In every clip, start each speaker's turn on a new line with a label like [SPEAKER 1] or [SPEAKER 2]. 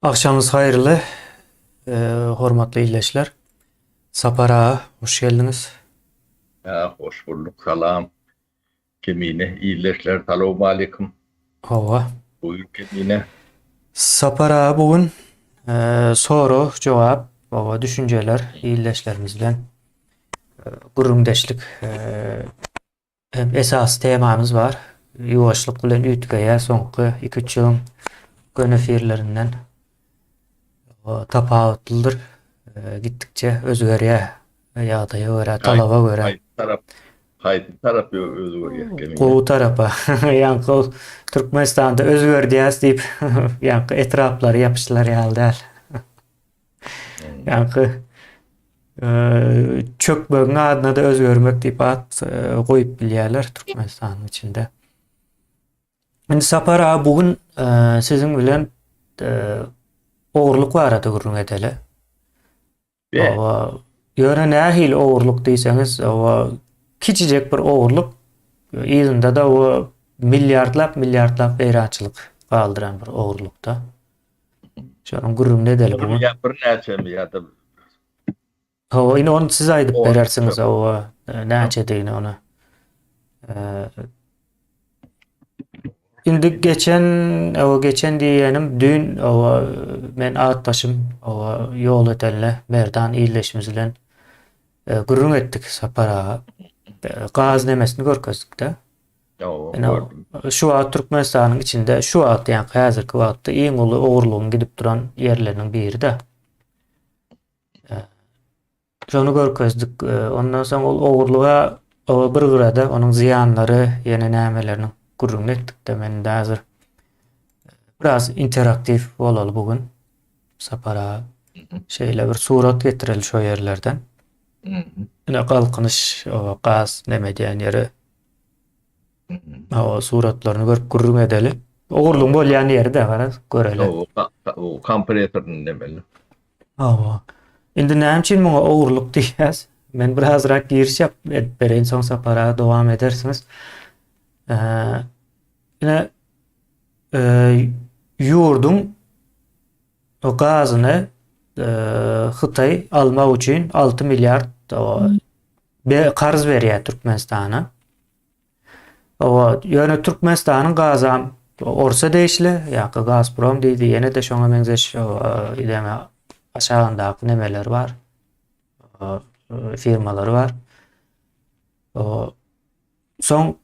[SPEAKER 1] Akşamınız hayırlı, hormatly izleyijiler. Sapar ağa, hoş geldiniz.
[SPEAKER 2] Hoş bulduk. Salam. Kemine. İyileşler. Selamun aleyküm.
[SPEAKER 1] Hova.
[SPEAKER 2] Buyur Kemine.
[SPEAKER 1] Sapar ağa bugün soru, cevap, düşünceler, izleyijilerimiz bilen gurrundeşlik hem esas temamız var. Yuvaşlyk bilen üýtgeýär soňky 2-3 ýylyň gönefirlerinden tapawutlydyr. Gitdikçe özgerýär. Ýagdaýa görä,
[SPEAKER 2] Haydi,
[SPEAKER 1] talaba görä.
[SPEAKER 2] haydi taraf. Haydi taraf özgür Kemine.
[SPEAKER 1] Gowy tarapa. Ýanky Türkmenistanda özgördiýäs diýip ýanky etraplary ýapyşdylar ýaly.
[SPEAKER 2] Hmm.
[SPEAKER 1] Ýanky çökmegiň adyna da özgörmek diýip at goýup bilýärler Türkmenistanyň içinde. Indi Sapar ağa bugün siziň bilen ogurluk barada gurrun edeli.
[SPEAKER 2] Ve
[SPEAKER 1] Ýöne nähil ogurluk diýseňiz, kiçijek bir ogurluk ýygyňda da milyardlap beýrançylyk galdyran bir ogurlukda. Şonuň gurrun edeli
[SPEAKER 2] bir
[SPEAKER 1] bugün.
[SPEAKER 2] ya bir näçe mi ya da
[SPEAKER 1] Ine onu siz aýdyp
[SPEAKER 2] o
[SPEAKER 1] berersiňiz näçe diýini onu. Indi geçen diýenim dün men atdaşym ýol edenle Merdan iýleşimiz bilen gurrun etdik Sapar ağa. Gaz nemesini görkezdik-de.
[SPEAKER 2] gördüm.
[SPEAKER 1] Şu wagt Türkmenistanyň içinde şu wagt ýani häzirki wagtda iň uly ogurlugyň gidip duran ýerleriň biri-de. Şonu görkezdik. Ondan soň ol ogurluga bir gyrada onuň ziýanlary, ýene nämeleriniň gurrun etdik-de. Men de häzir biraz interaktiv bolaly bugün. Sapar ağa şeýle bir surat getireli şo ýerlerden. Ine galkynyş, gaz neme diýen ýeri suratlaryny görüp gurrun edeli. Ogurluň bolýan ýeri de bara göreli.
[SPEAKER 2] O kompresörün demeli.
[SPEAKER 1] Indi näme üçin muňa ogurluk diýýäs? Men birazrak giriş edip bereň, soň Sapar ağa dowam edersiňiz. Ine ýurdun o gazyny Hytaý almak üçin 6 milyard karz berýär Türkmenistana. Ýöne Türkmenistanyň gazam orsa değişli, ýa-da Gazprom diýdi, ýene de şoňa meňzeş ideme aşagyndaky nemeler bar, firmalary bar. Soň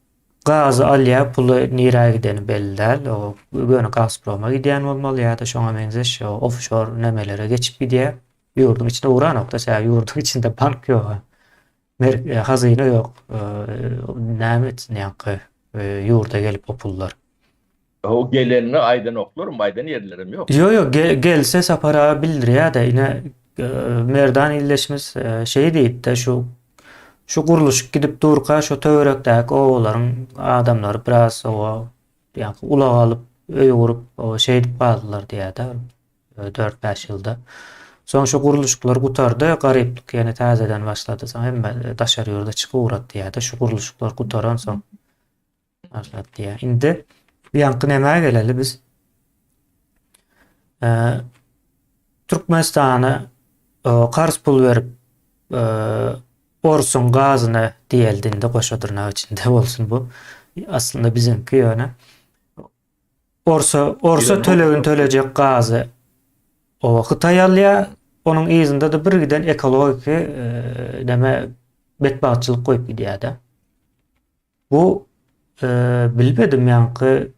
[SPEAKER 1] gazy alýa, puly nirä gideni belli däl. Göni Gazproma gidýän bolmaly ýa-da şoňa meňzeş offshore nemelere geçip gidýär. Ýurdun içinde uran nokta, ýurdun içinde bank ýok. Hazyna ýok. Näme etsin ýanky ýurda gelip o pullar.
[SPEAKER 2] O gelenini aýdan oklar mı? Aýdan yerlerim yok.
[SPEAKER 1] Gelse Sapar ağa bildirýär-de ine Merdan iýleşimiz şey diýip-de şu guruluş gidip durka şu töwerekdäki owalaryň adamlary biraz ýani ulag alyp öýe gurup şey edip baldylar diýär-de 4-5 ýylda. Soň şu guruluşlar gutardy, garyplyk ýene täzeden başlady. Soň hemme daşary ýurda çykyp urat diýär-de şu guruluşlar gutaran soň başlady diýär. Indi ýanky näme geleli biz Türkmenistana karz pul berip orsun gazyny diýeldinde goşadyrnak içinde bolsun bu. Aslında bizimki ýöne orsa tölejek gazy Hytaý alýar, onuň ýzyňda da bir giden ekologik neme betbaçylyk goýup gidýär-de. Bu bilmedim ýanky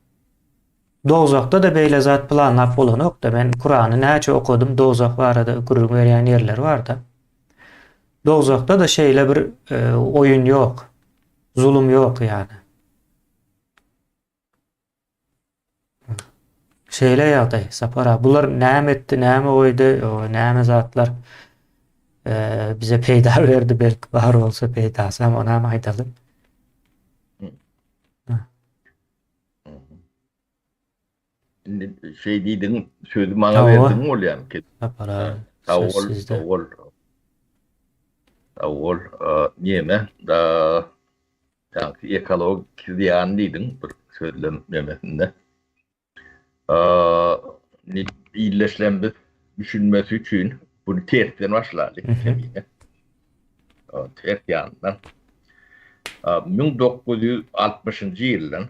[SPEAKER 1] dozakda da beýle zat planlap bolanok-da men Kur'any näçe okudum, dozak barada gurrun berýän ýerler bar-da. Dozakda da şeýle bir oyun ýok, zulüm ýok ýani. Şeýle ýagdaý, Sapar ağa, bular näme etdi, näme oýdy, näme zatlar bize peýda berdi, belki bar bolsa peýdasy, ama ona aýdaly.
[SPEAKER 2] Şey diýdiň, sözü maňa berdiň bolýan ki.
[SPEAKER 1] Sapar ağa,
[SPEAKER 2] Awol,
[SPEAKER 1] sizde.
[SPEAKER 2] awol, niýeme da ýa-da ekolog diýen diýdiň bir sözlemesinde. iyileşlenmesi düşünmesi için bunu tersten başladık.
[SPEAKER 1] Hı hı.
[SPEAKER 2] O ters yandan. 1960. yıldan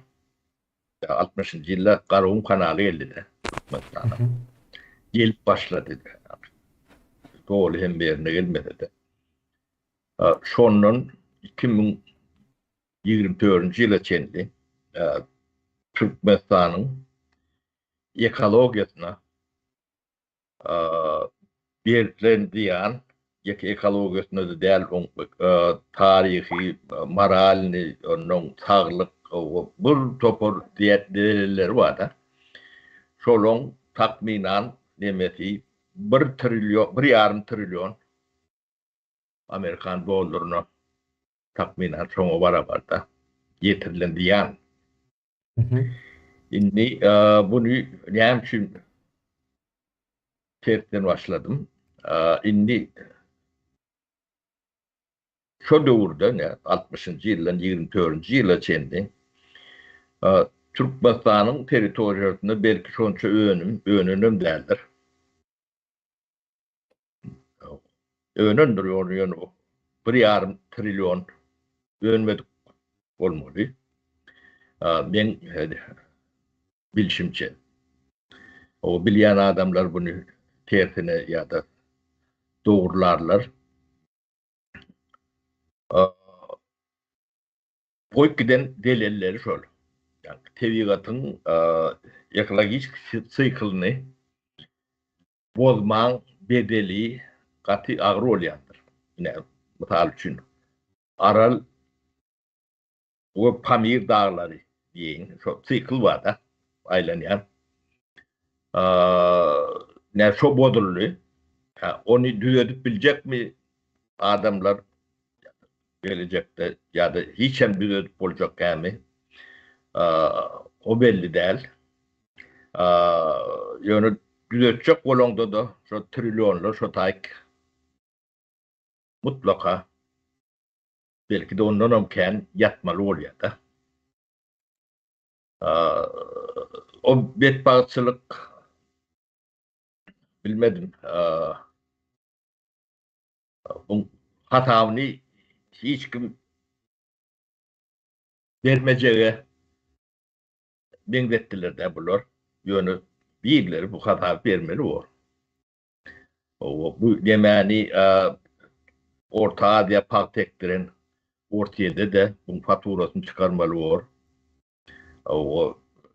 [SPEAKER 2] 60. yılda Karakum kanalı geldi de.
[SPEAKER 1] Hı hı.
[SPEAKER 2] Gelip başladı. Doğru hem yerine gelmedi de. Şonun 2024 yıla çendi. Türkmenistan'ın ekolojisine belirlendiğin ekolojisine de değil tarihi, moralini, onun sağlık, bir topur değerleri var da. Şolong takminan demesi 1,5 trilyon Amerikan dolarını takminan şoňa barabarda getirilendiýän.
[SPEAKER 1] Hı hı.
[SPEAKER 2] Indi bunu näme üçin tersten başladım. Indi şo döwürde ne 60-njy ýyldan 24-nji ýyla çendi. Türkmenistanyň territoriýasyna belki şonça önünüm däldir. Önündür ýöne bu. 1,5 trilyon önmedik bolmaly. Men bilişimçe. O bilýän adamlar bunu tersine ýa-da dogrularlar. Bu giden delilleri şol. Yani tebigatyň ekologik syklny bozmaň bedeli gaty agyr bolýandyr. Ine mysal üçin Aral we Pamir daglary diýen şo sykl bar da aýlanýan. Ne şo bodurly. Onu düzeltip biljekmi adamlar gelecekte ya da hiç hem düzeltip bolacak gämi? O belli däl. Ýöne düzeltjek bolanda da şo trilyonlar şo taýk mutlaka belki de ondan hem kän ýatmaly bolýar da. O betbagatçylyk bilmedim. Bu hatawyny hiç kim bermejege beňzetdiler de bular. Ýöne biýigleri bu hata bermeli bol. Bu demäni Orta Aziýa paktekdiren ortaýada da bu faturasyny çykarmaly bol.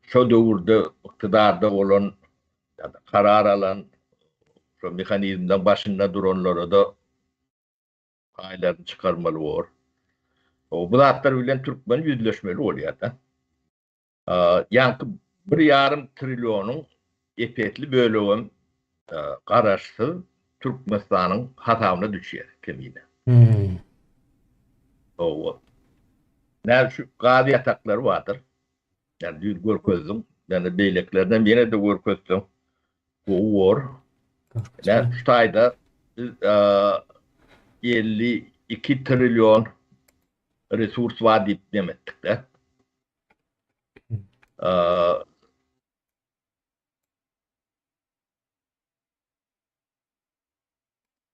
[SPEAKER 2] Şo döwürde yktydarda bolan ýa-da karar alan şo mehanizmden başynda duranlara da aýlaryny çykarmaly bol. Bu zatlar bilen türkmen ýüzleşmeli bolýar da. Ýanky 1,5 trilyonyň epetli bölegi garaşdy Türkmenistanyň hatawyna düşýär kemine.
[SPEAKER 1] Hmm.
[SPEAKER 2] Näme şu gady ýataklary bardyr. Yani düz görkezdim. Yani beýleklerden birine de görkezdim. Bu war. Ne şu taýda 52 trilyon resurs var diýip demetdik de.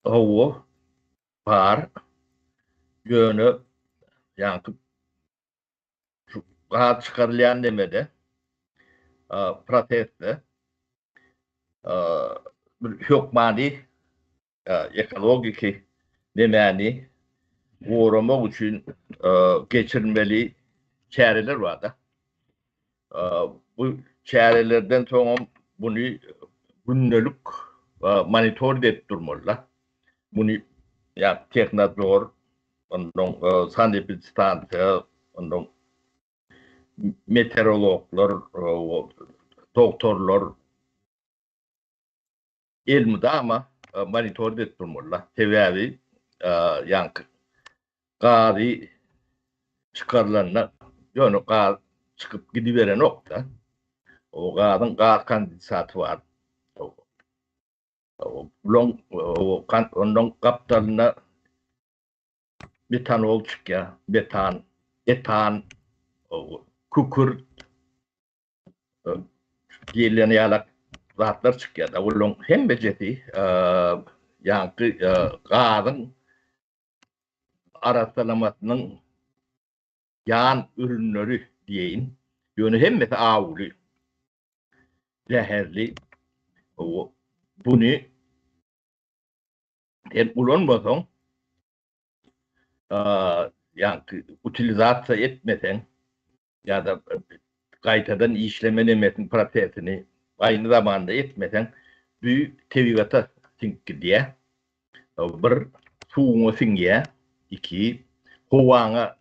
[SPEAKER 2] O var ýöne ýanky şu gaty çykarylýan demede protestde bir hökmany ekologiki demäni goramak üçin geçirmeli çäreler var da. Bu çärelerden soňam bunu günnelik monitor edip durmalylar. Bunu ya teknador, ondan sanepid stansiýa, ondan meteorologlar, doktorlar elmide ama monitor edip durmalylar. Sebäbi ýanky gary çykarylanyna ýöne gaz çıkıp gidiveren ok da. O gadyň gaz kandidaty var. Ondan kaptalyna metanol çykýar, metan, etan, kükürt diýilen ýaly zatlar çıkıyor da ulun hem beceti yankı gazın arasalamasının yan ürünleri diyeyim. Yönü hem mesela ağırlı, zehirli. Bunu hem kullanmasan yani utilizasyon etmesen ya da kaytadan işlemenemezsin prosesini aynı zamanda etmesen büyük tevhigata sinki diye bir suğuna singiye iki hovana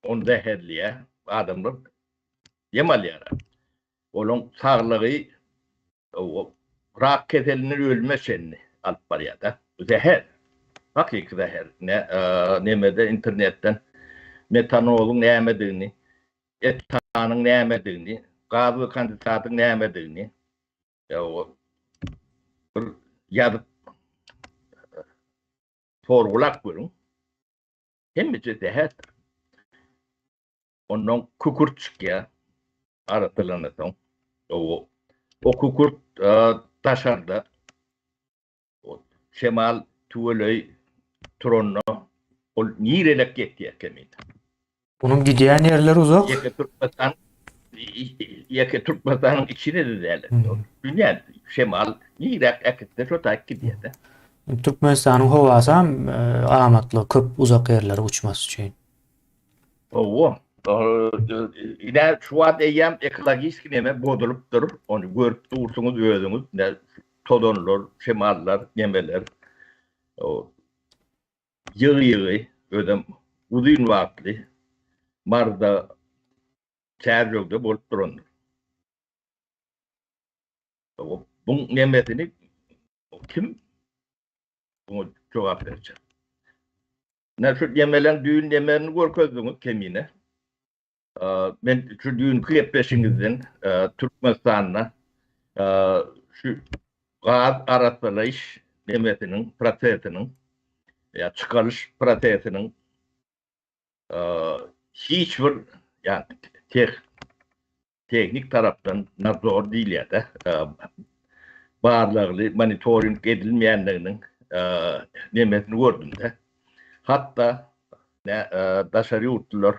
[SPEAKER 2] on zehirliye adamlar yemal yara. Onun sağlığı rak keselinin ölme şenli alıp var ya da zehir. Hakiki zehir. Nemede internetten metanolun nemediğini, etanın nemediğini, gazlı kandidatın nemediğini yazıp sorgulak bölüm. Hem de zehir. Onun kukurt çıkıyor. Aratılanırsan. O kukurt taşarda şemal tuğlöy tronno o nirelek gettiye kemin.
[SPEAKER 1] Bunun gidiyen yerler uzak.
[SPEAKER 2] Yeke Türkmenistan'ın içine de değerleniyor. Dünya şemal nirek ekette çok takip gidiyor da.
[SPEAKER 1] Türkmenistan'ın havası hem amatlı, köp uzak yerlere uçması için.
[SPEAKER 2] Yine şu an eyyam ekolojik neme bozulup durur. Onu görüp durursunuz özünüz. Ne todonlar, şemallar, nemeler. Yığı ödem uzun vakti Marda çerjokda bolup durun. Bunun nemesini kim bunu cevap verecek? Ne şu yemelen düğün yemelerini korkuyorsunuz kemine. Ben şu düğün kıyıpleşinizden Türkmenistan'la şu gaz arasılayış nemesinin, prosesinin ya çıkarış prosesinin hiçbir yani teknik taraftan zor değil ya da bağırlarlı monitoring edilmeyenlerinin nemesini gördüm de hatta dışarı yurtlular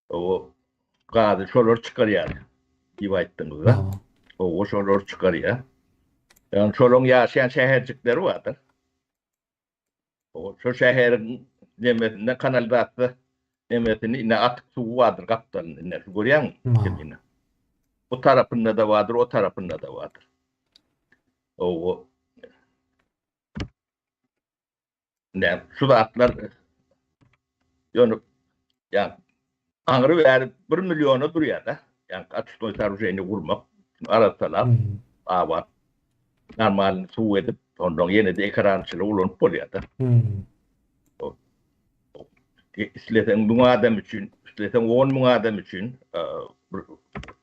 [SPEAKER 2] o gazı şolar çıkarıyor divayettığımızda o şolar çıkarıyor yani şolun yaşayan şehircikleri vardır o şu şehrin nemesinde kanalizasyon nemesini yine atık su vardır kaptanın ne görüyor musun? Bu tarafında da vardır, o tarafında da vardır. Şu atlar yani Angrı ver 1 milyonu duruyor da. Yani açık sarıcını vurmak. Arasalar, var. Normal su edip, ondan yine de ekrançılı ulanıp oluyor da. İstesen bu adam için, istesen 10 adam için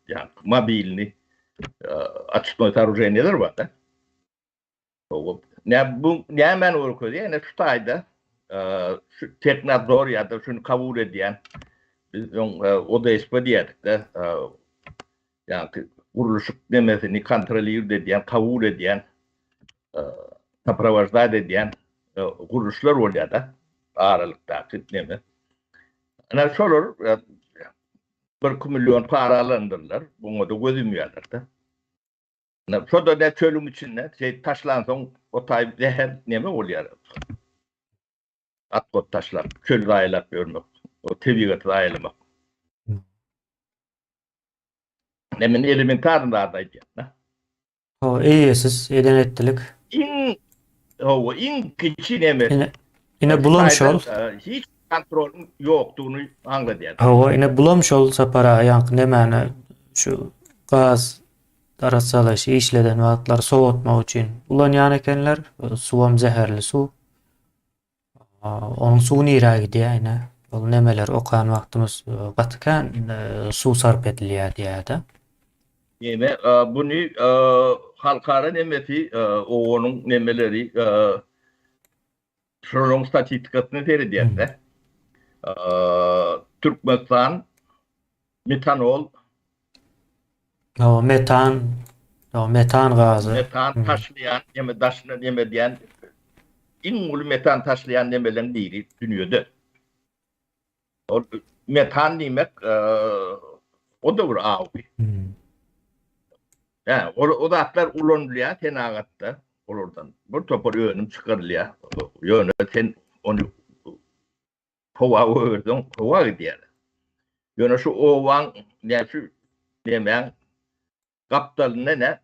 [SPEAKER 2] yani mobilini açık sarıcıneler var da. Ne ben okuyor diye, ne şu tayda şu teknador ya da şunu kabul ediyen o da ispat diyedik de yani kuruluşluk demesini kontrolü ediyen, kabul ediyen tapravajda ediyen kuruluşlar oluyor da ağırlıkta kitleme. Yani şöyle 1 milyon para alındırlar. Bunu da gözümüyorlar da. Şu da ne çölüm içinde taşlansın o tay zehir neme oluyor. Atkot taşlar, çöl raylar görmek, o tebigat raylamak. Nemin elementarında adaydı.
[SPEAKER 1] O iyisiz, eden ettilik.
[SPEAKER 2] İn küçük neme.
[SPEAKER 1] Yine bulamış ol.
[SPEAKER 2] Hiç kontrolün yoktuğunu anladı.
[SPEAKER 1] Yine bulamış ol sapara yankı nemene şu gaz arasalaşı işleden vaatlar soğutma için ulan yanekenler suvam zehirli su. Onun suyu nira gidiyor yine. O nemeler okan vaktimiz katıken su sarp ediliyor diye de.
[SPEAKER 2] Yine bunu halkara nemesi onun nemeleri şunun statistikasını seyrediyse Türkmenistan metanol
[SPEAKER 1] O metan O metan gazı.
[SPEAKER 2] Metan taşlayan, yeme taşlayan, yeme diyen, en ulu metan taşlayan nemelerin biri dünyada. O metan demek, o da bir abi.
[SPEAKER 1] Hmm.
[SPEAKER 2] Yani o da atlar ulanılıyor tenagatta. Oradan. Bir topar yönüm çıkarılıyor. Yönü ten onu kova ördün, kova gidiyor. Yönü şu ovan, yani şu demeyen kaptalında ne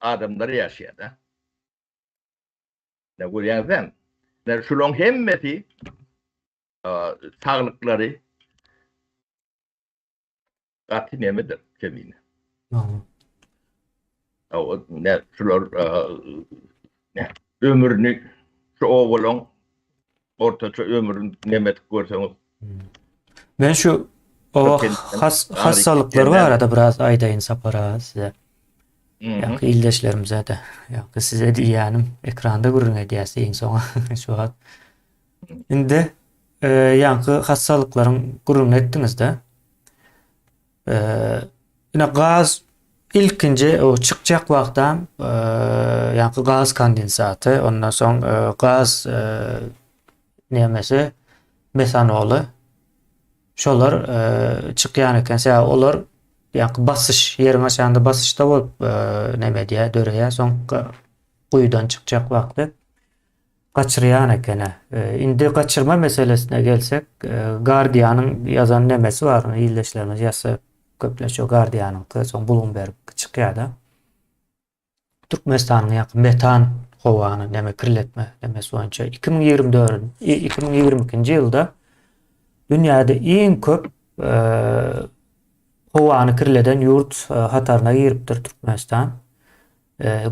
[SPEAKER 2] adamları yaşıyor da. Ne görüyorsun sen? Ne şunun hemmeti sağlıkları katı nemedir kemiğine.
[SPEAKER 1] Tamam.
[SPEAKER 2] O ne şular ne ömrünü şu oğulun ortaça ömrün nemet görseniz
[SPEAKER 1] Hmm. Ben şu o hastalıkları var arada biraz aydayın sapara size. Yakı ildeşlerimize de. Yakı size de yani ekranda görün hediyesi en sona şu an. Şimdi yankı hastalıkların görün ettiniz de. Yine gaz ilkinci o çıkacak vaktan yankı gaz kondensatı ondan sonra gaz nemesi metanolu şolar çıkyan eken sen olar yankı basış yerin aşağında basışta bolup neme diye döreye son kuyudan çıkacak vakti kaçıryan ekene. Indi kaçırma meselesine gelsek gardiyanın yazan nemesi var. İyileşlerimiz yazsa köpleşiyor gardiyanın son Bloomberg çıkıyor da. Türkmenistan'ın yakın metan kovanı neme kirletme nemesi boyunca 2022 yılda dünyada en köp kovanı kirleden yurt hatarına giriptir Türkmenistan.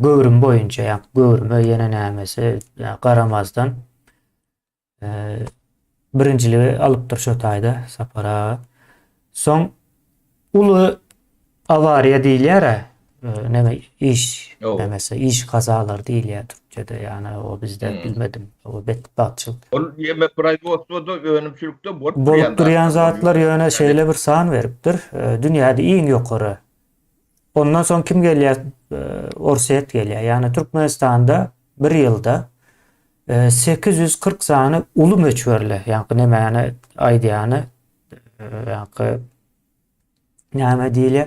[SPEAKER 1] Gövrüm boyunca yani gövrümü yene nemesi yani Karamaz'dan birinciliği alıptır şu tayda sapara. Son ulu avariya değil ya neme iş nemesi iş kazalar değil ya Türkçe'de yani o bizde bilmedim o batçıl.
[SPEAKER 2] Onu yeme praygosu da önümçülükte
[SPEAKER 1] Bolup duruyan zatlar yöne şeyle bir sağın veriptir. Dünyada en yukarı. Ondan sonra kim geliyor? Orset geliyor. Yani Türkmenistan'da bir yılda 840 tane ulu meçhörle yani neme yani aydı yani yani değil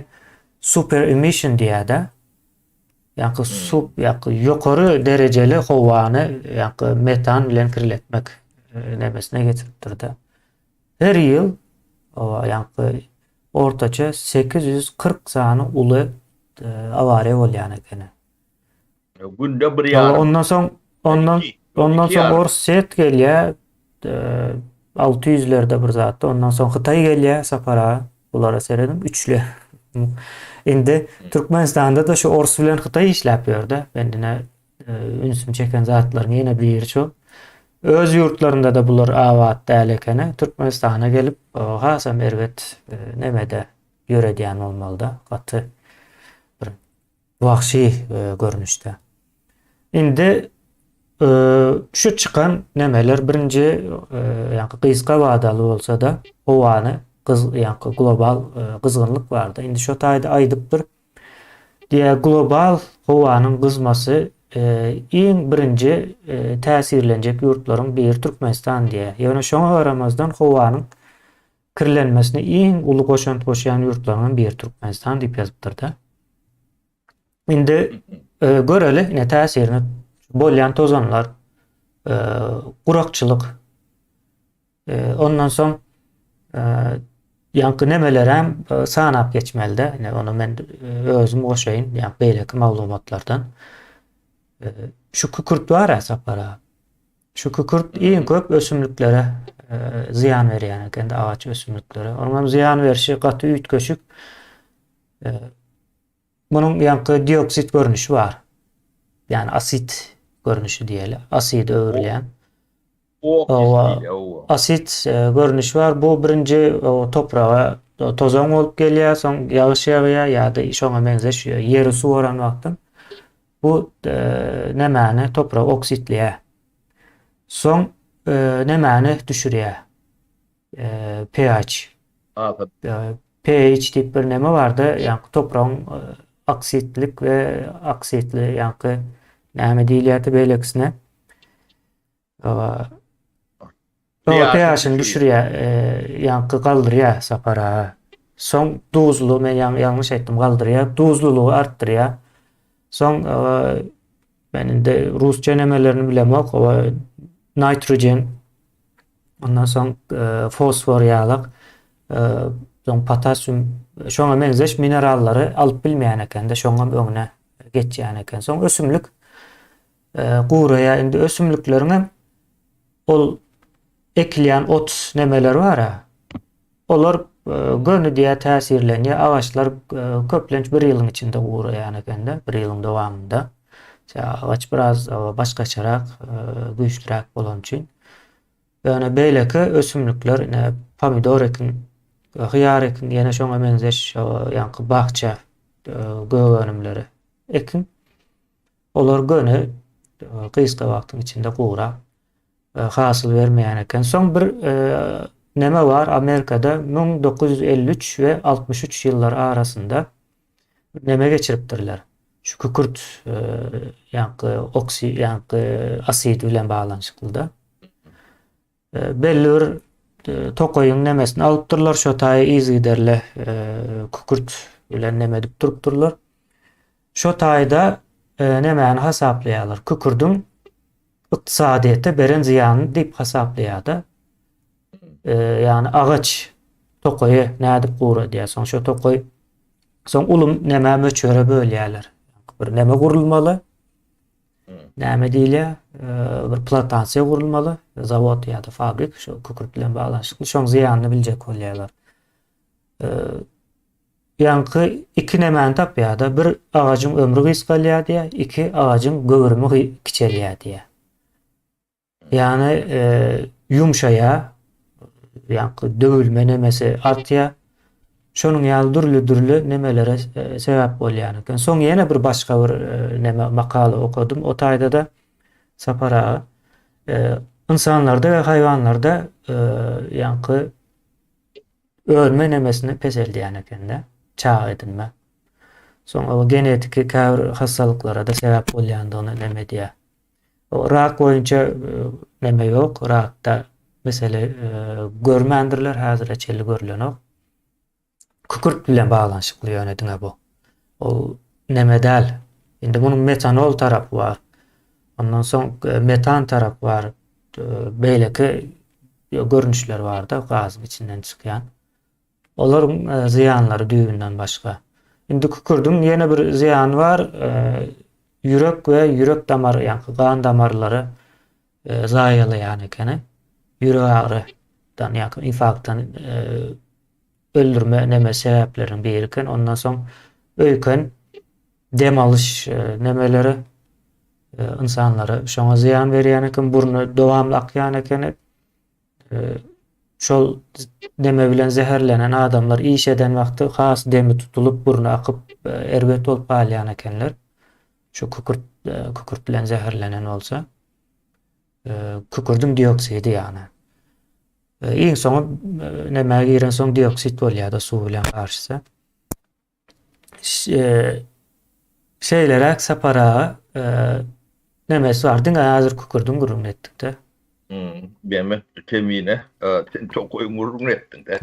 [SPEAKER 1] super emission diye de yani yukarı dereceli hovanı yani metan bilen kirletmek nemesine getiriptir de. Her yıl yani ortaça 840 tane ulu avare ol yani gene.
[SPEAKER 2] Günde bir yarım.
[SPEAKER 1] Ondan sonra Orset geliyor 600'lerde bir zatta. Ondan sonra Xitay geliyor sapara. Bulara seyredim. Üçlü. Indi Türkmenistan'da da şu Ors bilen Xitay işlepiyor da. Bendine ünsüm çeken zatların yine bir çok. Öz yurtlarında da bular avat değerlikene Türkmenistan'a gelip hasam ervet nemede yöre diyen olmalı da katı bir vahşi görünüşte. Indi şu çıkan nemeler birinci yani kıyıska vadalı olsa da hovanı yani global kızgınlık vardı. Indi şu tayda aydıptır diye global hovanın kızması en birinci tesirlenecek yurtların bir Türkmenistan diye. Yani şu aramızdan hovanın kirlenmesine en ulu koşan yurtlarının bir Türkmenistan deyip yazıptır da. Indi göreli ne tesirini bolyan tozanlar kurakçılık ondan sonra yankı nemeler hem sanap geçmelde. Yani onu ben özüm oşayın yani beyleki malumatlardan. Şu kükürt var ya sapara. Şu kükürt en köp ösümlüklere ziyan veriyor yani kendi ağaç ösümlüklere. Onun ziyan verişi katı üyt köşük bunun yankı dioksit görünüşü var. Yani asit görünüşü diyelim. Asit öğürleyen. Asit görünüşü var. Bu birinci toprağa tozan olup geliyor. Son yağış yağıyor ya da şuna benzeşiyor. Yeri su oran vaktin. Bu nemani toprağı oksitliyor. Son nemani düşürüyor. pH. pH tip bir neme vardı. Yani toprağın aksiyetlik ve aksiyetli yankı näme diýilýär beýleksine pH-yny düşürýär, yankı galdyrýar sapara. Soň duzlu, men ýalňyş aýtdym, galdyrýar, duzlulugy artdyrýar. Soň men indi rusça nemelerini bilemok, nitrogen, ondan soň fosfor ýalyk, soň potasium, şoňa meňzeş minerallary alyp bilmeýän eken de şoňa öňüne geçýän eken. Soň ösümlük guraýa indi ösümlüklerine ol ekilýän ot nemeler bar-a. Olar göni diýe täsirlenýär. Ağaçlar köplenç bir ýylyň içinde guraýan eken de, bir ýylyň dowamında. Ağaç biraz başgaçarak, güýçlüräk bolan üçin. Yani beýleki ösümlükler, pomidor ekin, hyýar ekin, ýene şoňa meňzeş ýanky bahça göwenimleri ekin. Olar göni kysga wagtyň içinde gurap hasyl bermeýän eken. Soň bir neme var Amerikada 1953 ve 63 ýyllar arasında neme geçiripdirler. Şu kükürt yankı asit bilen bağlanşyklyda. Belli bir tokoyun nemesini alypdyrlar, şo taýy izgiderle kükürt bilen neme dip durupdyrlar. Şo taýda nemäni hasaplaýarlar. Kükürdüň ykdysadyýete beren ziýanyny dip hasaplaýarda. Yani ağaç tokoyu nädip gura diýär. Soň şo tokoy soň ulum neme möçöre bölýärler. Bir neme gurulmaly. Näme diýilýär? Bir plantatsiýa gurulmaly, zawod ýa-da fabrik şo kükürt bilen baglanşykly. Şoň ziýanyny biljek bolýarlar. Yankı iki nemäni tapýarda, bir ağaçyň ömrü gysgalýar diýär, iki ağaçyň göwürmi kiçelýär diýär. Yani yumşaya, yankı dövülme nemesi artýar. Şonuň ýaly dürli nemelere sebäp bolýan eken. Soň ýene bir başga bir neme makaly okudum. O taýda da sapara insanlarda we haýwanlarda yankı ölme nemesini peseldiýän eken de, çağ edinme. Soň o genetik käbir hastalyklara da sebäp bolýandygyny neme diýär. O rak boýunça neme ýok. Rakda mesele görmendirler, häzir eçeli görülenok. Kükürt bilen baglanşykly ýönediňe bu. O nemedäl. Indi munyň metanol tarapy bar. Ondan soň metan tarapy bar. Beýleki görnüşler bar-da gaz içinden çykýan. Olaryň ziýanlary düýünden başga. Indi kükürdüň ýene bir ziýany bar. Ýürek we ýürek damary, ýani gan damarlary zaýalýan ekeni. Ýürek ağrıdan ýa-da infarktdan öldürme neme sebäplerinden biri eken. Ondan soň öýken dem alyş nemeleri insanlara şoňa ziýan berýän eken, burnu dowamly akýan eken. Şol neme bilen zeherlenen adamlar iş eden wagty has demi tutulup burnu akyp erbet bolup galýan ekenler. Şu kükürt bilen zeherlenen olsa kükürdüň dioksidi ýani. Iň soňy neme giren soň dioksit bolýar-da suw bilen garşysa. Şeylerek sapara nemesi var. Diňe häzir kükürdüň gurrun etdik-de.
[SPEAKER 2] Benim kemiğine çok uyumurun ettin de.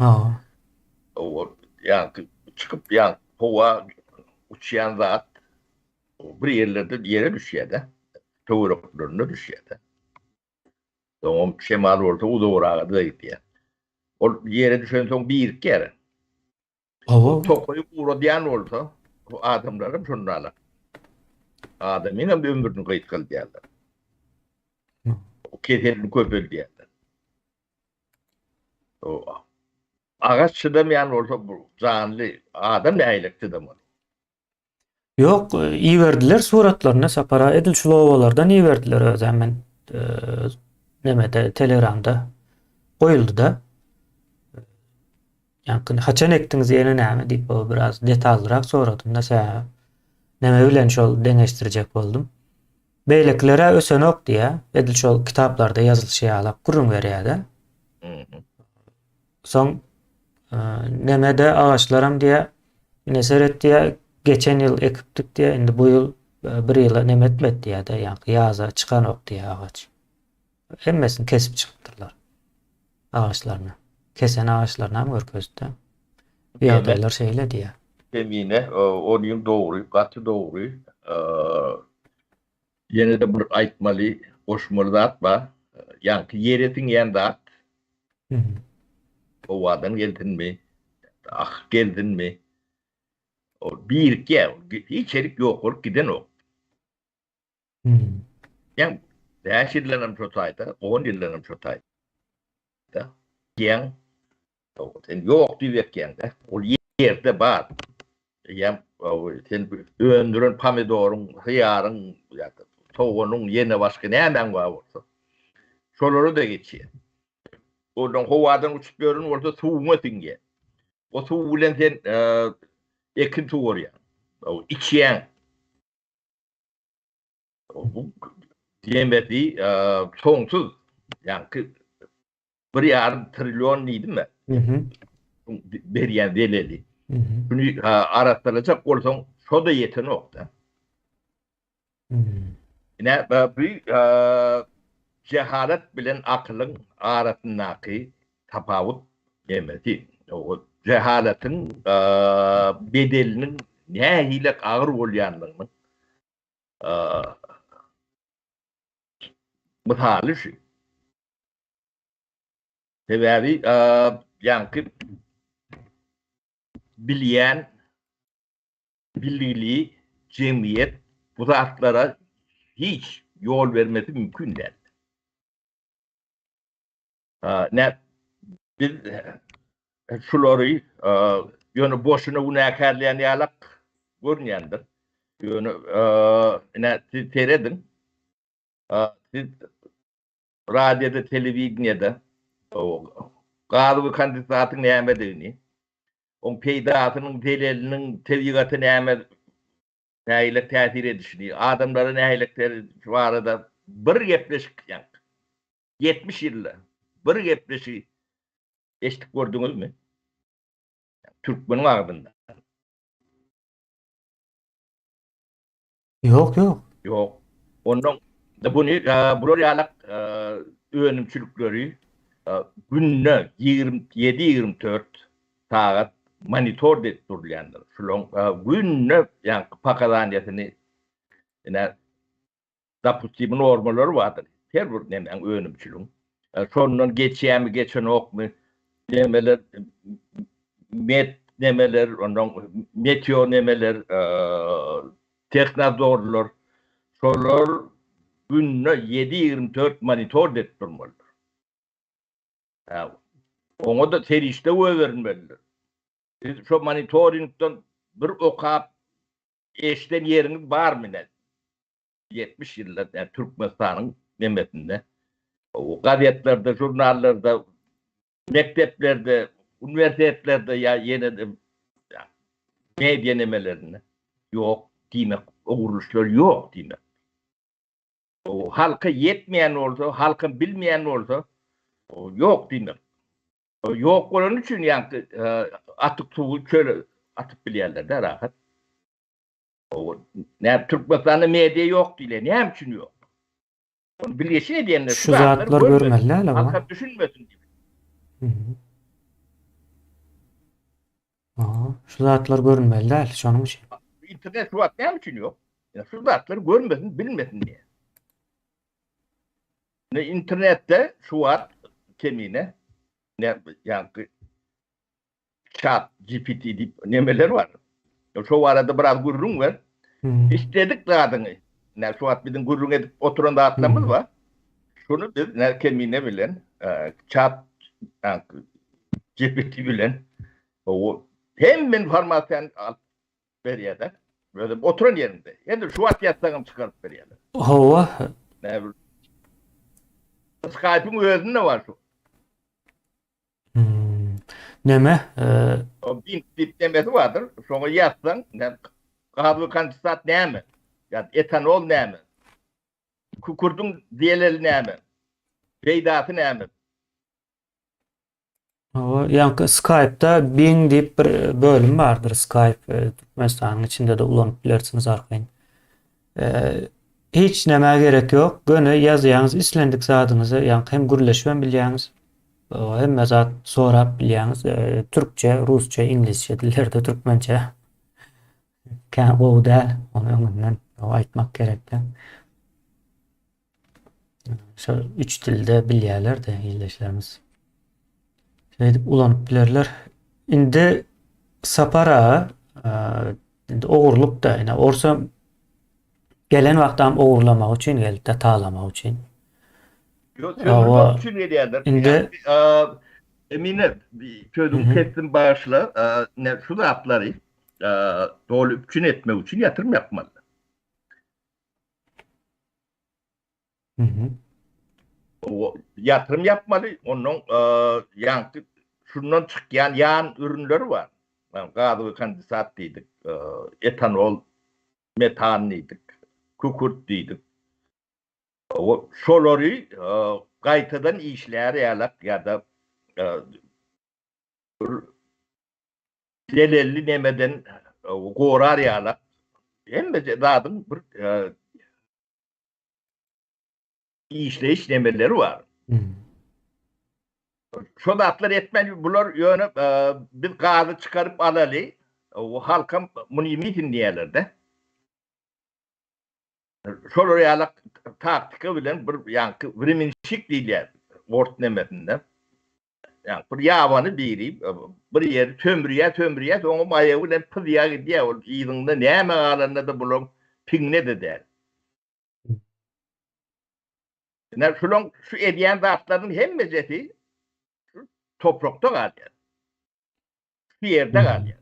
[SPEAKER 2] O yani çıkıp yani hava uçayan zat bir yerlerde yere düşüyor da. Tavırlarına düşüyor da. Tamam şemal orta o doğru da gidiyor. O yere düşen son bir kere. Tokoyu uğra diyen olsa o adamlarım şunlarla. Adamın bir ömrünü kayıt kıl diyorlar. O keterini köpül diyorlar. O ağaç çıdamayan olsa bu canlı adam ne aylıktı da mı?
[SPEAKER 1] Yok, iyi verdiler suratlarına sapara edilçili ovalardan iyi verdiler o zaman nemede Telegram'da koyuldu da yani haçan ektiniz yeni neme deyip o biraz detallırak soradım da sen neme bilen şol deneştirecek oldum. Beyleklere ösenok diye edilçol kitaplarda yazılışıya alıp kurun veriyor da. Son nemede ağaçlarım diye yine seyret diye geçen yıl ekiptik diye indi bu yıl bir yıla nemetmet diye de yani yaza çıkan ok diye ağaç. Emmesini kesip çıktılar ağaçlarını. Kesen ağaçlarına mı görkezdi? Bir
[SPEAKER 2] Deme
[SPEAKER 1] adaylar şeyle diye.
[SPEAKER 2] demine onun doğru, katı doğru. Yine de bir aytmalı, koşmalı da atma. Yani yeretin yanında at.
[SPEAKER 1] Hı hı.
[SPEAKER 2] Ovadan geldin mi? Ah geldin mi? O bir gel. İçerik yok olup giden o.
[SPEAKER 1] Hı hı.
[SPEAKER 2] Yani 5 yıllarım çotayda, 10 yıllarım çotayda. Gen, sen yok diyecek yende. O yerde var. Yani sen öndürün pomidorun, hıyarın, ya da tavuğunun yeni başka ne hemen var orada. Şoları da geçiyor. Oradan havadan uçup görün orada soğuma singe. O soğuğuyla sen ekin soğur yani. O içiyen. Bu diyemedi sonsuz. Yani bir yarım trilyon neydi mi?
[SPEAKER 1] Hı hı.
[SPEAKER 2] Beriyen veleli.
[SPEAKER 1] Hı hı.
[SPEAKER 2] Bunu arattıracak olsan şu da yeten nokta.
[SPEAKER 1] Hı hı.
[SPEAKER 2] Yine bir cehalet bilen aklın arasındaki tafavut yemedi. O cehaletin bedelinin ne hile ağır olyanlığının e, misali şu. Sebebi yani bilen, bilgili cemiyet bu zatlara hiç yol vermesi mümkün değil. Ne biz şuları yönü boşuna unakarlayan yalak görünüyordur. Yönü ne siz seyredin. Siz radyoda, televizyonda o gazı kandidatın neyemediğini, o peydatının delilinin tebligatı neyle tesir edişini, adamların neyle şu arada bir gepleşik yani 70 yılda bir gepleşik eşlik gördünüz mü? Türkmen'in ardında.
[SPEAKER 1] Yok yok.
[SPEAKER 2] Yok. Onun da bunu buraya alak öğrenimçilikleri günne 27-24 saat monitör ettiriliyorlar. Şulon günne yani pakadaniyetini yine dapustimin ormaları vardır. Her bir nemen öğrenimçiliğin. Sonundan geçen ok mu demeler nemeler ondan meteor nemeler teknadorlar şolar günne 7-24 monitör ettirmelidir. Ha, onu da terişte verilmelidir. Siz şu monitoringden bir okap eşten yeriniz var mı ne? 70 yıllar yani Türkmenistan'ın nimetinde. O gazetelerde, jurnallarda, mekteplerde, üniversitelerde ya yine de ya, medya nemelerine yok demek. O kuruluşlar yok demek. O halka yetmeyen olsa, halkın bilmeyen olsa o yok demek. O yok onun için yani atık tuğu şöyle atıp biliyorlar da rahat. O ne Türkmenistan'da medya yok diye. Ne için yok? Onu birleşine diyenler şu
[SPEAKER 1] Şu
[SPEAKER 2] zatları
[SPEAKER 1] zatlar
[SPEAKER 2] görmesin.
[SPEAKER 1] görmeliler ama.
[SPEAKER 2] Halka düşünmesin gibi.
[SPEAKER 1] Hı hı. Aa, şu zatlar görünmeliler. Şunun için.
[SPEAKER 2] İnternet şu zat ne için yok? Yani şu zatları görmesin, bilmesin diye. Ne internette şu zat kemiğine ne yani chat, GPT deyip nemeler var. Şu arada biraz gururun var.
[SPEAKER 1] Hı hı.
[SPEAKER 2] İstedik adını. Ne şu at bizim gururun edip oturan da
[SPEAKER 1] Hı
[SPEAKER 2] atlamız
[SPEAKER 1] hı.
[SPEAKER 2] var. Şunu biz ne kemiğine bilen chat yani, GPT bilen o hem informasyonu alıp veriyor da böyle oturan yerinde. Yani şu at yatsanım çıkarıp veriyor.
[SPEAKER 1] Hova.
[SPEAKER 2] Ne bileyim. Skype'ın özünde var şu.
[SPEAKER 1] Hmm. Neme?
[SPEAKER 2] O bin tip demesi vardır. Sonra yazsan ne kablo kandisat ne mi? Yani etanol ne mi? Kukurdun diyeleri ne mi? Peydatı ne mi?
[SPEAKER 1] O yankı Skype'da Bing deyip bir bölüm vardır. Skype Türkmenistan'ın içinde de ulanıp bilersiniz arkayın. E, Hiç neme gerek yok. Gönü yazıyanız islendik zadınızı yankı hem gürleşmen bilýäňiz. Hem mezat sorap bilýäňiz. Türkçe, Rusça, İngilizce dillerde Türkmence. Kän gowy däl. Onu öňünden aýtmak gerekli. Şu üç dilde bilýärler de ýyldaşlarymyz. Şeýdip ulanyp bilerler. Indi sapara indi ogurluk da ýene orsa gelen wagtam ogurlamak üçin geldi, taalamak üçin.
[SPEAKER 2] Yo,
[SPEAKER 1] Awa
[SPEAKER 2] sömürmek için geliyorlar. Yani
[SPEAKER 1] indi
[SPEAKER 2] Emine bir
[SPEAKER 1] hı
[SPEAKER 2] sözüm
[SPEAKER 1] hı,
[SPEAKER 2] kestim bağışla. Ne şu zatları doğru üçün etmek için yatırım yapmalı.
[SPEAKER 1] hı hı,
[SPEAKER 2] O yatırım yapmalı. Onun yankı şundan çıkan yan ürünleri var. Yani gazı kandisat dedik. Etanol, metan dedik. Kukurt dedik. O şolori gaytadan işler yalak ya da delelli nemeden gorar yalak. Hem de zadın bir işleyiş nemeleri var.
[SPEAKER 1] hı.
[SPEAKER 2] Şu da atlar etmeli bular yönü bir gazı çıkarıp alalı. O halkam bunu dinleyerlerde. Şolori yalak taktika bilen bir yankı vriminşik değil yani. Ort nemetinden. Yani bir yavanı biriyim. Bir yeri tömürüye onu ayağı bilen pıdıya gidiyor. İyiliğinde neyme alanında da bulun pingne de der. Yani şu ediyen zatların hem mezeti toprakta kalıyor. Bir yerde kalıyor.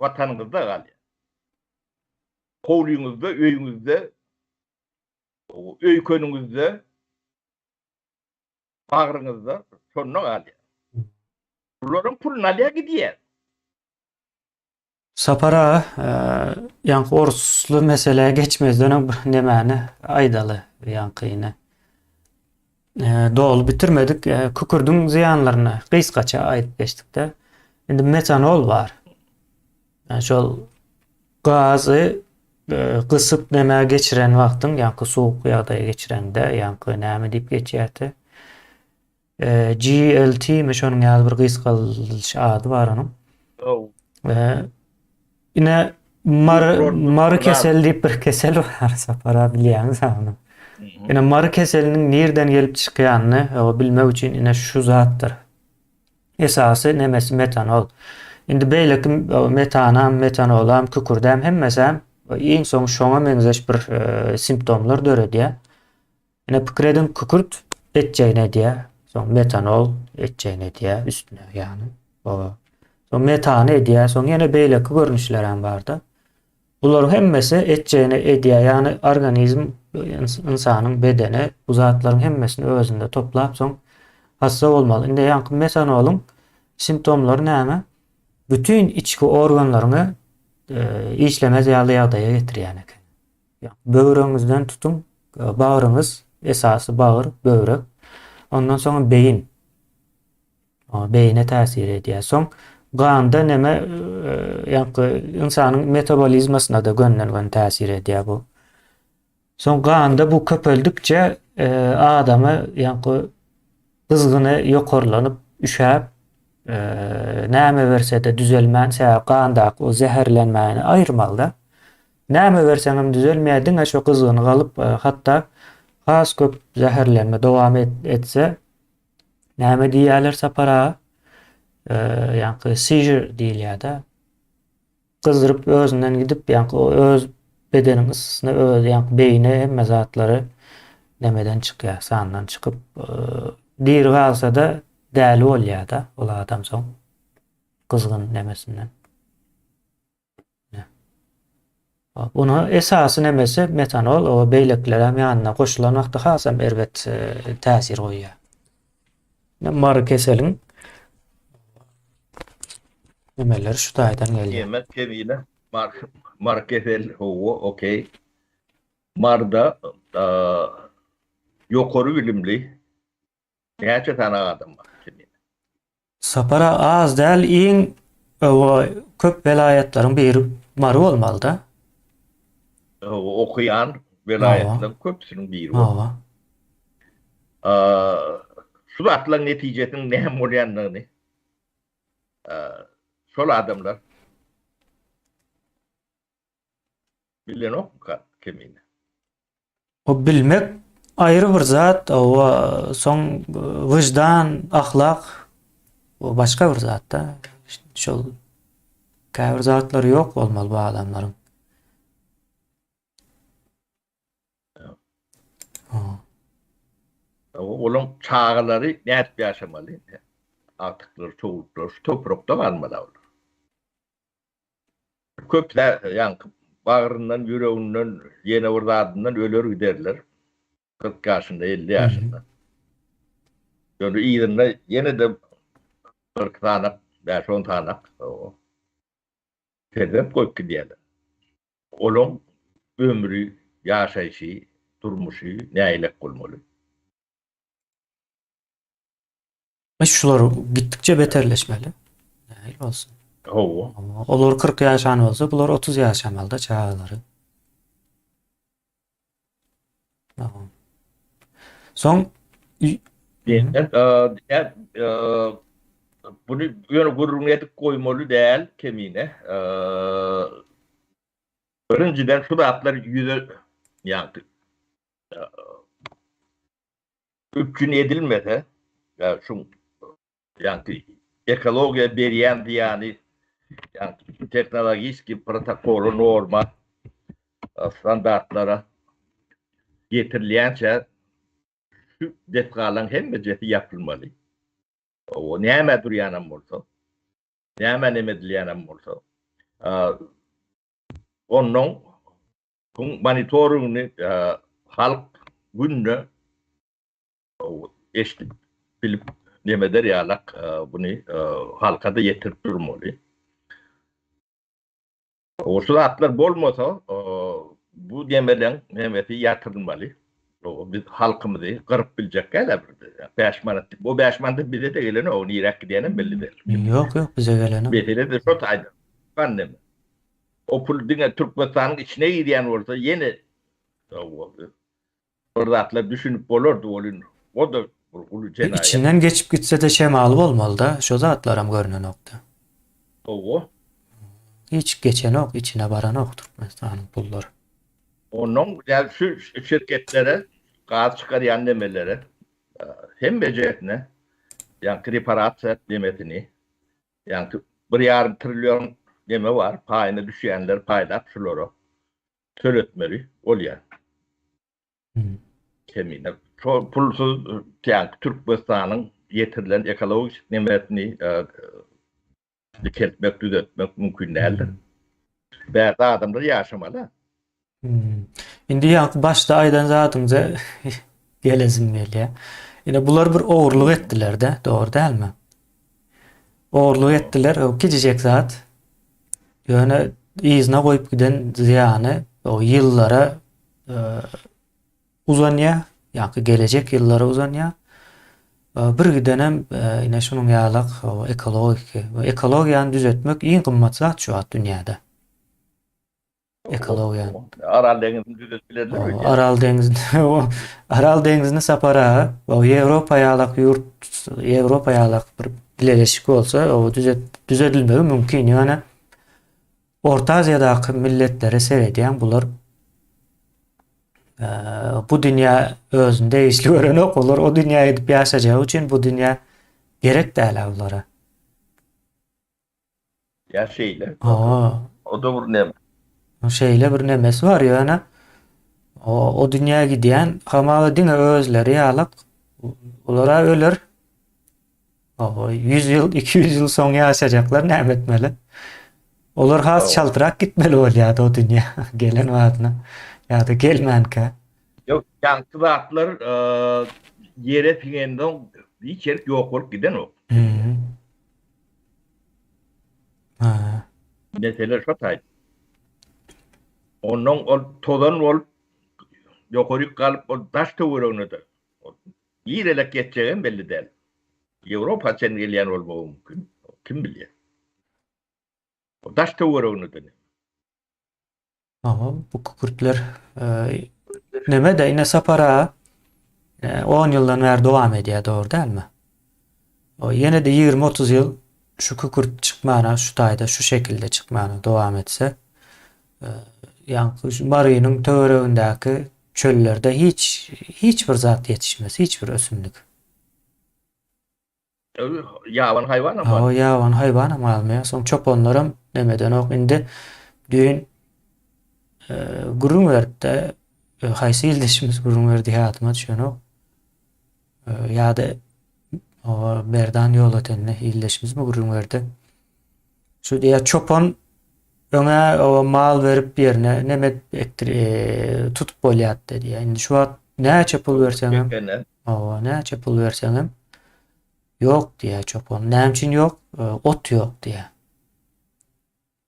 [SPEAKER 2] Vatanınızda kalıyor. Kovluyunuzda, öyünüzde, öykönünüzde, bağrınızda sonuna kalıyor. Bunların pulnalıya gidiyor.
[SPEAKER 1] Sapara yankı orslu meseleye geçmezden nemeni aydalı yankı yine. Doğulu bitirmedik. Kukurdun ziyanlarını kıyskaça ait geçtik de. Şimdi metanol var. Yani şol gazı kısıp nemeye geçiren vaktin yankı soğuk yağdaya geçiren de yankı neme deyip geçerdi. GLT miş onun ýaly bir kıyskaliş adı var onun.
[SPEAKER 2] Oh.
[SPEAKER 1] Yine marı kesel deyip bir kesel var sapara bilýäňiz onu. Yine marı keselinin nereden gelip çıkýanyny o bilmek üçin yine şu zatdır. Esasy nemesi metanol. Indi beýleki metanam, metanolam, kükürdäm hemmesem iň soň şoňa meňzeş bir simptomlar döredýär. Yine pikredin kükürt etjeýne diýär. Soň metanol etjeýne diýär üstüne ýani. O soň metan edýär, soň ýene beýleki görnüşler hem barda. Bular hemmesi etjeýne edýär, ýani organizm insanyň bedeni bu zatlaryň hemmesini özünde toplap soň hassa bolmaly. Indi ýanky metanolun simptomlary näme? Bütün içki organlaryny işlemez ýaly ýagdaýa getirýän eken. Böwregiňizden tutun bagyryňyz, esasy bagyr, böwrek. Ondan soň beyin. O beyine täsir edýär. Soň ganda neme ýanky insanyň metabolizmasyna da gönnelgen täsir edýär bu. Soň ganda bu köpeldikçe adamy ýanky kızgyny ýokarlanyp, üşäp näme berse de düzelmän sebäp gandaky o zäherlenmäni aýyrmaly. Näme berseňem düzelmeýärdiň şo kızgyny galyp hatda has köp zäherlenme dowam etse näme diýerler sapara ýanky seizure diýilýär-de. Kızdyryp özünden gidip ýanky o öz bedeniň yssysyna öz ýanky beýine hemme zatlary nemeden çykýar, sandan çykyp dir galsa da däli bolýar-da ol adam soň kızgın nemesinden. Bunu esasy nemesi metanol o beýleklerem ýanyna goşulan wagtda hasam erbet täsir goýýar. Marı keselin nemeleri şu taýdan gelýär.
[SPEAKER 2] Yemek kemiğine markefel hovo okey. Marda yokoru bilimli. Gerçi tane adam var.
[SPEAKER 1] Sapara az däl iň köp velayetlaryň biri Mary bolmaly-da.
[SPEAKER 2] Okuyan
[SPEAKER 1] Hawa,
[SPEAKER 2] velayetler köpsünün biri o.
[SPEAKER 1] hawa.
[SPEAKER 2] Şu atlan neticetin ne bolýanlygyny şol adamlar bilen ok kemine.
[SPEAKER 1] O bilmek ayrı bir zat, o soň wyjdan, ahlak o başga bir zat da. Şol käbir zatlary ýok bolmaly bu adamlaryň. Ha.
[SPEAKER 2] Olum çağları nädip ýaşamaly? Aktyklary, çowuklar, toprakda barmaly. Köpler ýa-ni bagyryndan, ýüreginden, ýene bir zadyndan öler giderler. 40 ýaşynda, 50
[SPEAKER 1] Hı hı.
[SPEAKER 2] ýaşynda. Ýöne ýerinde ýene de 40 tane, 5-10 tane sebep goýup gidýärler. Olum ömrü, ýaşaýşy, durmuşy näýlek bolmaly?
[SPEAKER 1] Şular gitdikçe beterleşmeli. Näil bolsun.
[SPEAKER 2] Howa.
[SPEAKER 1] Olar 40 ýaşan bolsa, bular 30 ýaşamaly-da çağalary. Tamam. Soň
[SPEAKER 2] Diýen, bunu ýöne gurrun edip goýmaly däl kemine. Birinciden şu zatlar ýüze ýa-ni üpkün edilmese, şu ýa-ni ekologiýa berýän ýa-ni teknologiski protokol, norma, standartlara getirilýänçe şu detgalan hemme jeti ýapylmaly. O näme durýanan bolsa, näme edilýänem bolsa, onuň monitoringyny halk günne eşitip bilip näme derýärler, buny halka da ýetirip durmaly. O şuratlar bolmasa, bu demelen nämeti ýatyrylmaly. O biz halkymyzy gyryp biljek gäle birdi. 5 manat. Bu 5 manat bize de gelen o nirak diýenem belli değil.
[SPEAKER 1] ýok bize geleni.
[SPEAKER 2] Betele de şot aýdy. Kannem. O pul diňe Türkmenistanyň içine girýän bolsa ýene ordatlar düşünüp bolardy bolyn. O da ulu jenayet.
[SPEAKER 1] İçinden geçip gitse de şemaly bolmaly-da, şo zatlaram görünen okda.
[SPEAKER 2] O
[SPEAKER 1] Hiç geçen ok, içine baran ok Türkmenistanyň pullary.
[SPEAKER 2] onun yani şu şirketlere gaz çıkaryan demelere hem becerine yani preparat demetini yani 1,5 trilyon deme var. Payına düşenler paylap şuları töretmeli olya. Kemine. Çok pulsuz yani Türkmenistan'ın getirilen ekolojik nimetini dikeltmek, düzeltmek mümkün değildir. Bazı adamlar yaşamalı.
[SPEAKER 1] Indi ýa başda aýdan zatynca gelezim gelýär. Ine bular bir ogrluk etdiler-de, dogry dälmi? Ogrluk etdiler, o gidijek zat. Ýöne izine goýup giden ziýany o ýyllara uzanýar, ýa-ni gelecek ýyllara uzanýar. Bir gidenem ine şunun ýalyk o ekologiýany düzeltmek iň gymmat zat şu at dünýäde. Ekologiýa.
[SPEAKER 2] Aral deňizini düzeltdiler.
[SPEAKER 1] Aral deňizini Aral deňizini sapara, o Ýewropa ýalyk bir bileşik bolsa, o düzeltilmegi mümkin. Ýöne Orta Aziýadaky milletlere seredýän bular bu dünýä özünde işli gören ok, olar o dünýäde edip ýaşajagy üçin bu dünýä gerek däl olara.
[SPEAKER 2] Ya şeyle.
[SPEAKER 1] O
[SPEAKER 2] da bir nem.
[SPEAKER 1] Şeýle bir nemesi var ýöne. O dünýäge gidýän hamaly diňe özleri ýalyk olara öler. 100 ýyl, 200 ýyl soň ýaşajaklar näme etmeli? Olar has çaltyrak gitmeli bolýar o dünýä gelen wagtyna. Ya da gelmänkä.
[SPEAKER 2] Yok, yankı zatlar yere pingenden bir çerk yok olup giden o. Mesela şu tay. Onun todan olup yukarı kalıp o taş töwerüne de. Yirelek geçeceğin belli değil. Avrupaçan gelýän bolmagy mümkin. Kim bilýär? O daş töweregini de.
[SPEAKER 1] Ama bu kükürtler neme de yine sapara 10 yıldan beri devam ediyor, doğru değil mi? O yine de 20-30 yıl şu kükürt çıkmana, şu tayda şu şekilde çıkmana devam etse, yani şu Marı'nın töweregindäki çöllerde hiçbir zat yetişmez, hiçbir ösümlük.
[SPEAKER 2] Ýaban hayvan
[SPEAKER 1] O
[SPEAKER 2] ama
[SPEAKER 1] yavan hayvan ama almaya. Son çoponlarım demeden ok indi düğün Gurunvert'te haysi ildeşimiz Gurunvert'i hayatıma düşen ok. Ya da o Merdan yol ötenine ildeşimiz mi Gurunvert'te. Şu diye çopon ona o mal verip yerine nemet tutup bolyat dedi. Yani şu an ne çapul versenem
[SPEAKER 2] gene
[SPEAKER 1] o ne çapul versenem yok diye çopon. Ne için yok? Ot yok diye.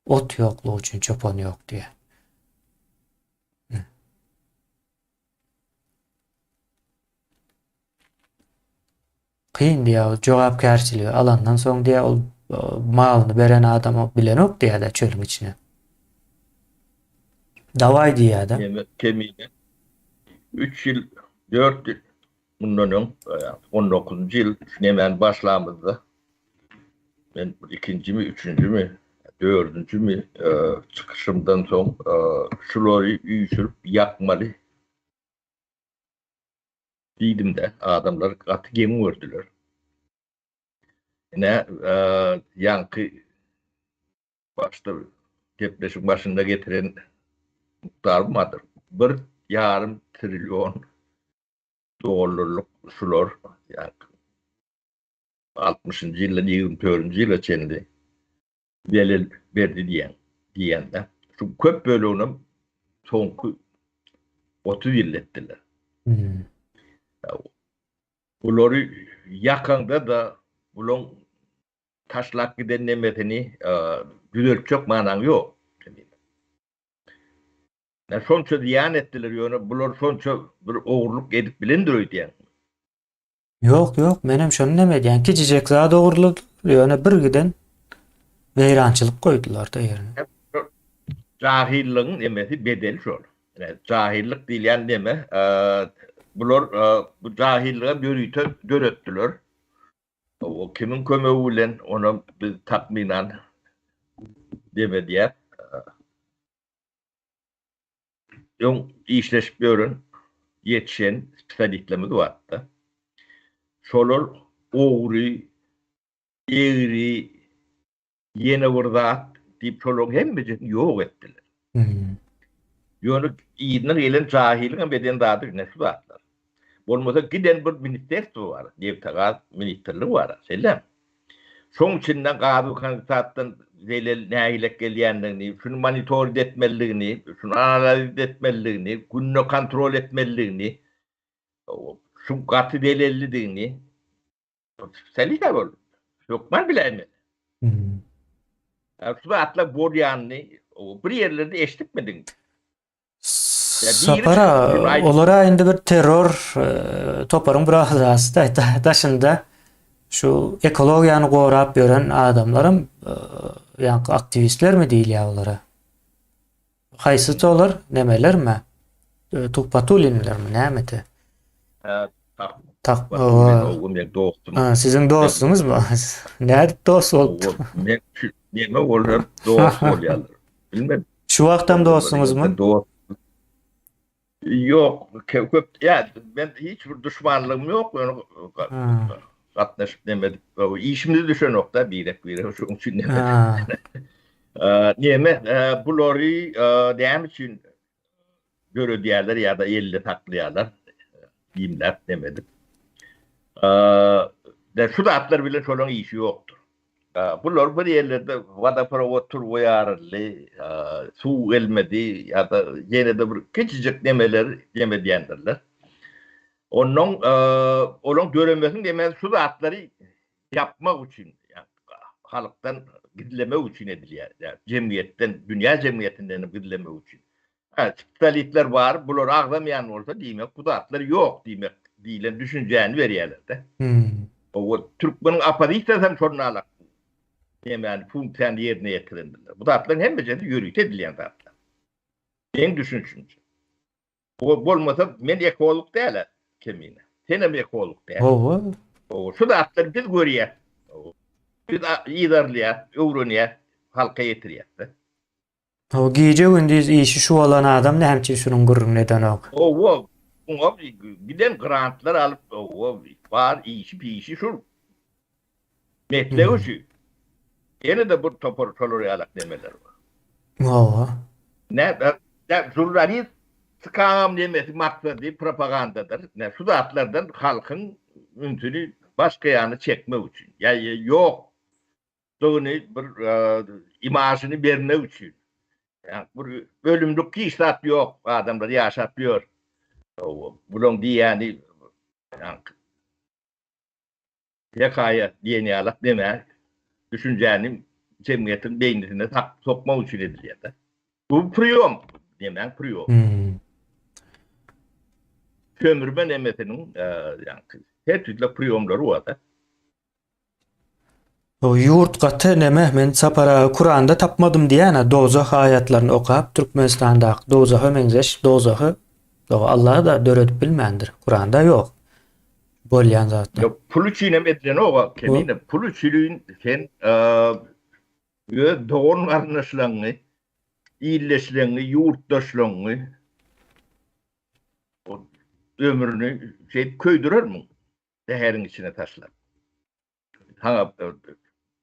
[SPEAKER 1] Ot yokluğu için çopon yok diye. Kıyın diye o cevapkarçılığı alandan sonra diye o malını veren adamı bilen yok diye de çölün içine. Davay diye de.
[SPEAKER 2] ýeme kemiğine 3 ýyl 4 ýyl bundan öň 19-njy ýyl nämen başlamyzda ben ikinci mi, üçüncü mü, dördüncü mü çıkışımdan soň şulary üýsürip ýakmaly diýdim de adamlar gaty gemi gördüler. Ne yankı başta depreşin başında getiren muhtar mıdır? 1,5 trilyon dolarlık şular yani 60. yılda 24. yıla çendi belirli verdi diyen de şu köp bölümünün sonku 30 yıl ettiler.
[SPEAKER 1] Hmm.
[SPEAKER 2] Bunları yakında da bunun taşlak giden nemetini düzeltip çok manan yok. Ne sonuçta diyan ettiler yani bunlar sonuçta bir oğurluk edip bilindir diyen.
[SPEAKER 1] Yok yok benim şunu demedi. Yani küçücek daha doğruladı. Yani bir giden veyrançılık koydular da yerine.
[SPEAKER 2] Cahilliğin nemesi bedeli şol. Yani cahillik diyen neme bunlar bu cahilliğe börüyte dörettiler. O kimin kömeğiyle ona bir tatminan demedi ya. Yon işleşip görün yetişen spesialitlemi duatta. Şolar oğri, eğri, yeni vurdat deyip şolar hemmecin yok ettiler.
[SPEAKER 1] Hmm.
[SPEAKER 2] Yani iyiden gelen cahilin beden dağıdır ne suatlar. Olmasa giden bir ministerstvo var. Devtagat ministerliği var. Selam. Son içinden qadı kandidattan zelel nähilek gelýändigini, şunu monitör etmeliligini, şunu analiz etmeliligini, günne kontrol etmeliligini, şu gaty delillidigini selika bol. Ýokman bilenmi?
[SPEAKER 1] Hmm.
[SPEAKER 2] Şu atla borýanyny bir yerlerde eşitmedin.
[SPEAKER 1] Sapara olara indi bir terör toparın biraz da taşında şu ekologiyanı korap gören adamlarım yani aktivistler mi değil ya onlara? Haysıt olur nemeler mi? Tukpatulinler mi nemeti? Sizin dostunuz mu? Nerede dost oldu?
[SPEAKER 2] Ne olur dost oluyorlar. Bilmem.
[SPEAKER 1] Şu vaktam dostunuz mu?
[SPEAKER 2] Yok. Ya ben hiçbir düşmanlığım yok. Katlaşıp demedik. İşimizi düşen nokta bir şu için demedik. Niyeme bunları devam için görü diyorlar ya da elle taklayalar. Diyimler demedik. Şu da atlar bile çoğunun işi yoktur. Bunlar bir yerlerde vada provotur uyarlı, su gelmedi ya da yine de bir küçücük demeler diyenlerler. Onun görünmesini demez şu da atları yapmak için yani, halktan gidilemek için ediliyor. Yani, cemiyetten, dünya cemiyetinden gidilemek için. Spitalitler var, bunlar ağlamayan olsa demek, bu da atlar yok demek diyen düşüneceğini veriyorlar da. O Türkmenin apadiyse şonu alak. Yani funksiyon yerine getirendiler. Bu zatların hemmesi yürüyüp edilen zatlar. En düşünsün. O bolmasa men ekolog değil kemine. Senem ekolog değil.
[SPEAKER 1] Owa.
[SPEAKER 2] O şu zatlar biz görüyor. Biz idarlaya, öwreniyor, halka getiriyor.
[SPEAKER 1] O gece gündüz işi şu olan adam näçe şunun gurrundan ok.
[SPEAKER 2] O giden grantlar alıp o var işi şu mesleği şu. Yine de bu toleralak demeler var.
[SPEAKER 1] Owa.
[SPEAKER 2] Ne jurnalist skam demesi maksadı propagandadır. Ne şu zatlardan halkın üntünü başka yanı çekme için. Yani yok. Doğru bir imajını verme için. Yani bu bölümlük kişiler yok. Adamlar yaşatıyor. Bunun diyeni yani, yakaya diyeni alak demek düşüncenin cemiyetin beynine sokma için ediliyor. Bu priyom demek priyom. Kömürmen emetinin yani her türlü priyomları var da.
[SPEAKER 1] O yurt gatı neme men sapara Kur'an'da tapmadım diýäne dozah ayatlaryny okap Türkmenistanda dozahy meňzeş dozahy Allah'a da döredip bilmendir. Kur'an'da yok. Bolýan zatda.
[SPEAKER 2] Ya pulu çiğnem edilen o kemine pulu çiğlüğün sen doğun arnaşlanğı, iyilleşlerini, yurttaşlarını o ömrünü köydürür mü? Deherin içine taşlar. Ha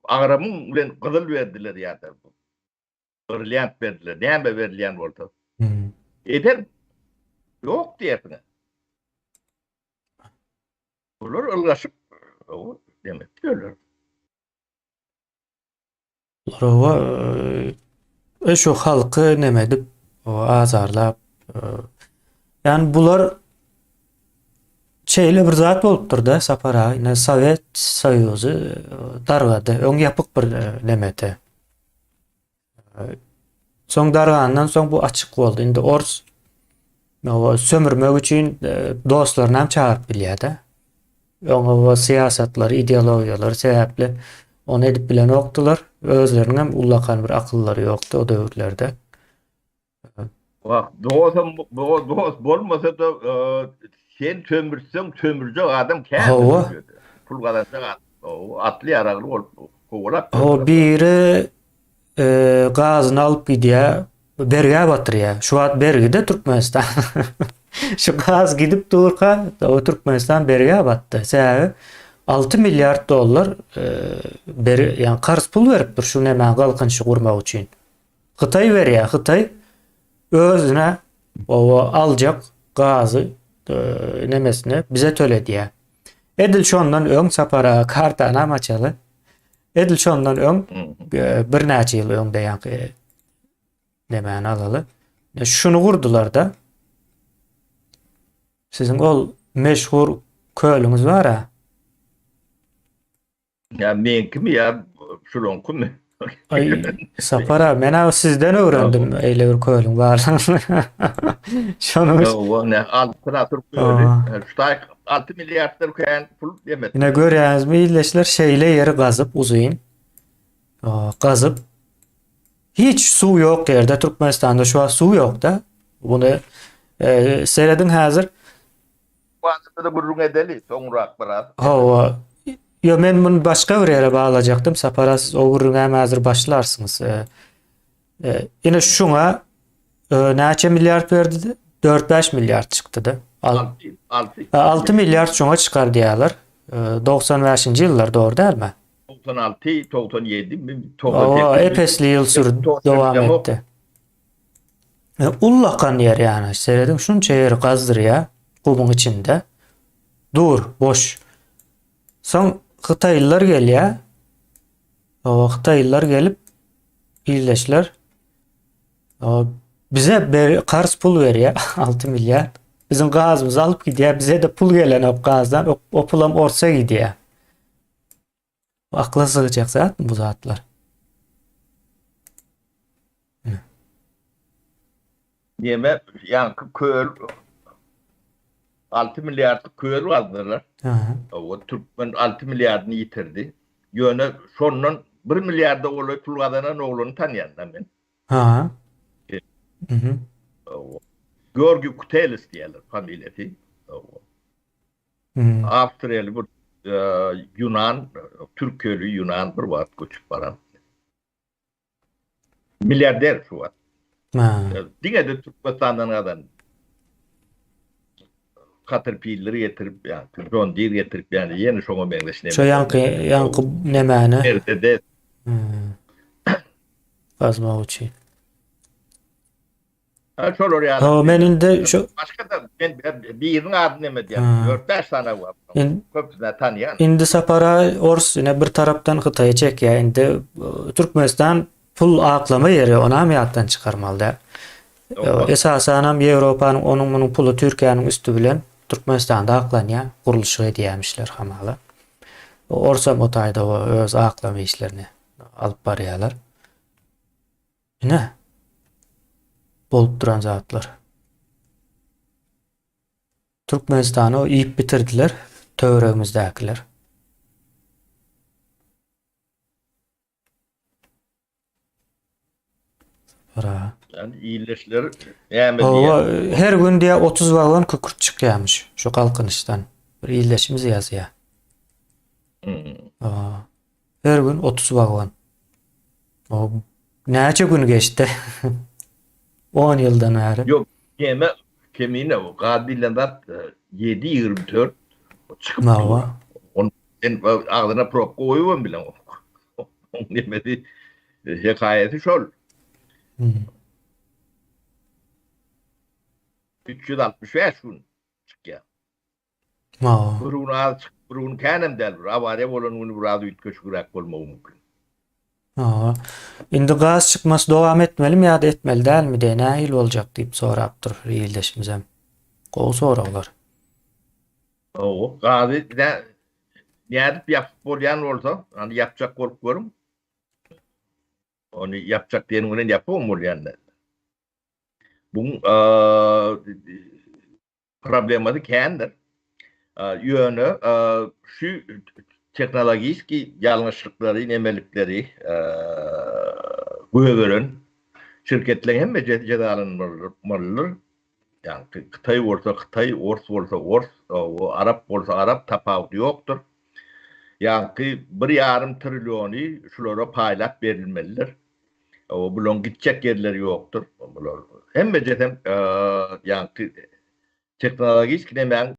[SPEAKER 2] ağramın ulan kızıl verdiler ya da. Brilliant verdiler. Neyme verilen orada. Eder yok diyetine. Bunlar ılgaşıp demek diyorlar.
[SPEAKER 1] Owa şu halky neme dip o azarlap yani bular şeyle bir zat bolupdyr da sapara ine Sovet Soýuzy dargady. Öň ýapyk bir nemete. Soň dargandan soň bu açyk boldy. Indi ors o sömürmek üçin dostlaryny hem çağırıp bilýär-de. Öňe siýasatlar, ideologiýalar sebäpli onu edip bilen okdylar. Özleriniň hem ullakan bir akyllary ýokdy o döwürlerde.
[SPEAKER 2] Bak doğus bolmasa da sen tömürsen tömürce adam kendi. Pul kazanacak atlı araglı olup kovalap.
[SPEAKER 1] O biri gazyny alıp gidýär, berge batyrýar. Şu wagt bergide Türkmenistan. Şu gaz gidip durka o Türkmenistan berge batty. Sebäbi 6 milyar dollar beri yani qarz pul beripdir şu näme galkynçy gurmak üçin. Hytaý berýär. Hytaý özüne o aljak gazy nemesine bize töledýär. Edil şondan öň sapara kartana maçaly. Edil şondan öň bir näçe ýyl öňde ýa-ni nemeni alaly. Şunu gurdular da sizin ol meşhur köylüňiz bar-a?
[SPEAKER 2] Ya menki ya şulonku mu?
[SPEAKER 1] Ay sapara men sizden öwrendim eýle bir köylüň bar. Şonu
[SPEAKER 2] ne altına Türk köylü. Şutak 6 milyarlar koyan pul demet.
[SPEAKER 1] Yine görýäňizmi illeşler şeýle ýeri gazyp uzyn. Gazyp hiç suw ýok ýerde Türkmenistanda şu an suw ýok da. Bunu seredin häzir.
[SPEAKER 2] Bazıda gurrun edeli soňrak biraz.
[SPEAKER 1] Hawa yo men bunu başga bir ýere baglajakdym. Sapara siz o gurrun hem häzir başlarsyňyz. Ine şuňa näçe milyar berdi? 4-5 milyar çykdy-da. 6 milyar şoňa çykar diýerler. 95-nji ýyllar dogry dälmi?
[SPEAKER 2] 96, 97 mi?
[SPEAKER 1] Epesli ýyl sürdü, dowam etdi. Ullakan ýer ýani. Seredin şunça ýeri gazdyrýar, gumyň içinde. Dur, boş. Soň Hytaýlylar gelýär. O Hytaýlylar gelip illeşler. Bize qarz pul berýär 6 milyar. Bizim gazymyzy alyp gidýär, bize de pul gelen o gazdan, o pulam orsa gidýär. Akla sığacak zat mı bu zatlar?
[SPEAKER 2] Yeme yani köl 6 milyarlık köylü aldılar.
[SPEAKER 1] Ha.
[SPEAKER 2] O Türkmen 6 milyardını yitirdi. Yöne sonunun 1 milyarda oğlu pul kazanan oğlunu tanıyan ben.
[SPEAKER 1] Ha.
[SPEAKER 2] E,
[SPEAKER 1] Hı hı.
[SPEAKER 2] o, Georgi Kutelis diyorlar familyası. O,
[SPEAKER 1] Hı.
[SPEAKER 2] Avustralyalı bir Yunan, Türk köylü Yunan bir var göçüp varan. Milyarder şu var.
[SPEAKER 1] Ha.
[SPEAKER 2] Dine de Türkmenistan'dan adam Caterpillar'ı getirip yani John Deere getirip yani yeni şonu benleşine
[SPEAKER 1] Şu yankı ne mani?
[SPEAKER 2] nerede de
[SPEAKER 1] Hı. Gazma uçi.
[SPEAKER 2] şol oraya
[SPEAKER 1] Ha, men indi şu
[SPEAKER 2] başka da ben bir yerin adını demedi yani.
[SPEAKER 1] Ha.
[SPEAKER 2] 4-5 tane var. Köpüsüne tanıyan.
[SPEAKER 1] indi sapara ors yine bir taraftan Xitay'a çek ya indi Türkmenistan pul aklama yeri ona ameliyattan çıkarmalı. Esasen hem Avrupa'nın onun bunun pulu Türkiye'nin üstü bilen Türkmenistan'da aklanıyor. Kuruluşu ediyemişler hamalı. Orsa motayda o öz aklama işlerini alıp barıyorlar. Ne? Bolup duran zatlar. Türkmenistan'ı o yiyip bitirdiler. Tövremizdekiler. Ara.
[SPEAKER 2] Yani iyileştiler. Yani
[SPEAKER 1] O
[SPEAKER 2] diye.
[SPEAKER 1] her gün diye 30 vagon kükürt çıkıyormuş şu kalkınıştan. Bir iyileşimiz yazıyor. Aa, her gün 30 vagon. O neçe gün geçti? 10 yıldan beri.
[SPEAKER 2] Yok yeme kemiğine o Kadila'dan 7-24 çıkıp
[SPEAKER 1] Mava.
[SPEAKER 2] duruyor. Onun sen ağzına prop koyuyorum bile o. Onun demedi hikayeti şol.
[SPEAKER 1] Hı.
[SPEAKER 2] 365 gün çıkıyor.
[SPEAKER 1] Mava.
[SPEAKER 2] Burun ağzı çık, burun kenem del. Avare olan bunu burada ütköş kurak olmağı mümkün.
[SPEAKER 1] Aa. Indi gaz çıkması devam etmeli mi ya da etmeli değil mi diye ne il olacak deyip soraptır iyileşimize. Kol sorular.
[SPEAKER 2] O gazi ne yapıp yapıp olsa hani yapacak korkuyorum. Onu yapacak diyenin onu yapamıyor yani. Bunun problematik kendir. Yönü şu teknolojik yanlışlıkları, emelikleri göğürün şirketlerin hem cezalandırılmalıdır. Yani Kıtay olsa Kıtay, Ors olsa Ors, o Arap olsa Arap tafavut yoktur. Yani bir yarım trilyonu şulara paylaşıp verilmelidir. O bulon gidecek yerleri yoktur. Hem cetem yani teknolojik hemen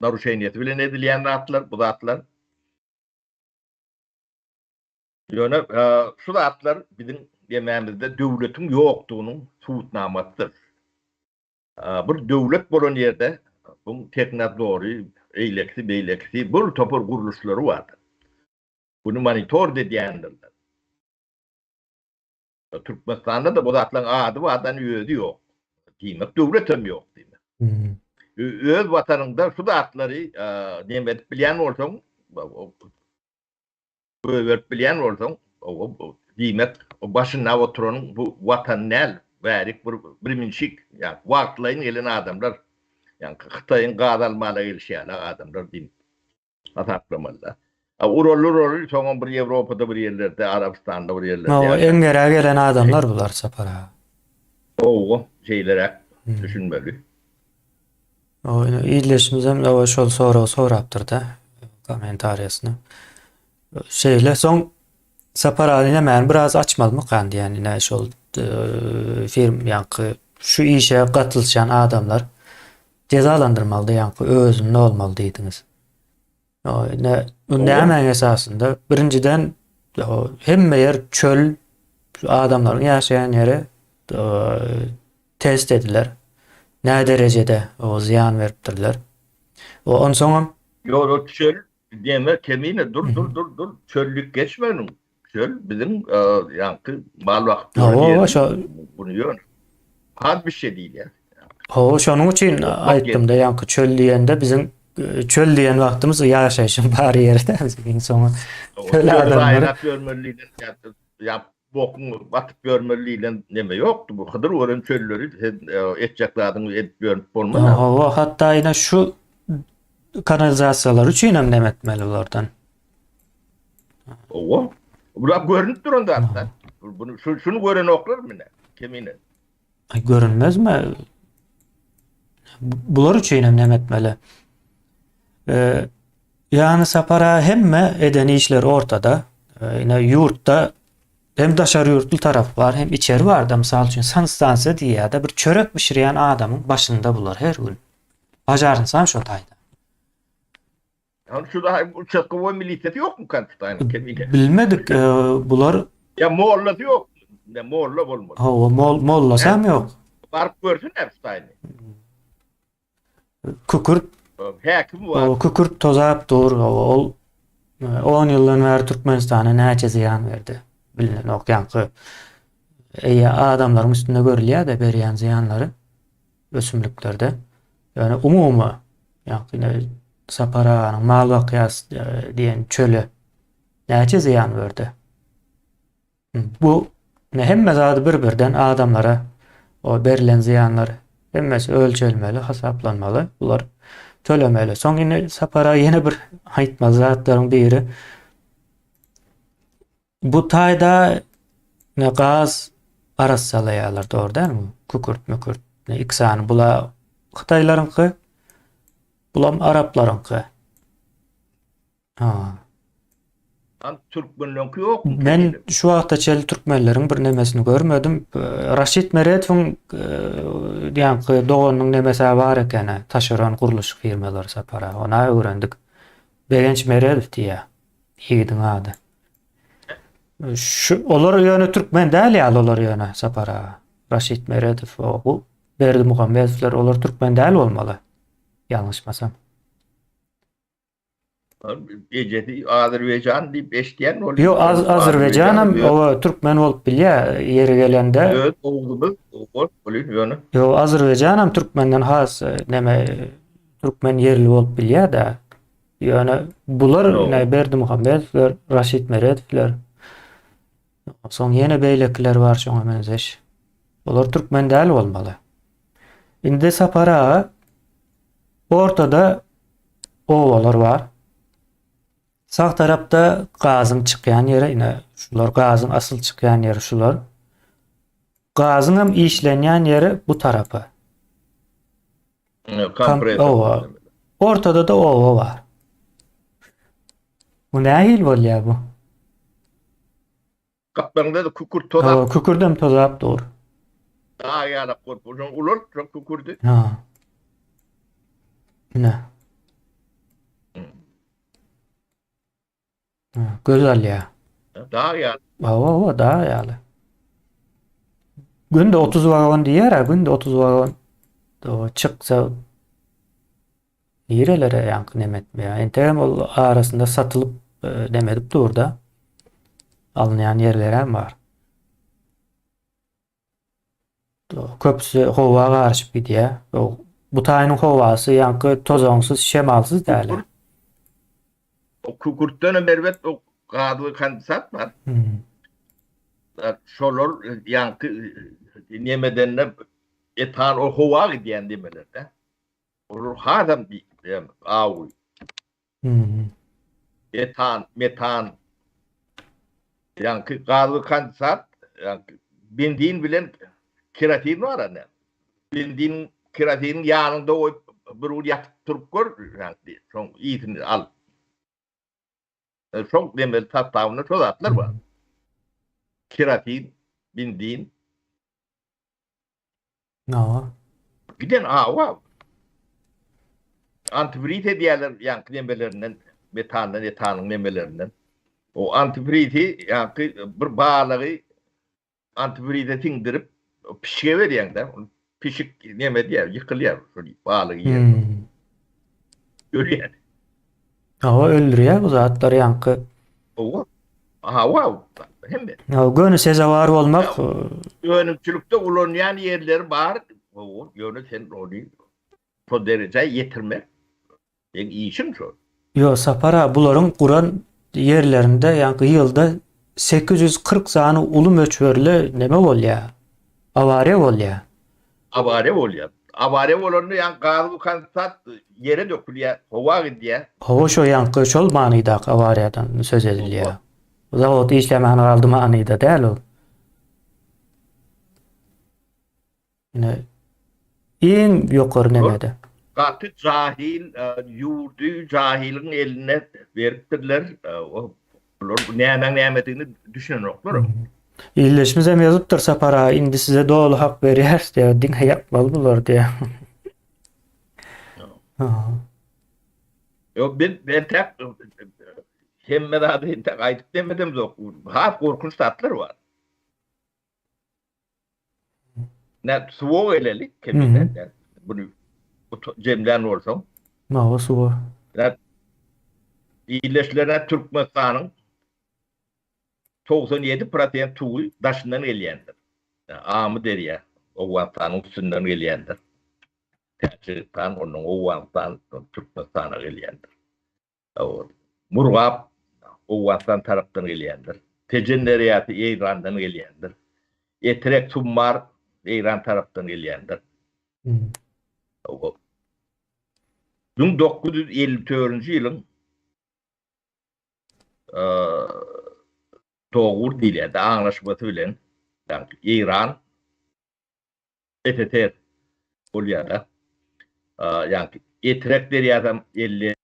[SPEAKER 2] naruşeniyeti bile edilen atlar, bu da atlar. Yani şu da atlar bizim yemeğimizde devletin yoktuğunun suutnamatıdır. Bir devlet bolan yerde bu teknik doğru eyleksi beyleksi bir topur kuruluşları vardır. Bunu monitor dediğindirler. Türkmenistan'da da bu da atlan adı var, adan üyedi yok. Demek devletim yok demek.
[SPEAKER 1] Hmm.
[SPEAKER 2] Öz vatanında şu da atları nimet bilen olsan öğret bilen olsan demek başına oturan bu vatan nel verik bir minşik yani vakitlayın elin adamlar yani Xitay'ın qadalmalı ilişkiyle adamlar diyeyim ataklamalı. Urolur sonra bir Avrupa'da bir yerlerde Arabistan'da bir yerlerde
[SPEAKER 1] O
[SPEAKER 2] yaşar.
[SPEAKER 1] en geri gelen adamlar bular sapara.
[SPEAKER 2] O şeylere düşünmeli.
[SPEAKER 1] O iyileşimize o şol soraptır da komentaryasını. Şeyle son sapara hemen biraz açmalı mı kandı yani ne şol firm yankı şu işe katılışan adamlar cezalandırmalı yankı özün ne olmalı deydiniz. O ne hemen esasında birinciden hem yer çöl adamların yaşayan yeri test ediler. Ne derecede o ziyan veriptirler. O on sonra
[SPEAKER 2] Yo çöl diyeme kemiğine dur çöllük geçmenin. Çöl bizim yankı mal vakti bunu yiyor. Az bir şey değil ya.
[SPEAKER 1] şunun için ayttım da yankı çöl diyende bizim çöl diyen vaktimiz yaşayışın bari yerde bizim sonra çöl adamları
[SPEAKER 2] Aynak görmeliydin. bokun batıp görmeliyle neme yoktu. Bu kadar oran çölleri etcekladın et görüp olmadı.
[SPEAKER 1] Hava hatta yine şu kanalizasyonlar üçün hem demetmeli oradan.
[SPEAKER 2] O. Bular görünüp durun da hatta. Bunu şunu gören oklar mı ne? Kemine.
[SPEAKER 1] Ay, görünmez mi? Bular üçün hem demetmeli. Yani sapara hemme edeni işler ortada. Yine yurtta hem daşarı yurtlu taraf var hem içeri var da misal için sanstansiya diye de bir çörek pişiren adamın başında bular her gün. Bacarınsan şu tayda.
[SPEAKER 2] Yani şu da uçak kova militeti yok mu kanıtayın kemine?
[SPEAKER 1] Bilmedik bular
[SPEAKER 2] Ya Moğol'la yok. Ne Moğol'la olmadı.
[SPEAKER 1] o mollasam yok.
[SPEAKER 2] Fark görsün hepsi aynı.
[SPEAKER 1] Kukurt
[SPEAKER 2] Hakim var.
[SPEAKER 1] o kukurt tozap dur o 10 yıldan beri Türkmenistan'a näçe ziyan verdi. Bilinen ok yankı adamların üstünde görülüyor da beriyan ziyanları ösümlüklerde. Yani umumu yani Sapara'nın mal vakıyas diyen çölü näçe ziyan verdi. Bu ne hemme zady bir-birden adamlara o berilen ziyanları hemmesi ölçülmeli, hesaplanmalı. Bular tölemeli. Son yine Sapara yeni bir aytma zatların biri. Bu tayda ne gaz aras salayalar doğru değil mi? Kukurt mükurt. Ne ikisani bula Xitaylarınki bulam Araplarınki. Ha.
[SPEAKER 2] Türkmenlönki yok mu?
[SPEAKER 1] Ben şu wagtda çel Türkmenlerin bir nemesini görmedim. Raşit Meredov'un diýänki doganyň nemesi bar ekeni, taşeron guruluş firmalary Sapara. Ona öwrendik. Begenç Meredov diýär. Ýigidin ady. Şu olar ýöne Türkmen däl ýaly olar ýöne Sapara. Raşit Meredov o bu Berdi Muhammedowler olar Türkmen däl bolmaly. Ýalňyşmasam.
[SPEAKER 2] Ecedi Azerbaycan deyip eşdiyen oluyor.
[SPEAKER 1] Yo Azerbaycanam o Türkmen bolup bilýär yeri gelende.
[SPEAKER 2] Evet, oğlumuz oluyor yani.
[SPEAKER 1] Yo Azerbaycanam Türkmenden has neme Türkmen yerli bolup bilýär da. Yani bular ne Berdi Muhammedowler, Raşit Meredovler. Soň ýene beýlekler bar şoňa menzeş. Olar Türkmen däl bolmaly. Indi Sapara ortada owalar var. Sağ tarapda gazyň çykýan ýere ine şular gazyň asyl çykýan ýeri şular. Gazyň hem işlenýän ýeri bu tarapy. Ova. Ortada da ova var. Bu nähil bolýar bu?
[SPEAKER 2] Kaplarında da kukurt tozak.
[SPEAKER 1] Kükürdem tozap dur.
[SPEAKER 2] Daha yana korpuzun ulur, çok kukurdu.
[SPEAKER 1] Ha. Ne? Gözel ya.
[SPEAKER 2] Daha yana.
[SPEAKER 1] Ova daha ýaly. Günde 30 wagon diýär, günde 30 wagon o çyksa ýerelere ýanky nemetmeýär. Entegem ol arasynda satylyp demedip durda. Alınýan ýerler hem bar. Köpüsü howa garşyp gidýär. Bu taýynyň howasy ýanky tozaňsyz, şemalsyz däl.
[SPEAKER 2] O kukurtdan mervet o gadyly kandisat var. Şolor yankı nemeden etan o hova gidiyen demelerde. Olur hadam bir avu. Etan, metan yankı gadyly kandisat yankı benzin bilen keratin var ana. Benzin keratinin yanında o bir yak turup gör yankı son iyisini al. Çok demel tatavına çok atlar var. Keratin, benzin.
[SPEAKER 1] No.
[SPEAKER 2] Giden var. Antifriz diyorlar yankı nemelerinden, metandan, etanın nemelerinden. O antifrizi yankı bir bağlığı antifrize tindirip pişike veriyen de pişik neme diyor, yıkılıyor bağlığı yer. Görüyor.
[SPEAKER 1] Hava öldürýär bu zatlar yankı.
[SPEAKER 2] O. Wow. Hem de.
[SPEAKER 1] Gönü sezawar bolmak
[SPEAKER 2] Yönümçülükte ulanyan yerler var. O yönü sen onu o derece yetirmek. En iyişin şu.
[SPEAKER 1] Yo Sapara bularyň guran yerlerinde yankı ýylda 840 sany ulu möçberli neme bolýar? Aware bolýar.
[SPEAKER 2] Avare bolýar. Avare bolany ýa gazy kansat yere dökülýär, howa gidýär.
[SPEAKER 1] Hawa şo ýanky şol manyda awaredan söz edilýär. Zawod işlemän galdy manyda däl o. Ine iň ýokary nemede?
[SPEAKER 2] Gaty cahil, ýurdy jahiliň eline beripdirler. Olar näme-nämetini düşünenoklar.
[SPEAKER 1] İlleşmiz hem yazıptır Sapara indi size dolu hak berýär diýär. Diňe ýapmaly bular diýär.
[SPEAKER 2] Yo ben tek hemme daha da tek aytıp demedim zok. Ha korkunç tatlar var. Ne suwo elelik keminden. Bunu bu cemlen olsam.
[SPEAKER 1] Mawa suwa.
[SPEAKER 2] Ne iyileşlerine Türkmenistan'ın 97% tuğu daşından gelýändir. Amı derya. O vatanın üstünden gelýändir. Tercihtan onun o vatan Türkmenistan'a gelýändir. Murgap o vatan tarapdan gelýändir. Tecenneriyatı İran'dan gelýändir. Etrek Tummar İran tarapdan gelýändir. 1954-nji ýylyň Toğur dilede anlaşması bilen İran ETT bolýar. Yani etrek derýadan 50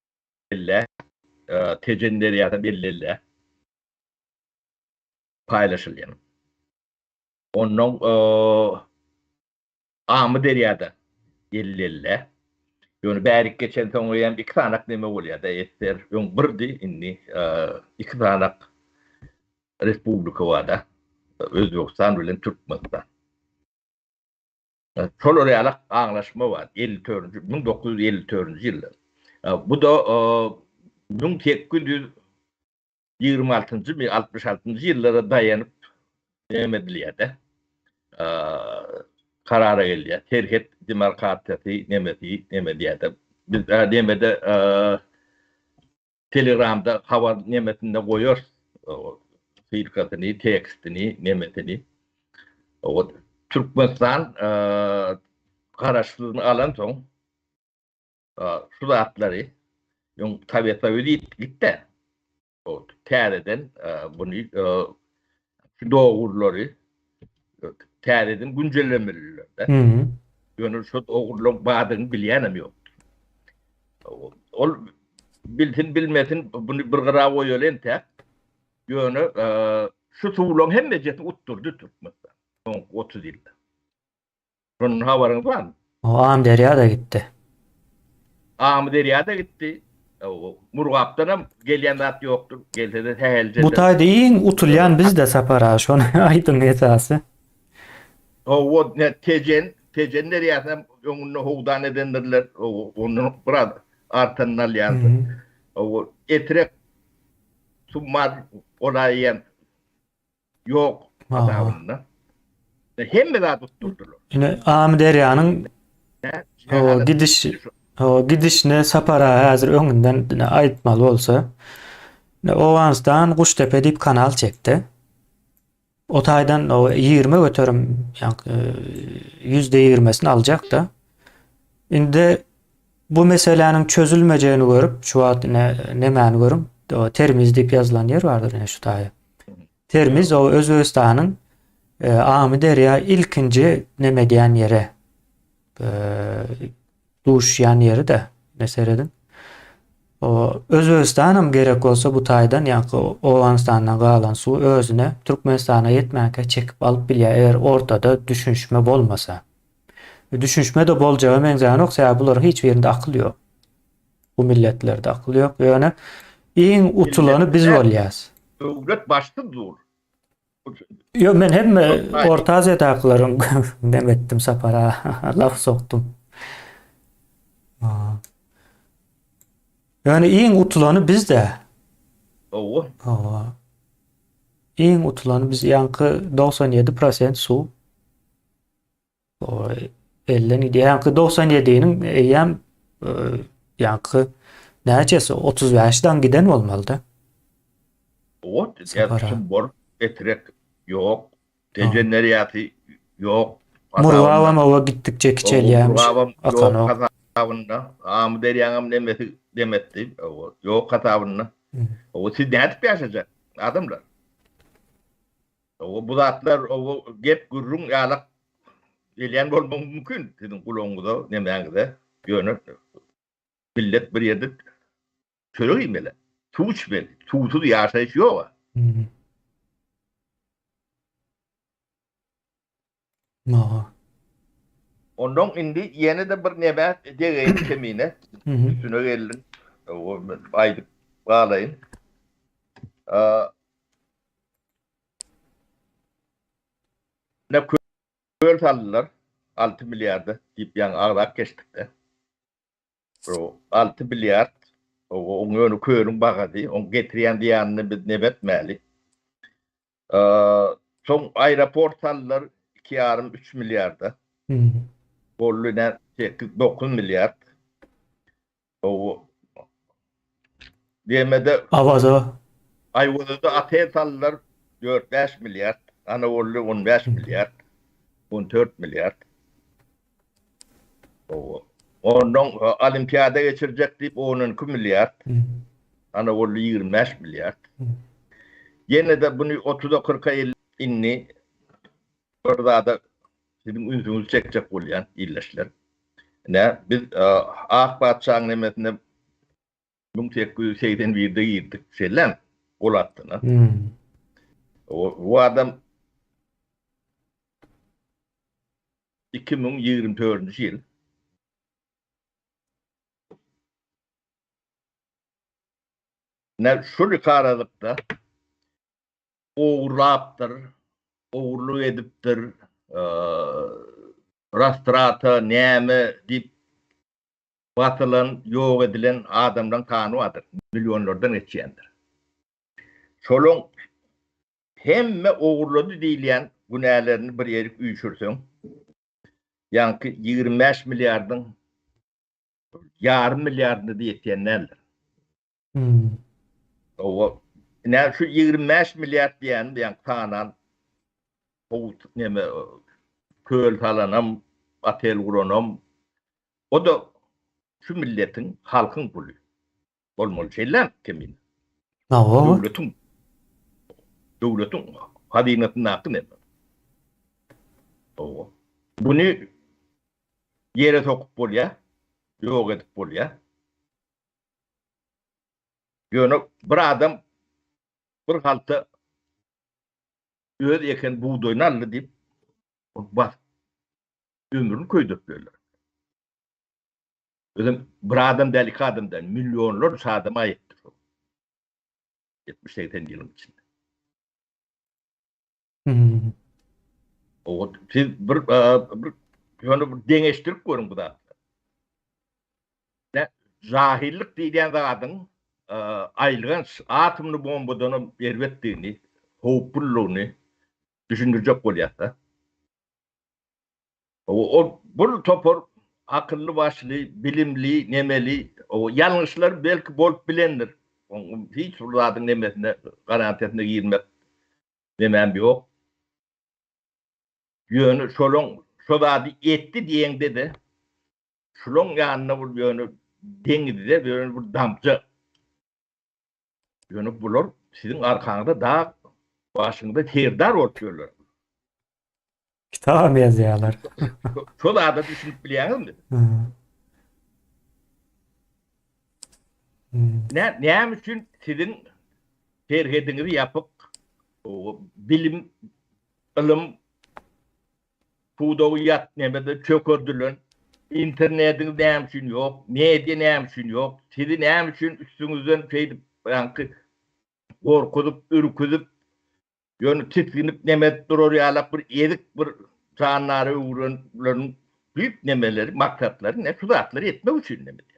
[SPEAKER 2] Tejen derýadan 50 paylaşylýan. Onun Amı derýada 50 ýöne bärik geçen toňaýan 2 tanak neme bolýar da etler ýöň birdi indi 2 tanak respublika wada Özbegistan bilen Türkmenistan. Şol ýaly anlaşma var 1954-nji ýylda. Bu da 1826-njy 66-njy ýyllara daýanyp emedilýär. Karara gelýär. Terhet demarkasiýasy neme diýär. Biz demede Telegramda habar nemetinde goýar. Firkatyny, tekstini, nemetini. O Türkmenistan garaşlygyny alan soň şu zatlary ýöň tabiata gitdi. O tereden bunu şu doğurlary tereden güncellemeliler. Ýöne şu doğurluk badyny bilýänem ýok. Ol bilsin bilmesin bunu bir gara goýulen tek. Ýöne şu suwlaň hemme jeti utturdy Türkmenistan. 30 ýylda. Şonun habaryňyz barmy?
[SPEAKER 1] O am derya da gitti.
[SPEAKER 2] Amı derýada gitdi. Murgapdan hem gelýän zat ýokdur. Gelse de tähelje.
[SPEAKER 1] Bu taýda iň utulýan bizde Sapara şonu aýdym esasy.
[SPEAKER 2] O ne tejen derýasam öňünde howdan edenlerler. Onu biraz artandan ýansy. O etrek Tummar olaýan ýok adamında. Hemme zat tutturdular.
[SPEAKER 1] Ine am deryanyň o gidişine Sapara hazır öňünden aýtmaly bolsa, Owansdan Guştepe diýip kanal çekdi. O taýdan o 20 götürüm %20'sini aljak da. Indi bu meseleniň çözülmejegini görüp, şu wagt nemäni görüm, o Termiz diýip ýazylan ýer bardyr şu taýda. Termiz o Özbegistanyň Amy derya ilkinji neme diýen ýere duşýan ýeri de meseredin. O Özbegistanam gerek bolsa bu taýdan ýa-ni Owanistandan galan suw özüne Türkmenistana ýetmäke çekip alyp bilýär eger ortada düşünşme bolmasa. Düşünşme de boljagy meňzeýän oksa bular hiç birinde akly ýok. Bu milletlerde akly ýok. Ýöne iň utulany biz bolýas.
[SPEAKER 2] Döwlet başdy dur.
[SPEAKER 1] Yo men hem Orta Aziýa taklaryň demetdim Sapara laf soktum. Yani iň utulany bizde.
[SPEAKER 2] O.
[SPEAKER 1] Iň utulany biz ýanky 97% suw. O 50 ýanky 97-nin eýem ýanky näçesi 35-dan giden bolmaly da.
[SPEAKER 2] O, ýa-da bor etrek yok.
[SPEAKER 1] Ha.
[SPEAKER 2] Dejeneriyatı yok.
[SPEAKER 1] Murgavam ova gittikçe kiçelýärmiş.
[SPEAKER 2] Murgavam
[SPEAKER 1] Akan
[SPEAKER 2] yok
[SPEAKER 1] ok.
[SPEAKER 2] kasabında. Am deryaňam demetti. Yok kasabında.
[SPEAKER 1] Hı.
[SPEAKER 2] O siz ne etip yaşayacak adamlar? O bu zatlar o gep gurrun yalak elyen bolmagy mümkün. Sizin kulağınızda nemäňizde ýöne millet bir ýerde çörek ýemeli. Tuğ içmeli. Tuğsuz ýaşaýyş ýok.
[SPEAKER 1] Hı. Ma.
[SPEAKER 2] Ondan indi ýene de bir näme degeýin kemine
[SPEAKER 1] Hı hı.
[SPEAKER 2] üstüne gelin. O aýdyp bağlayın. Ne köl saldylar 6 milyarda diýip ýan agrak geçtikde. O 6 milyard o öňe kölüň bagady, on getirýän diýanyny biz nebetmäli. Soň aeroport saldylar 2,5-3 milyarda.
[SPEAKER 1] Hı.
[SPEAKER 2] Bolluna 9 milyard. O diýmede
[SPEAKER 1] Awaza.
[SPEAKER 2] Ayvalı'da atel saldılar 4-5 milyar. Anadolu 15 milyar. 14 milyar. Ondan olimpiyada geçirecek deyip 12 milyar.
[SPEAKER 1] Hı.
[SPEAKER 2] Anadolu 25 milyar.
[SPEAKER 1] Hı.
[SPEAKER 2] Yine de bunu 30'a 40'a inni orada da sizin üzünüzü çekecek olayan illeşler. Ne? Biz Akbatçağın nemesine 1881'de girdik. Şeylen olattığına.
[SPEAKER 1] Hı.
[SPEAKER 2] O adam 2024 yıl ne şu karalıkta uğurlaptır, uğurlu ediptir, rastrata, neme deyip batılan, yok edilen adamdan kanı vardır. Milyonlardan geçiyendir. Şolun hemme uğurladı deyilen günahlarını bir yerik uyuşursun. Yankı 25 milyardın yarım milyardını diyetenlerdir. O ne şu 25 milyar diyen yani kanan o neme köl falanam atel kuranam o da şu milletin halkın pulu olmalı şeyler kimin
[SPEAKER 1] Awa.
[SPEAKER 2] devletin hadinatın hakkı ne o bunu yere sokup bolya yok edip bolya yönü bir adam bir halta öz eken buğdayını aldı deyip bas ömrünü koydup böyle. Özüm bir adam değil, iki adam değil, milyonlar adama aittir. 70-80 yılın içinde. O siz bir deneştirip görün bu da. Ne cahillik diyen adamın aylığın atomlu bombadan ervettiğini, hopulluğunu düşündürecek oluyorsa. O bu topor akıllı başlı, bilimli, nemeli, o yanlışlar belki bol bilendir. Hiç uzadın nemesine, garantiyasına girmek demem yok. Yönü şolun, şoladı etti diyende de, şolun yanına bu yönü dengi de, yönü bu damcı. Yönü bulur, sizin arkanızda daha başında terdar ortuyorlar.
[SPEAKER 1] Kitap yazıyorlar.
[SPEAKER 2] Şoladı düşünüp biliyor musun? Ne için sizin terhedinizi yapıp o bilim, ilim, fudoviyat nemede çökürdülün, internetin ne için yok, medya ne için yok, sizin ne için üstünüzden yankı korkudup, ürküdüp, yönü titkinip nemet durur yalak bir edik bir canları uğranların büyük nemeleri, maksatları ne sudatları etmek için nemedi.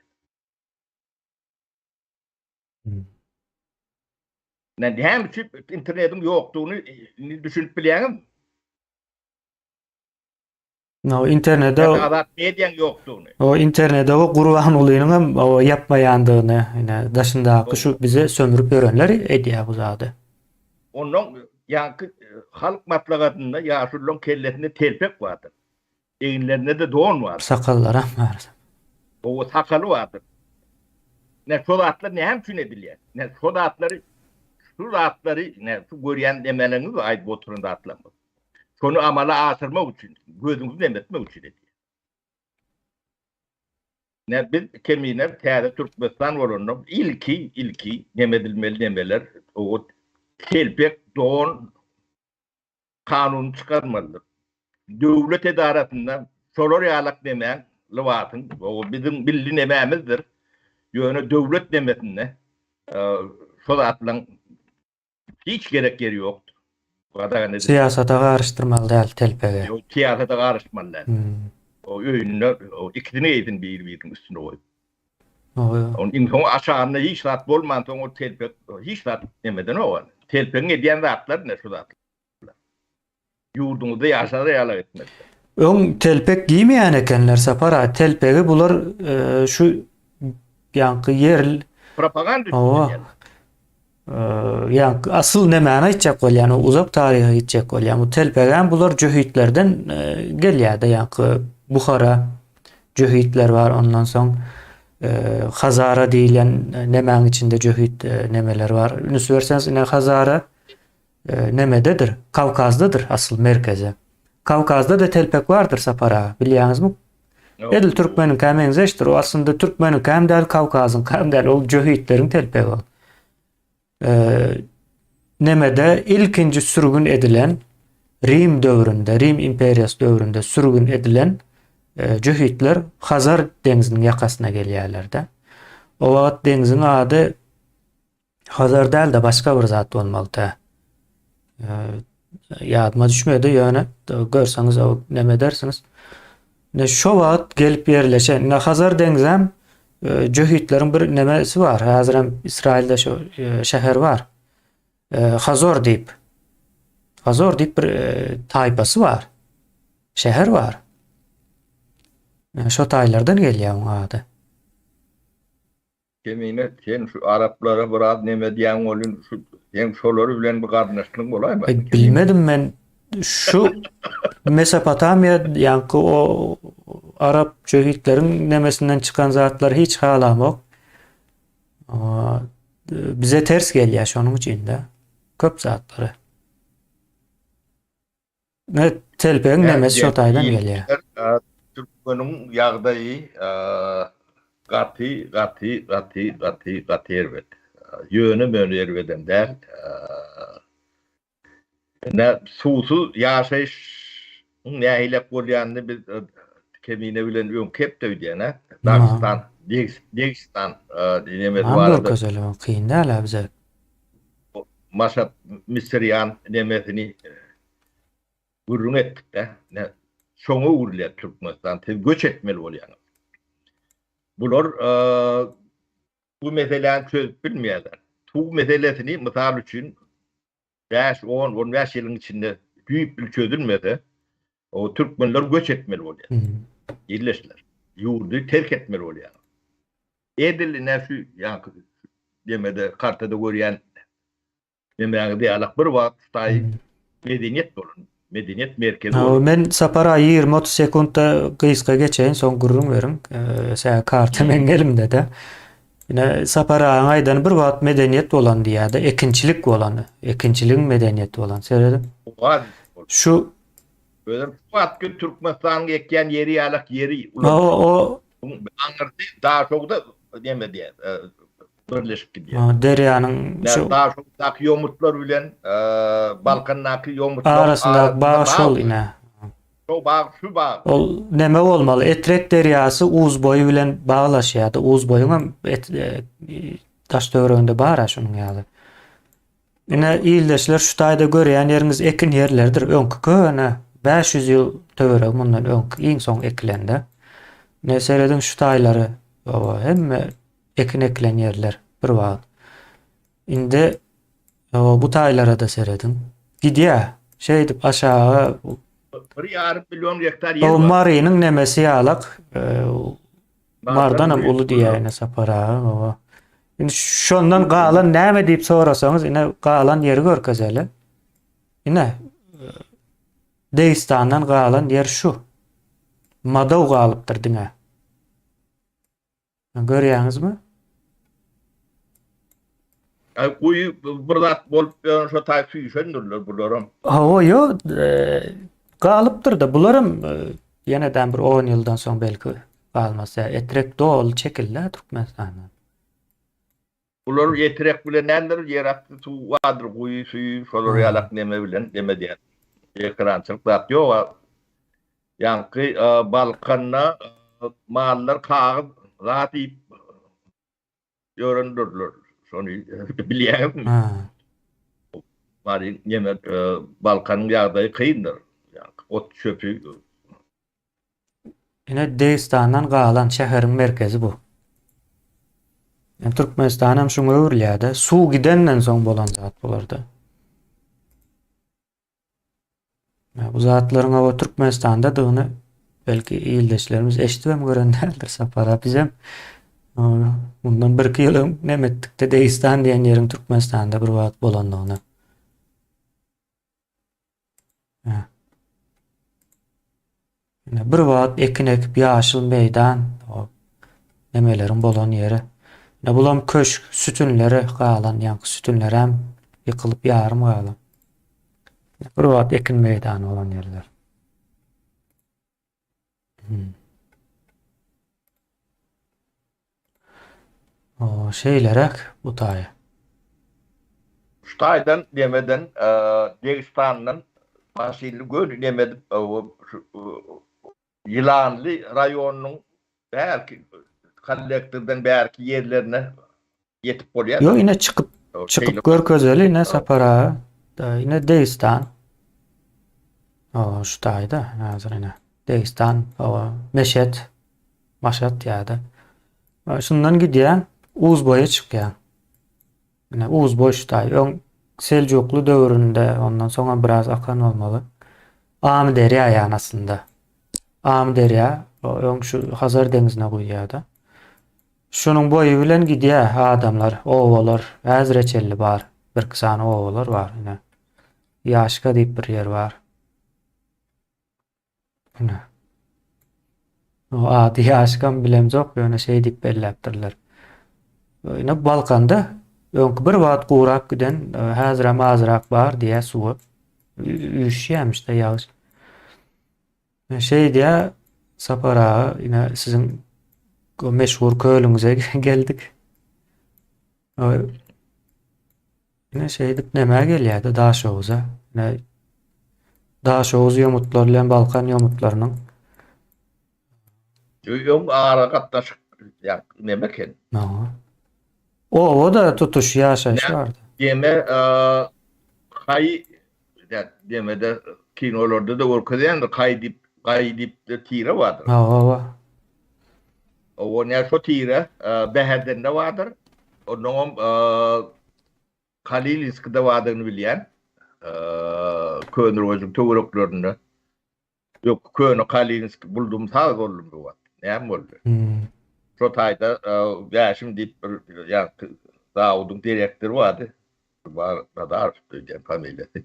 [SPEAKER 2] Ne hem için internetin yoktuğunu düşünüp biliyorum.
[SPEAKER 1] O internette
[SPEAKER 2] Medyan yoktuğunu.
[SPEAKER 1] o internette o Kur'an olayının o yapmayandığını, yine dışındaki şu bize sömürüp öğrenler ediyor bu zade.
[SPEAKER 2] Onun yankı halk matlakatında yaşullon kellesinde telpek vardır. Eğinlerinde de don vardır.
[SPEAKER 1] Sakallara var.
[SPEAKER 2] O sakalı vardır. Ne soda atları ne hem ediliyor. Ne soda atları şu atları ne şu görüyen demeleriniz ait oturunda atlamaz. Şonu amala asırmak için, gözünüzü demetmek için ediyor. Ne biz kemiğine teyze Türkmenistan olanlar ilki demedilmeli demeler o telpek doğun kanun çıkarmalıdır. Devlet edaratından solar yalak demeyen lüvatın o bizim bildiğin emeğimizdir. Yani devlet demesine sola atılan hiç yeri yoktur. Bu kadar nedir?
[SPEAKER 1] Siyasata karıştırmalı değil telpege.
[SPEAKER 2] O siyasete karışmalılar.
[SPEAKER 1] Hmm.
[SPEAKER 2] O öyünler, o ikisini eğitim bir üstüne koyup.
[SPEAKER 1] O,
[SPEAKER 2] Onun insan aşağında hiç saat olmadan o telpek hiç saat demeden o var. Telpeğin ediyen rahatlar ne şu rahatlar. Yurdumuzda yaşadı yalan etmez.
[SPEAKER 1] ön telpek giymeyen ekenler sapara telpegi bular şu yankı yerl
[SPEAKER 2] Propaganda
[SPEAKER 1] o
[SPEAKER 2] yani.
[SPEAKER 1] yankı asıl ne mana içecek ol yani uzak tarihi içecek ol yani bu telpegen bular cöhitlerden gelýärdi yankı Buhara cöhitler var ondan soň Hazara diýilen nemäň içinde cöhit nemeler var. Ünüs berseniz ine Hazara nemededir? Kavkaz'dadır asıl merkezi. Kavkaz'da da telpek vardır sapara. Bilýäňizmi? Edil Türkmenin kämeňize eşdir. O aslında Türkmenin käm däl Kavkaz'ın käm däl ol cöhitlerin telpegi ol. Nemede ilkinci sürgün edilen Rim dövründe, Rim imperiyası dövründe sürgün edilen cöhitler Hazar dengizinin yakasına gelýärler. O wagt dengizin ady Hazar däl de başga bir zat bolmaly da. Yadıma düşmedi yani görseniz o neme dersiniz. Ne şu wagt gelip yerleşen ne Hazar dengizem cöhitlerin bir nemesi var. Hazır hem İsrail'de şu şehir var. Hazor deyip bir taypası var. Şehir var. Şu taylardan gelýär o adı.
[SPEAKER 2] Kemiğine sen şu Araplara biraz neme diýen olun şu hem şolary bilen bir garnaşlyk bolaymy?
[SPEAKER 1] Bilmedim ben şu Mesopotamya yankı o Arap cöhitlerin nemesinden çıkan zatlar hiç halamok. Bize ters gelýär şonuň için de. Köp zatları. Ne telpeğin nemesi şu taydan gelýär.
[SPEAKER 2] Türkmenin ýagdaýy gaty erbet. Yönü mönü erbeden däl. Ne susu ýaşaýyş nähilek bolýandy biz kemiğine bilen öňkep de diýene. Dagestan, Dagestan diýemet
[SPEAKER 1] Hamdok
[SPEAKER 2] barada.
[SPEAKER 1] güzel o kıyın däl bize.
[SPEAKER 2] Maşa Misiryan demesini gurrun ettik de. Ne şoňa urulýar Türkmenistan göç etmeli bolýar. Bular bu meseleni çözüp bilmeýärler. Bu meselesini misal üçin 5, 10, 15 ýylyň içinde büyük bir çözülmedi. O Türkmenler göç etmeli bolýar. Ýerleşler. Ýurdu terk etmeli bolýar. Edil näşi ýa demede kartada görýän demäňi diýalak bir wagt taý medeniýet bolun. Medeniýet merkezi bolun.
[SPEAKER 1] Men sapara 20-30 sekundda gysga geçeýin soň gurrun berin. Sen karta men elimde de. Yine sapara aýdan bir wagt medeniýet bolan diýärdi. Ekinçilik bolan. Ekinçiligiň medeniýeti bolan. Seredim. Şu
[SPEAKER 2] Böyle Fatih Türkmenistan'a ekleyen yeri yalak yeri.
[SPEAKER 1] o
[SPEAKER 2] Anırdı daha çok da demedi birleşik gidiyor.
[SPEAKER 1] deryanın şu
[SPEAKER 2] Daha çok da yomutlar bilen Balkan'daki yomutlar
[SPEAKER 1] arasında bağ şol ine.
[SPEAKER 2] Şu bağ şu bağ.
[SPEAKER 1] Ol neme bolmaly? Etrek deryası Uz boyu bilen bağlaşýardy. Uz boyuna taş töwereginde bar şonuň ýaly. Ine ildeşler şu taýda görýän ýeriniz ekin ýerlerdir. Öňkü köne 500 ýyl töwereg mundan öňkü iň soň ekilendi. Ne seredin şu taýlary hemme ekin ekilen ýerler bir wagt. Inde bu taýlara da seredin. Gidýär. Şey dip aşağı
[SPEAKER 2] 1,5 milyon hektar yer
[SPEAKER 1] o
[SPEAKER 2] var.
[SPEAKER 1] Mari'nin nemesi ýalak. Mardanam ulu diýäne sapara. Indi şondan galan näme diýip sorasaňyz ine galan ýeri görkezeli. Ine Dağistandan galan yer şu. Madaw galypdyr diňe. Görýäňizmi?
[SPEAKER 2] Kuyu bir zat bolup şu taý süýşendirler bularam.
[SPEAKER 1] O yo galypdyr da bularam ýene-dän bir 10 ýyldan soň belki galmasa etrek dol çekildi Türkmenistandan.
[SPEAKER 2] Bular yetirek bilen näler ýeratdy su wadyr kuyu suyu şolar ýalak neme bilen deme diýen. Ekrançylyk zat ýok. Ýanky balkanna mallar kagyz zat ýyp ýörendirler. Şonu bilýäm.
[SPEAKER 1] Ha.
[SPEAKER 2] Bari neme Balkanyň ýagdaýy kyndyr. Ot çöpü.
[SPEAKER 1] Ine Dağistandan galan şäheriň merkezi bu. Türkmenistan hem şuňa öwürlýär-de, suw gidenden soň bolan zat bolardy. Bu zatlaryň o Türkmenistanda dygyny belki ýyldaşlarymyz eşdibem görenlerdir sapara. Bizem bundan 1-2 ýyl näme etdik-de Dağistan diýen ýeriň Türkmenistanda bir wagt bolandygyny. Bir wagt ekin ekip ýaşyl meýdan, o nemeleriň bolan ýeri. Bulam köşk, sütünleri galan, ýanky sütünler hem ýykylyp ýarym galan. Bir wagt ekin meýdany bolan ýerler. O şeýlerek bu taýy.
[SPEAKER 2] Şu taýdan demeden Dağistandan Basyly göl demedip Yılanlı rayonunun belki kollektordan belki yerlerine yetip bolýar.
[SPEAKER 1] Yo ine çıkıp görkezeli ine sapara da ine Dağistan. O şu taýda hazır ine Dağistan o Meşet Maşat ýa-da. Şundan gidýän Uzboýa çykýan. Ine Uzboý şu taý öň Seljuklu döwründe ondan soňra biraz akan bolmaly. Amy derýa ýa aslında. Amy derýa öň şu Hazar deňizine guýýar-da. Şunun boyu bilen gidýär adamlar, owalar, häzreçelli bar. Bir kysany owalar bar ine. Ýaşka diýip bir ýer bar. Ine. O ady ýaşkam bilem jok, ýöne şey diýip belläpdirler. Ine Balkanda öňkü bir wagt gurak giden häzirem azrak bar diýä suwy üşýämiş-de ýaş. Şey diýä sapara ine sizin o meşhur köylüňize geldik. Ine şeydik näme gelýärdi Daşoğuza. Ine Daşoğuz ýomutlar bilen Balkan ýomutlarynyň
[SPEAKER 2] Öň ara gatnaşyk ýa nemeken.
[SPEAKER 1] O da tutuş ýaşaýyş bardy.
[SPEAKER 2] Deme kay demede kinolarda da görkezýändir kay dip de tire wadyr. O ne şo tire Beherden de wadyr. Onuň Kalilinskide wadyryny bilýän. Könür özüň töwereklerinde. Yok köni Kalinsk buldum sağ boldum bu wagt. Näme boldy? Şo taýda ýaşym diýip ýa Dawudyň direktör wady. Badar diýen familiýasy.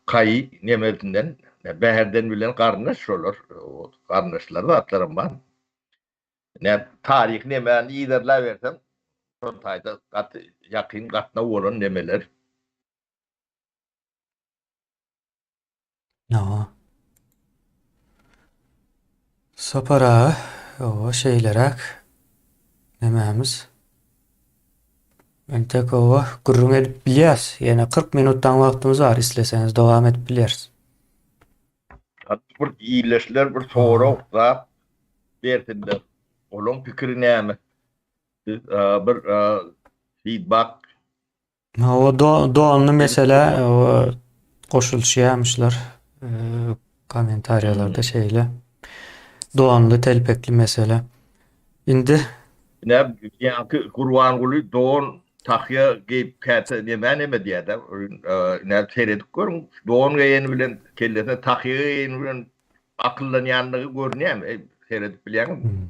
[SPEAKER 2] Kay nemedinden Beherden bilen garnaş şolar. O garnaşlar da atlarym bar. Ne tarih nemäni ýerler bersem şo taýda ýakyn gatna bolan nemeler.
[SPEAKER 1] Sapara o şeylerek nemämiz tek o gurrun edip bilýäs. Ýene 40 minutdan wagtymyz bar, isleseňiz dowam edip bilersiz.
[SPEAKER 2] Bir iyileşler bir sorak da berdiler. Olum pikiri näme? Bir feedback.
[SPEAKER 1] O doanlı mesele o koşulşýarmyşlar komentariýalarda şeýle. Doanlı telpekli mesele. Indi
[SPEAKER 2] Ne ýa-ki Gurbanguly doğan tahyya geyip käte neme diýär. Ne seredip görün. Doğan geýeni bilen kellesine tahyya geýeni bilen akyllanýanlygy görnýär. Seredip bilýärmi?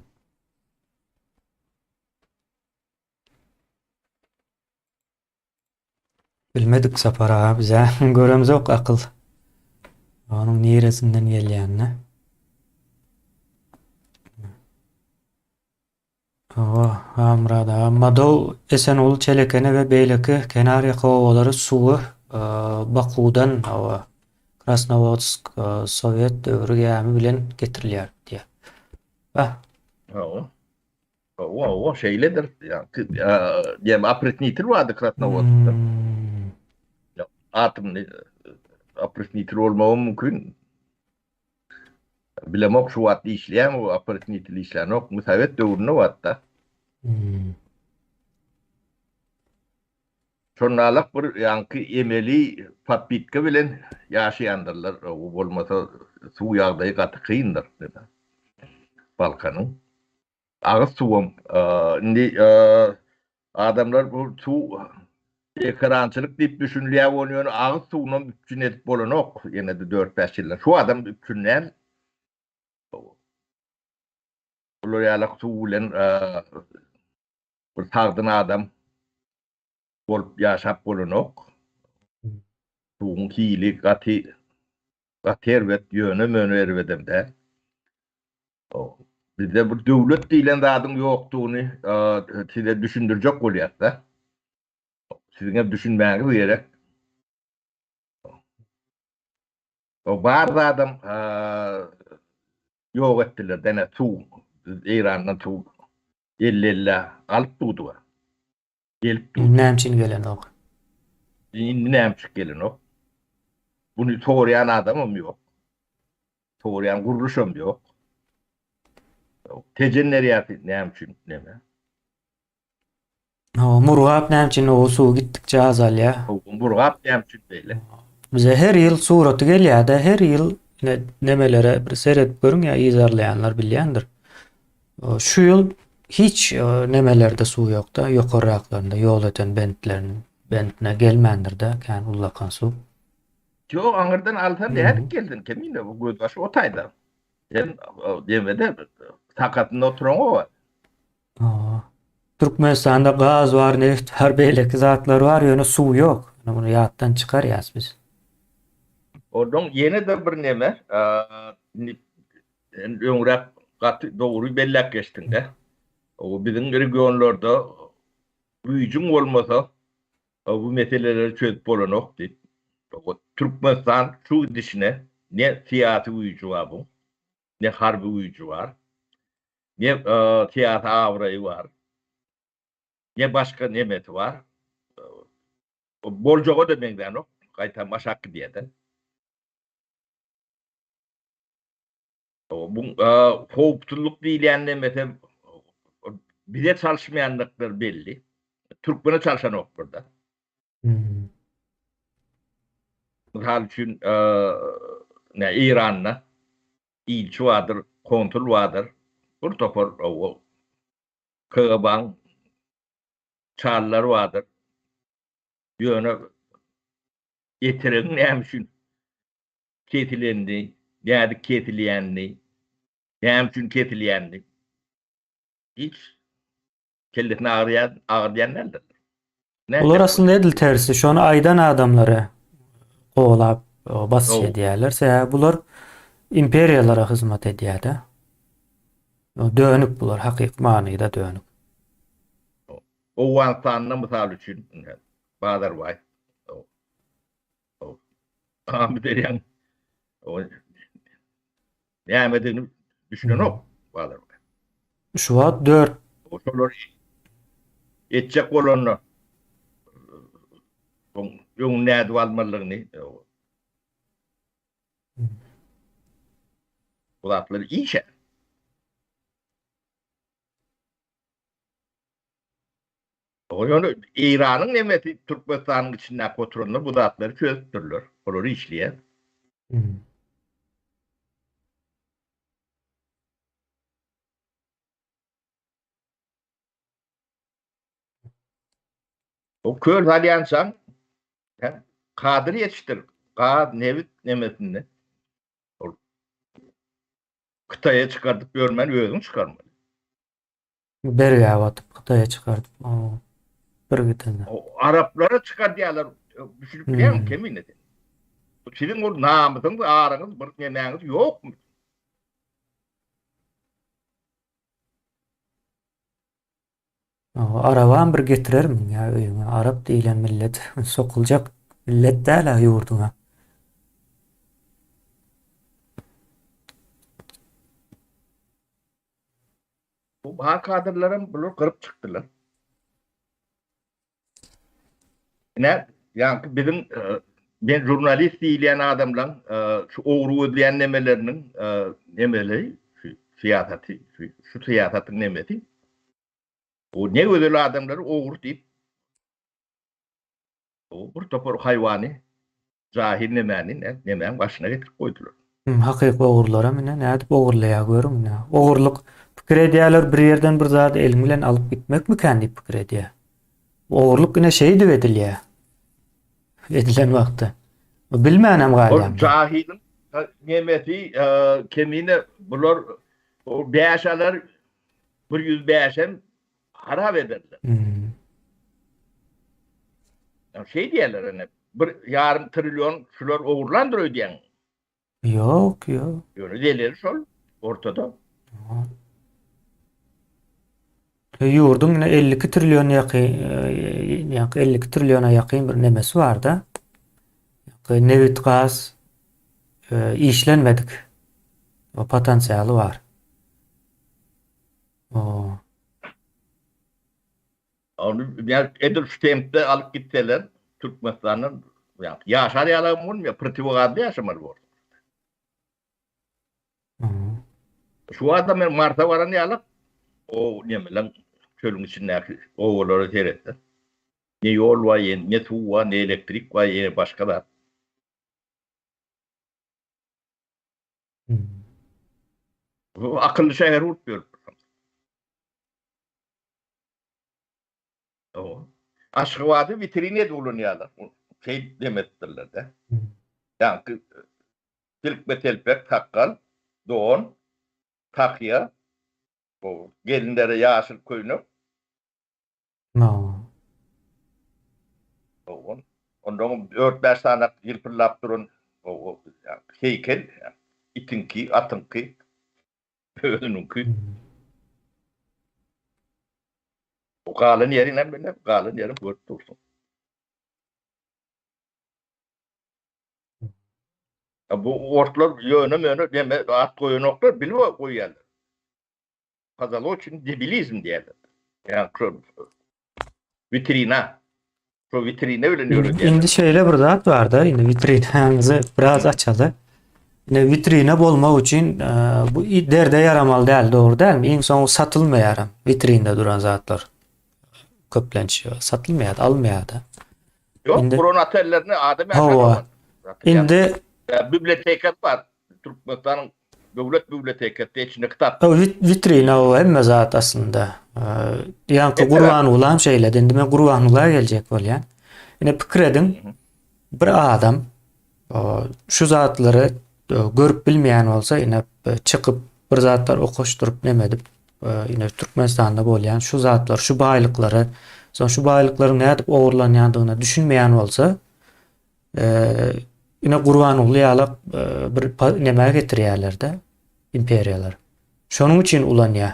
[SPEAKER 1] Bilmedik Sapar ağa bize. Göremiz yok akıl. Onun neresinden gelýänini. Hamrada. Mado Esenoğlu Çelekene ve Beyleki kenar ýaka ovalary suwy Bakudan Krasnovodsk Sowet döwrü gämi bilen getirilýär diýe. Ah,
[SPEAKER 2] O, o şeyledir. Yani, diyem apretnitir vardı Krasnovodsk'ta.
[SPEAKER 1] hmm,
[SPEAKER 2] Atımlı apretnitir olmağı mümkün. Bilemok şu vatlı işleyen o apretnitir işleyen ok. Musavet dövrünü vatta.
[SPEAKER 1] hmm.
[SPEAKER 2] Şonnalık bir yankı emeli patbitka bilen yaşayandırlar. O olmasa su yağdayı katı kıyındır. Balkanın. Ağız suwam. Indi adamlar bu su ekrançılık deyip düşünülýär bolýan ağız suwunyň üpçün edip bolanok. Ýene de 4-5 ýyllar. Şu adam üpçünler ular ýalyk suw bilen bir tagdyn adam bolup ýaşap bolanok. Suwuň hili gaterwet ýöne möne erwedemde. Bizde bu döwlet diýilen zadyň ýokdugyny size düşündirjek bolýar-da. Sizin hep düşünmäňiz gerek. O bar adam ýok etdiler dene suw. İrandan suw 50 alyp durdular. Gelip durdu.
[SPEAKER 1] Nämçin gelen ok.
[SPEAKER 2] Indi näçik gelin o. Bunu soraýan adamym ýok. Soraýan guruluşum ýok. Tejenneriyat näçin neme?
[SPEAKER 1] Murgap nämçin o suw gitdikçe azalýar.
[SPEAKER 2] Burgap näçin beýle.
[SPEAKER 1] Bize her yıl suraty gelýär-de, her yıl nemelere bir seyredip görüň ya izarlayanlar bilýändir. Şu yıl hiç nemelerde suw ýok da, ýokarraklarynda ýol öten bentine gelmändir de, kän ullakan suw.
[SPEAKER 2] Yo aňyrdan alsan dädik geldin kemine bu gözbaşy otaýda. Sen demede takatyny oturan o.
[SPEAKER 1] Türkmenistanda gaz var, neft var, beýleki zatlar var, ýöne suw ýok. Bunu ýatdan çykarýas biz.
[SPEAKER 2] Odan yeni de bir neme öňrek gaty dogry bellek geçtin de. O bizim regionlarda büyücüm olmasa bu meseleleri çözüp bolanok deyip Türkmenistan şu dişine ne siyasi uyucu var bu, ne harbi uyucu var, ne siyasi avrayı var, ne başka nemeti var. Bolcağa demekden o, kayta maşakkı diye de. Bu kovuptuluk diýilen nemeti bize çalışmayanlıklar belli. Türkmen'e çalışan ok burada. Misal üçün İran'la ilçi vardır, kontrol vardır. Bir topar KGB'nin çağrıları vardır. Yöne getirin nämişin ketilendi, näde ketilendi, nämişin ketilendi. Hiç kelletini ağrıyan nerede?
[SPEAKER 1] Olar aslında edil tersi. Şonu aydan adamları kovlap basış edýärler. Bular imperiyalara hyzmat edýär-de. Dönük bular, hakyky manyda dönük.
[SPEAKER 2] O Afganistan'da misal üçün Badar var. Ahmet Eriyan nämetini düşünen o Badar var.
[SPEAKER 1] Şu wagt 4
[SPEAKER 2] O şolar etjek bolanlar ýöňüne näde almalygyny bulatlar işe. O ýöne İranyň nemeti Türkmenistanyň içinde oturanlar bu zatları çözüpdirler. Olary işleýär. O kör alyansan kadir yetiştir. Nevit nemetini kıtaya çıkartıp görmen özün çıkarmalı.
[SPEAKER 1] berýär watyp Hytaýa çykardyp. Bir gitende.
[SPEAKER 2] O Araplara çıkar diyorlar. düşünüp biliyor musun?
[SPEAKER 1] Hmm.
[SPEAKER 2] Kemin edin. Sizin o namınız, ağrınız, bir yemeğiniz yok mu?
[SPEAKER 1] Araban bir getirerim ya öýüňe. Arap diýilen millet sokuljak millet däl ýurduňa.
[SPEAKER 2] Bu kadırlarım bunu kırıp çıktılar. Ne? Yani bizim ben jurnalist diyen adamla şu oğru ödeyen nemelerinin nemeleri şu siyaseti şu siyasetin nemesi o ne ödeli adamları oğru deyip o bir topor hayvani zahir nemenin başına getirip koydular.
[SPEAKER 1] Hakyky ogurlara mine nädip ogurlaýar görüm ne? Ogurluk pikir edýärler bir ýerden bir zat elim bilen alyp gitmek miken diýip pikir edýär. Ogurluk ine şey diýip edilýär. Edilen wagtda. Bilmänem
[SPEAKER 2] O
[SPEAKER 1] galýam.
[SPEAKER 2] cahilin nemesi kemine bular o beşalar bir yüz beşen harap ederler. Yani şey diyorlar hani bir yarım trilyon şular uğurlandırıyor diyen.
[SPEAKER 1] Yok yok.
[SPEAKER 2] Öyle diyorlar sol ortada.
[SPEAKER 1] Ýurdun ine 52 trilyon ýaky 52 trilyona ýakyn bir nemesi var da. Nevit gaz işlenmedik. O potansiýaly var. O
[SPEAKER 2] Onu yani Edelstein'de alıp gitseler Türkmenistan'ın yani yaşar yalan ya Prativogad'da yaşamar bu. Şu adam Mars'a varan yalan o nemilen çölün içindeki oğulları seyretti. Ne yol var, ne su var, ne elektrik var, ne başkalar. Bu akıllı şehir unutmuyor. O. Aşkıvatı vitrine dolunuyorlar. Şey demettirler de. Yani tilk ve telpek takkal, doğun, takya, o gelinlere yaşıl koyunup,
[SPEAKER 1] no.
[SPEAKER 2] ondan 4-5 tane yılpırlap durun o yani heykel, yani itinki, atınki, önünki. O kalın yerine böyle, kalın yerin böyle dursun. Ya bu ortlar yönü deme, at koyunoklar biliyor koyuyorlar. Kazalı için debilizm diyorlar. Yani vitrina. Şu vitrine öğreniyor diyorlar.
[SPEAKER 1] Indi şeýle bir zat bar da, indi vitrinaňyzy biraz açaly. Indi vitrina bolmak üçin bu derde yaramaly däl, dogry dälmi? Iň soň satylmaýar vitrinde duran zatlar. Köplençiyor. Satılmaýar, almaýar da.
[SPEAKER 2] Yok,
[SPEAKER 1] Indi-
[SPEAKER 2] koronaterlerini adem
[SPEAKER 1] Hava. Indi
[SPEAKER 2] biblioteka var. Türkmenistan'ın devlet bibliotekası içinde kitap.
[SPEAKER 1] o vitrina o hemme zat aslında. Ýanky
[SPEAKER 2] Evet.
[SPEAKER 1] Gurban ulan şeýle. Indi men Gurban ula geljek bolýan. Ine pikir edin, bir adam şu zatlary görüp bilmeýän bolsa, ine çıkyp bir zatlar okuşturup nemedip, ine Türkmenistanda bolýan şu zatlar, şu baýlyklary, son şu baýlyklaryň nädip ogurlanýandygyna düşünmeýän bolsa, ine Gurban ulaýalyk bir neme getirýärler-de, imperiýalar. Şonuň üçin ulanýar.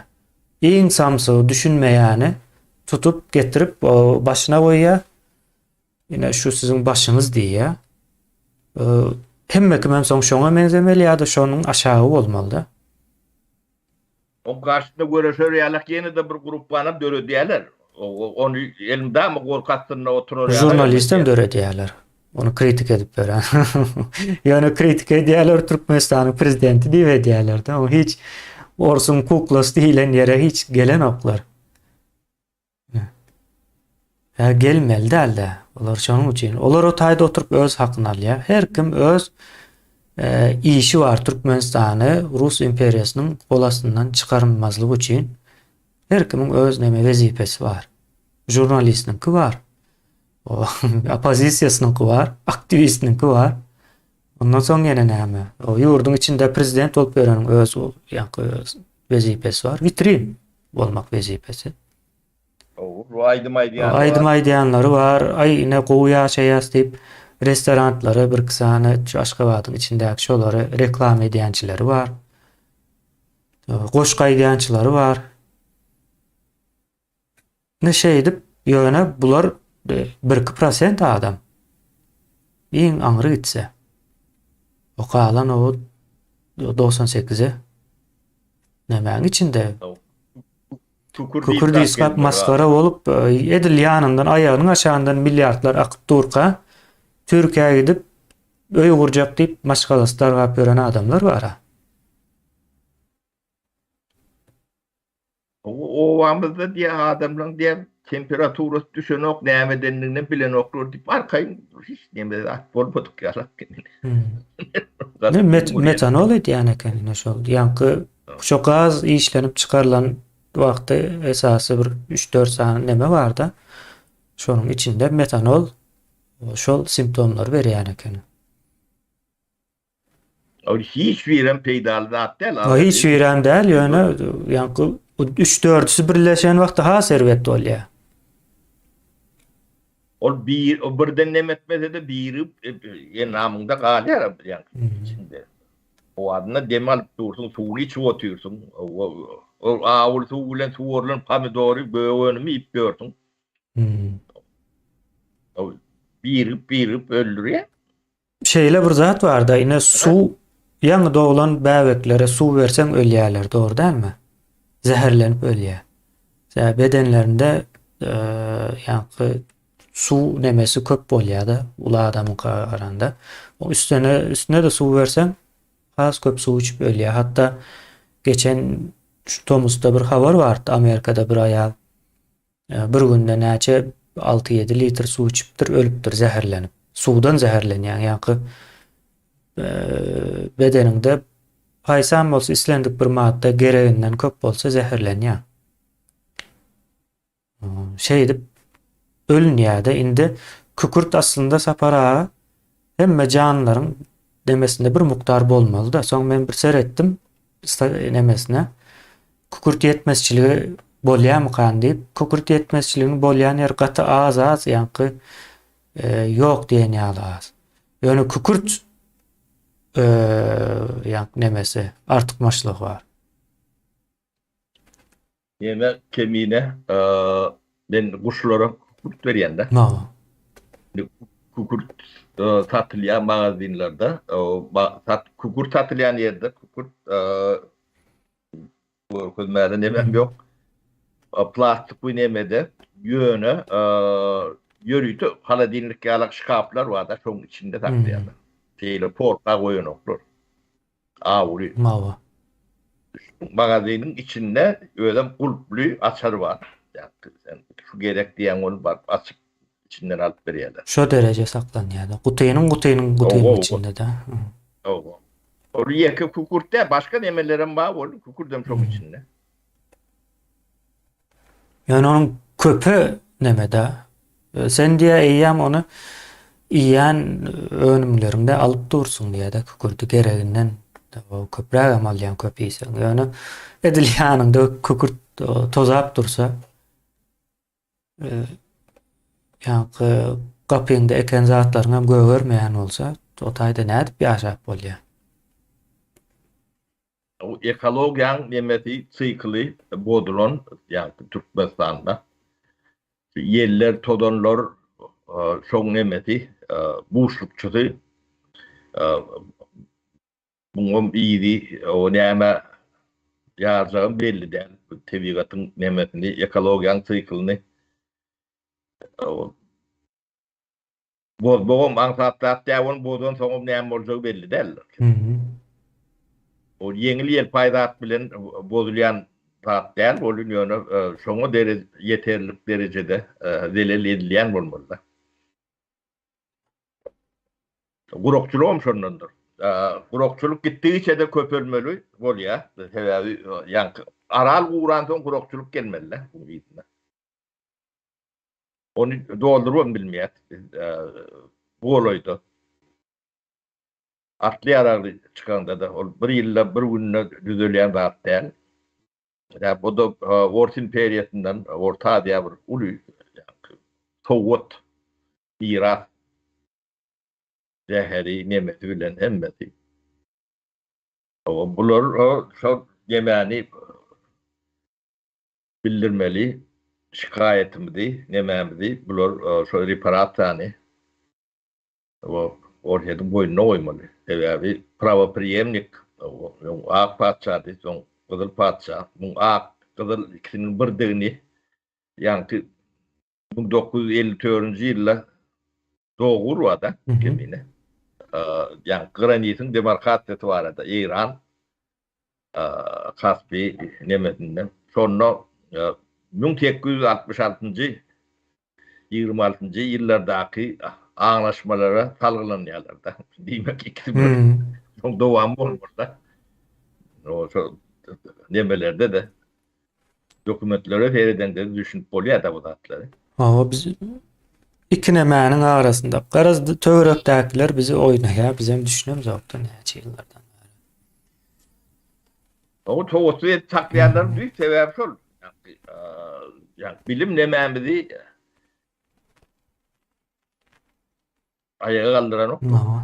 [SPEAKER 1] Iň samsygy düşünmeýäni tutup getirip başyna goýýar. Ine şu sizin başyňyz diýýär. Hemme kim hem soň şoňa menzemeli ýa-da şonuň aşağı bolmaly da.
[SPEAKER 2] O karşısında görüşürüyorlar yeni de bir grup bana dörü diyorlar. Onu elimde mi korkatsınla oturuyor.
[SPEAKER 1] Jurnalistem döre diýerler. Onu kritik edip beren. Ýani kritik edýärler Türkmenistanyň prezidenti diýip edýärler da. O hiç Orsun kuklas diýilen ýere hiç gelen oklar. Ya gelmeli däl de. Olar şonuň üçin. Olar o taýda oturup öz hakyny alýar. Her kim öz işi var Türkmenistany Rus imperiýasynyň golasyndan çykarmazlyk üçin. Her kimiň öz neme wezipesi var. Jurnalistiniňki var. O opozisiýasynyňki var, aktivistiniňki var. Ondan soň ýene näme? O ýurdun içinde prezident bolup bereniň öz ýanky wezipesi var. Vitrin bolmak wezipesi.
[SPEAKER 2] O aydım aydiyan
[SPEAKER 1] Aydım
[SPEAKER 2] var.
[SPEAKER 1] aydayanları var. Ay ne gowy ýaşaýas diýip restorantlary bir kysany Aşgabatyň içindäki şolary reklam edýänçileri var. Goşga aýdýançylary var. Ne şey edip ýöne bular 1-2% adam. Iň aňry gitse. O kalan o 98'e nemäň içinde
[SPEAKER 2] Tukur
[SPEAKER 1] kukur
[SPEAKER 2] diýip
[SPEAKER 1] diýskap
[SPEAKER 2] geldiler,
[SPEAKER 1] maskara bolup edil ýanyndan aýagynyň aşagyndan milliardlar akyp durka Türkiýe'ye gidip öý gurjak diýip maskalaslar gap gören adamlar bar.
[SPEAKER 2] O wamyzda diýe adamlaryň diýe temperaturasy düşenok näme denligini bilen oklar diýip arkaýyn hiç näme bolmadyk ýarak.
[SPEAKER 1] Ne metanol edýän eken şol ýanky şu gaz işlenip çıkarılan wagtda esasy bir 3-4 sany neme bar da şonuň içinde metanol şol simptomlary berýän eken.
[SPEAKER 2] O hiç biren peýdaly zat däl.
[SPEAKER 1] O hiç wiren däl ýöne ýanky 3-4'üsi birleşen wagtda ha serwetli bolýar.
[SPEAKER 2] O birden nemetmese de biri namında galýar yani içinde. O adına dem alıp dursun, suğu içip otursun. O ağır suğu ile suğurlan pomidoru böğünümü ip görsün. O bir öldürüyor.
[SPEAKER 1] Şeyle bir zat var da yine su ýangy doğulan bäweklere su berseň ölýärler, doğru değil mi? Zehirlenip ölýär. Bedenlerinde ýanky su nemesi köp bolýar da ula adamyň garanda. O üstüne de su berseň has köp su içip ölýär. Hatta geçen şu Tomus'ta bir habar vardı. Amerika'da bir ayal bir günde näçe 6-7 litr su içipdir, ölüpdir zehirlenip. Sudan zehirlenýän ýanky bedeninde paýsam bolsa islendik bir madde gereginden köp bolsa zehirlenýär. Şey edip ölünýär-de indi kükürt aslında sapara hemme canlaryň demesinde bir mukdar bolmaly da. Soň men bir seretdim nemesine. Kükürt yetmezçiligi bolýarmy diýip kükürt yetmezçiligini bolýan ýer gaty az ýanky ýok diýen ýalas. Ýöne kükürt ýanky nemesi artykmaçlyk bar.
[SPEAKER 2] Yeme kemiğine ben kuşlara kükürt berýände.
[SPEAKER 1] No.
[SPEAKER 2] Kükürt satylýan magazinlarda, kükürt satylýan ýerde kükürt gözmäde nemem ýok. Plastik bu nemede ýöne ýörüýti haladinlik ýalak şkaplar bar da şoň içinde saklaýarlar. Şeýle portga goýanoklar. Awry.
[SPEAKER 1] Mawa.
[SPEAKER 2] Magazinin içinde öyle kulplu açar var. Yani şu gerek diyen onu bak açıp içinden alıp berýärler.
[SPEAKER 1] Şo derece saklanýar. Gutynyň içinde de.
[SPEAKER 2] O. O ýeke kükürtde başka nemelerim bar bolu kükürdem şoň içinde.
[SPEAKER 1] Yani onun köpü nemede. Sen diye eyyam onu iýän önümlerinde alıp dursun diye de kükürtü gereginden o köpräk amalýan köp ýeýsen. Ýöne edil ýanynda kükürt tozap dursa ýanky gapyňda eken zatlaryň hem göwermeýän bolsa, o taýda nädip ýaşap bolýar?
[SPEAKER 2] O ekologiýaň nemesi sykly bodulan yani Türkmenistanda yerler todonlar şoň nemesi boşlukçysy buňam ýygy o näme ýazagym belli däl. Tebigatyň nemesini, ekologiýaň syklyny boğum ansatlat däwon bodan soňum näme boljagy belli däl. O ýeňil ýelpaýdat bilen bozulýan zat däl, boluň ýöne şoňa ýeterlik derejede zelel edilýän bolmaly. Gurokçuluk şondandyr. Gurokçuluk gitdigiçe de köpölmeli bolýar. Sebäbi ýanky aral guran soň gurokçuluk gelmeli bu ýetine. Onu doldurmam bilmeýär. Bu olayda. Atly arary çykanda da ol bir ýylda bir günde düzelýän zat däl. Ya bu da Orta İmperiyatı'ndan Orta Asya'ya bir ulu Soğut, Irak, zehri, nemeti bilen hemmeti. Bular şu yemeğini bildirmeli, şikayetimizi, nememizi, bular şu reparatani, ortada boyuna oymalı. Sebebi prava priyemlik, ak patsadı, son kızıl patsa, bu ak, kızıl ikisinin birdiğini, yani 1954 yılla doğur vada
[SPEAKER 1] Hı hı.
[SPEAKER 2] kemine. Yani granitin demarkasyası var da İran, Kaspi nemetinden. Sonra 1866. 26. yıllardaki anlaşmalara salgılanıyorlar da. Demek ikisi bir
[SPEAKER 1] Hı.
[SPEAKER 2] çok devam olmuşlar. O nemelerde de dokumentlere feriden de düşünüp oluyor da bu zatları.
[SPEAKER 1] O biz iki nemäniň arasında. Garaz töwerekdäkiler bizi oýnaýar, biz hem düşünýärmiz okda näçe ýyllardan.
[SPEAKER 2] O çoğusu saklayanların büyük sebebi şol. Yani bilim nememizi ayağa kaldıran o.
[SPEAKER 1] No.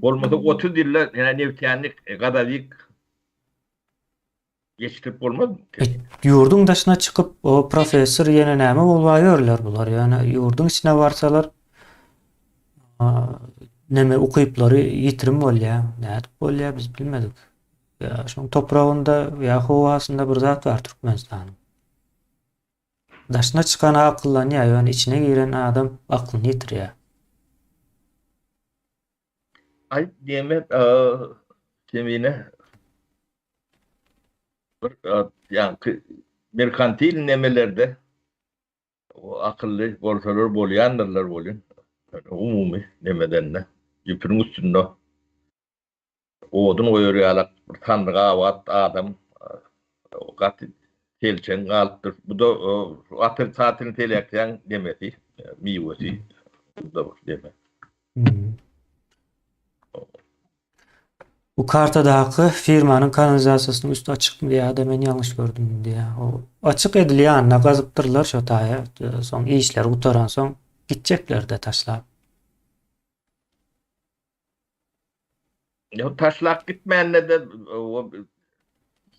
[SPEAKER 2] Olmasa 30 yıllar yani nevkenlik kadavik geçtirip olmaz mı?
[SPEAKER 1] Ýurdun daşyna çykyp o professor ýene näme bolýarlar bular. Ýani ýurdun içine barsalar neme ukyplary ýitirim bolýar. Nädip bolýar biz bilmedik. Ya şoň topragynda ýa howasynda bir zat bar Türkmenistanyň. Daşyna çykan akyllanýar, ýani içine giren adam aklyny ýitirýär.
[SPEAKER 2] Ay diyeme kemine yani merkantil nemelerde o akıllı bolsalar bolýandyrlar bolýan. Umumi nemedenle. Ýüpüň üstünde odun goýarýarlar. Bir tandyga awat adam o gaty telçen galypdyr. Bu da atyr satyny telekden demeti, miwesi. Bu da deme.
[SPEAKER 1] Bu kartadaky firmanyň kanalizasiýasynyň üstü açykmy diýär-de men ýalňyş gördüm diýär. O açyk edilýän, gazypdyrlar şo taýa. Soň işler gutaran soň gitjekler-de taşlap.
[SPEAKER 2] Ya taşlak gitmänle de o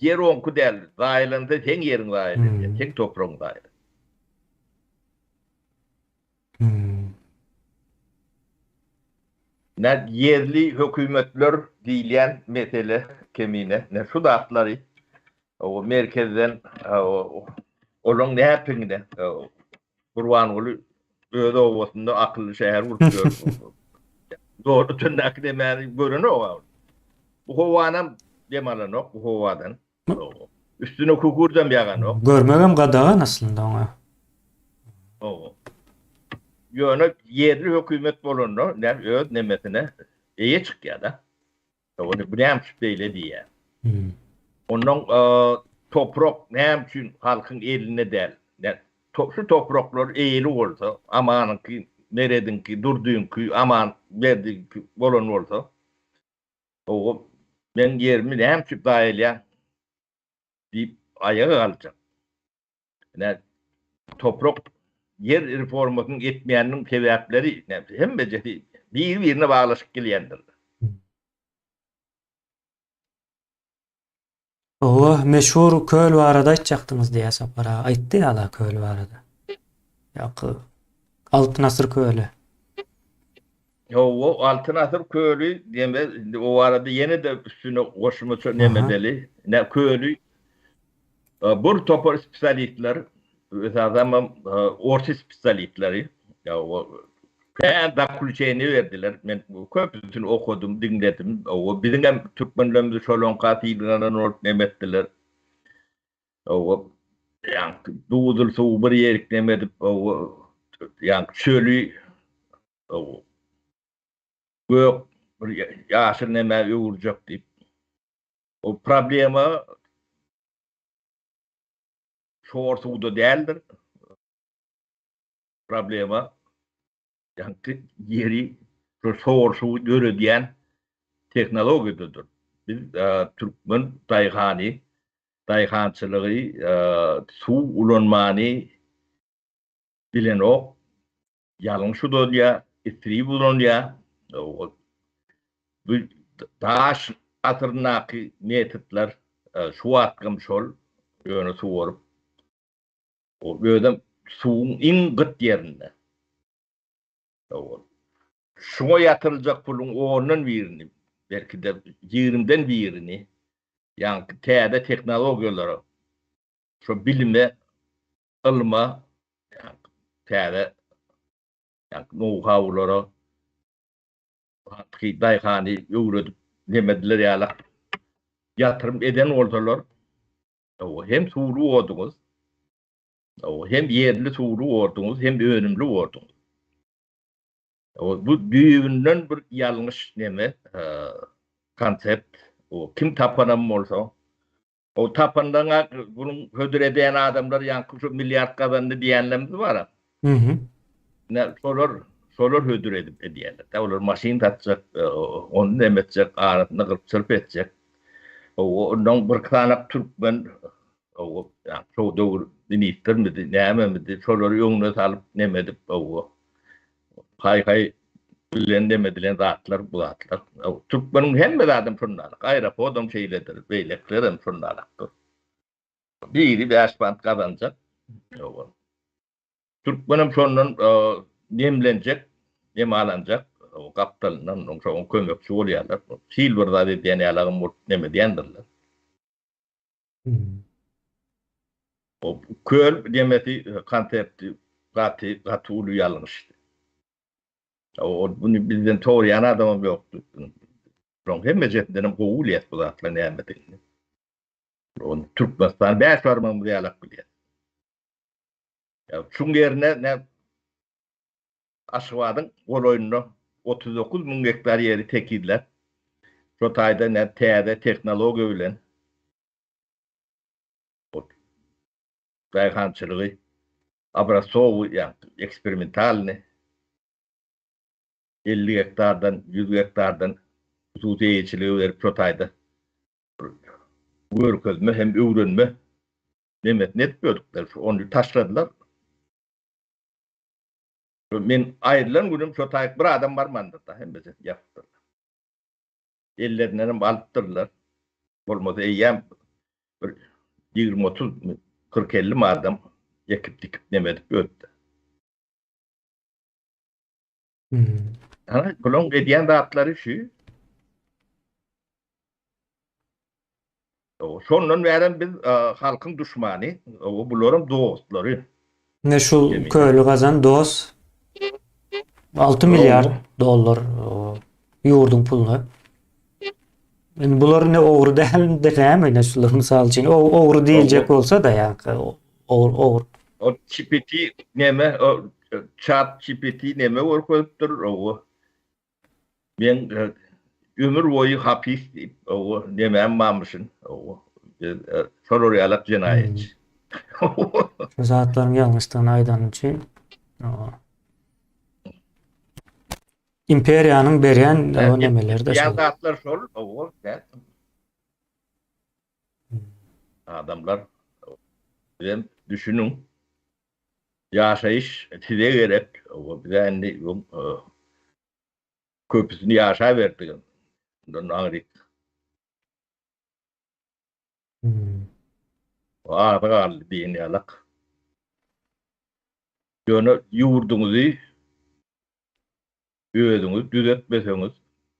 [SPEAKER 2] yer onku däl. Daýlanda teň ýeriň daýly, teň topragyň daýly. Ne yerli hökümetler diýilýän mesele kemine, ne şu datlary o merkezden olaň näpinde Gurbanuly öz owasynda akylly şäher gurupdyr. Doğru tünnäki demäni göreni o. Bu howanam demelenok, bu howadan. Üstüne kukurdan ýaganok.
[SPEAKER 1] Görmegem gadagan aslında ona.
[SPEAKER 2] O. Ýöne yerli hökümet bolanlar näme öz nemetine eýe çykýar da. Onu bu näme şüpheyle diýär. Onun toprak näme üçin halkyň eline däl. Şu topraklar eýeli bolsa, amanynky, neredinki, durduňky, aman berdinki bolan bolsa, o men yerimi näme üçin daýylýar diýip ayağa galjak. Toprak yer reformasyny etmeýäniň sebäpleri hem beceri bir-birine baglaşyp gelýändir.
[SPEAKER 1] O meşhur köl barada aýtjakdyňyz diýär Sapara. Aýtdy ýa-da köl barada. Ýa-ki Altyn asyr köli.
[SPEAKER 2] O Altyn asyr kölü deme o arada yine de üstüne goşulmaça nemedeli. Ne kölü bir topar spesialistler zaman orta spesialistleri ya o ben da kulçeyni verdiler. Ben bu köpüsünü okudum, dinledim. O bizim hem Türkmenlerimizi şolon katiydiler, ort nemettiler. O yani doğudul soğuk bir yerik nemedip o yani çölü o gök bir yaşır neme uğuracak deyip o problema şoğur suğda değildir. Problema yani yeri şoğur suğu görüdiyen teknolojidir. Biz Türkmen Dayhani daýhançylygy, suw ulanmany bilen ok, ýalňy şu dolýa, itri bulanýa, bu daş atyrnaky metodlar şu atkym şol ýöne suwaryp o gödem suwun iň gyt ýerinde. Şoňa ýatyryljak pulun 10-dan birini, belki de 20-den birini, ýa-ni täze teknologiýalara, şo bilime, ylma, täze know-how'lara hatky daýhany öwredip nemediler ýala ýatyrym eden bolsalar, hem suwly bolduňuz, hem ýerli suwly bolduňuz, hem önümli bolduňuz. Bu düýünden bir ýalňyş neme, konsept. O kim tapanam bolsa, o tapandaňa bunuň hödür eden adamlar ýa-ni şu milliard kazandy diýenlerimiz bar.
[SPEAKER 1] Hı hı.
[SPEAKER 2] Ne solar hödür edip edýärler. Olar maşin tatjak, onu nemetjek, aratyna gyryp çırp etjek. Ondan bir kanak türkmen, ýa şo döwür dinitdirmidi, näme şolary ýoňuna salyp nemedip, hay bilen demedilen zatlar bu zatlar. Türkmeniň hemme adam şundalyk, aýra podam şeýledir, beýlekler hem şundalykdyr. Biri 5 bant kazanjak. Türkmenim şondan nemlenjek, nemalanjak, o kaptalyndan şoň kömekçi bolýarlar. Silverda diýen ýalagym bol neme diýendirler. O köl demeti konsepti gaty ýalňyş. Bunu bizden toğrayan adamım yoktu. Hem cetinden gowul ýet bu zatlar näme. Onu Türkmenistan 5 barmam diýalak bilýär. Şuň ýerine Aşgabatyň goloýunda 39.000 hektar ýeri tekidler. Şo taýda täze teknologiýa bilen daýhançylygy, abrasowy ýa eksperimentalny 50 hektardan, 100 hektardan hususy eýçiligi berip şo taýda görkezme hem öwrenme nemetini etmedikler. Onu taşladylar. Men aýrylan günüm şo taýyk bir adam barmandyr hem bize ýapdylar. Ellerinden alypdyrlar. Bolmasa eýýäm bir 20-30 40-50 adam ekip dikip nemedip ötdi. Ana kulon edýän zatlary şu. Şondan bären biz halkyň düşmany, bularym dostlary.
[SPEAKER 1] Ne şu köylü kazan dost 6 milyar dollar ýurdun puluna. Yani bular ne oğru değil de näme şular mysal üçin oğru diýiljek bolsa da ýa oğru.
[SPEAKER 2] O GPT neme, o chat GPT neme workupdyr o. Men ömür boyu hapis diýip o nemem mamyşyn o. Soror ýalap jenaýetçi.
[SPEAKER 1] Zatlaryň ýalňyşdygyny aýdan üçin imperiýanyň berýän o nemeler de şol.
[SPEAKER 2] Zatlar şol o. Adamlar hem düşünün ýaşaýyş tide gerek. O bilendi köpüsini ýaşa berdik. Ondan aňryk. Arada diýen ýalak. Ýöne ýurduňyzy özüňiz düzeltmeseňiz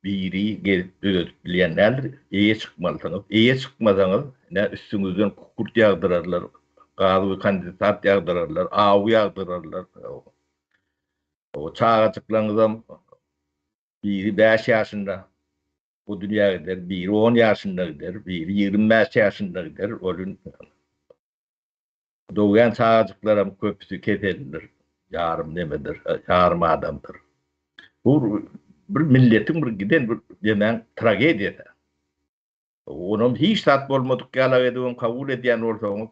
[SPEAKER 2] biri gelip düzeltip bilýänler eýe çykmalysyňyz. Eýe çykmasaňyz üstüňizden kukurt ýagdyrarlar, gazy kandidat ýagdyrarlar, awy ýagdyrarlar. O çağa çyklaňyzam biri 5 ýaşynda bu dünýäge gider, biri 10 ýaşynda gider, biri 25 ýaşynda gider. Olun doğan çağcıklaram köpüsü keteldir. Yarım nemedir, yarım adamdır. Bu bir milletin bir giden bir demen tragediýa. Onun hiç tat bolmadyk ýalak edýän kabul edýän bolsaňyz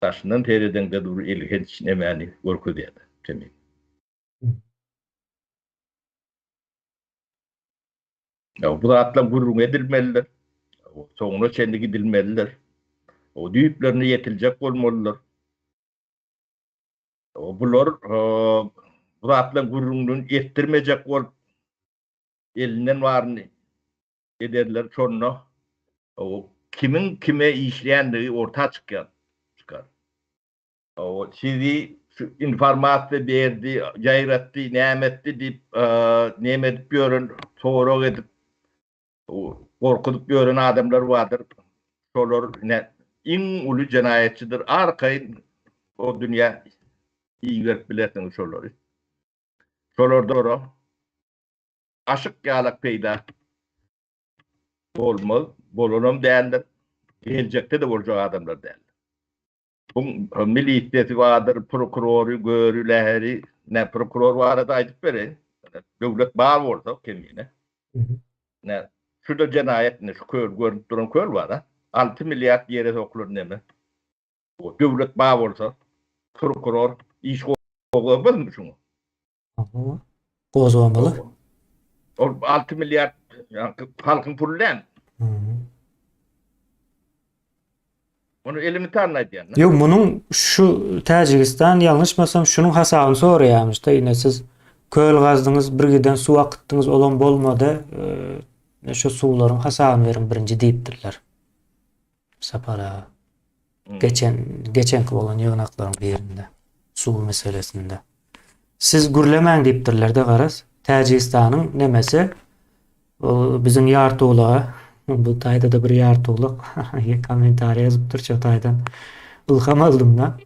[SPEAKER 2] taşyndan tereden de dur ilginç nemeni görkezýär. Demek. Bu da atlam gurrun edilmeliler. Soňuna çenli gidilmeliler. O düýplerini yetiljek bolmalylar. Bular Muratlan gurrundan ettirmejek bolup elinden baryny ederler şonno. Kimin kime işleýändigi orta çykar. Sizi şu informasiýa berdi, jaýratdy, nämetdi diýip näme edip ýören, sorak edip gorkudyp ýören adamlar bardyr. Şolar iň uly jinaýatçydyr. Arkaýyn o dünýä iýgerip bilersiň şolary. Şolarda aşyk ýalak peýda bolanam däldir. Geljekde de boljak adamlar däldir. Bu milisiýeti bardyr, prokurory, görüleri, ne prokuror bar da aýdyp bereň. Döwlet bar bolsa kemine. Şurada jinaýat şu görüp duran köl bar. 6 milliard ýere sokulur neme. O döwlet bar bolsa prokuror iş gozamaly şunu.
[SPEAKER 1] Gozamaly.
[SPEAKER 2] O 6 milyar halkyň puly däl. Onu elementar nädýän?
[SPEAKER 1] Yok, bunun şu Täjikistan ýalňyşmasam şunun hasabyny soraýarmyş da ýene siz köl gazdyňyz, bir giden suw akıtdyňyz olan bolmady. Şu suwlaryň hasabyny beriň birinji diýipdirler. Sapara. Geçenki bolan ýygnaklaryň birinde suw meselesinde. Siz gürlemäň diýipdirler de garas. Täjikistanyň nemesi o bizim ýartowlaga bu taýda da bir ýartowluk kommentariýa ýazypdyr şu taýdan ilham aldım da.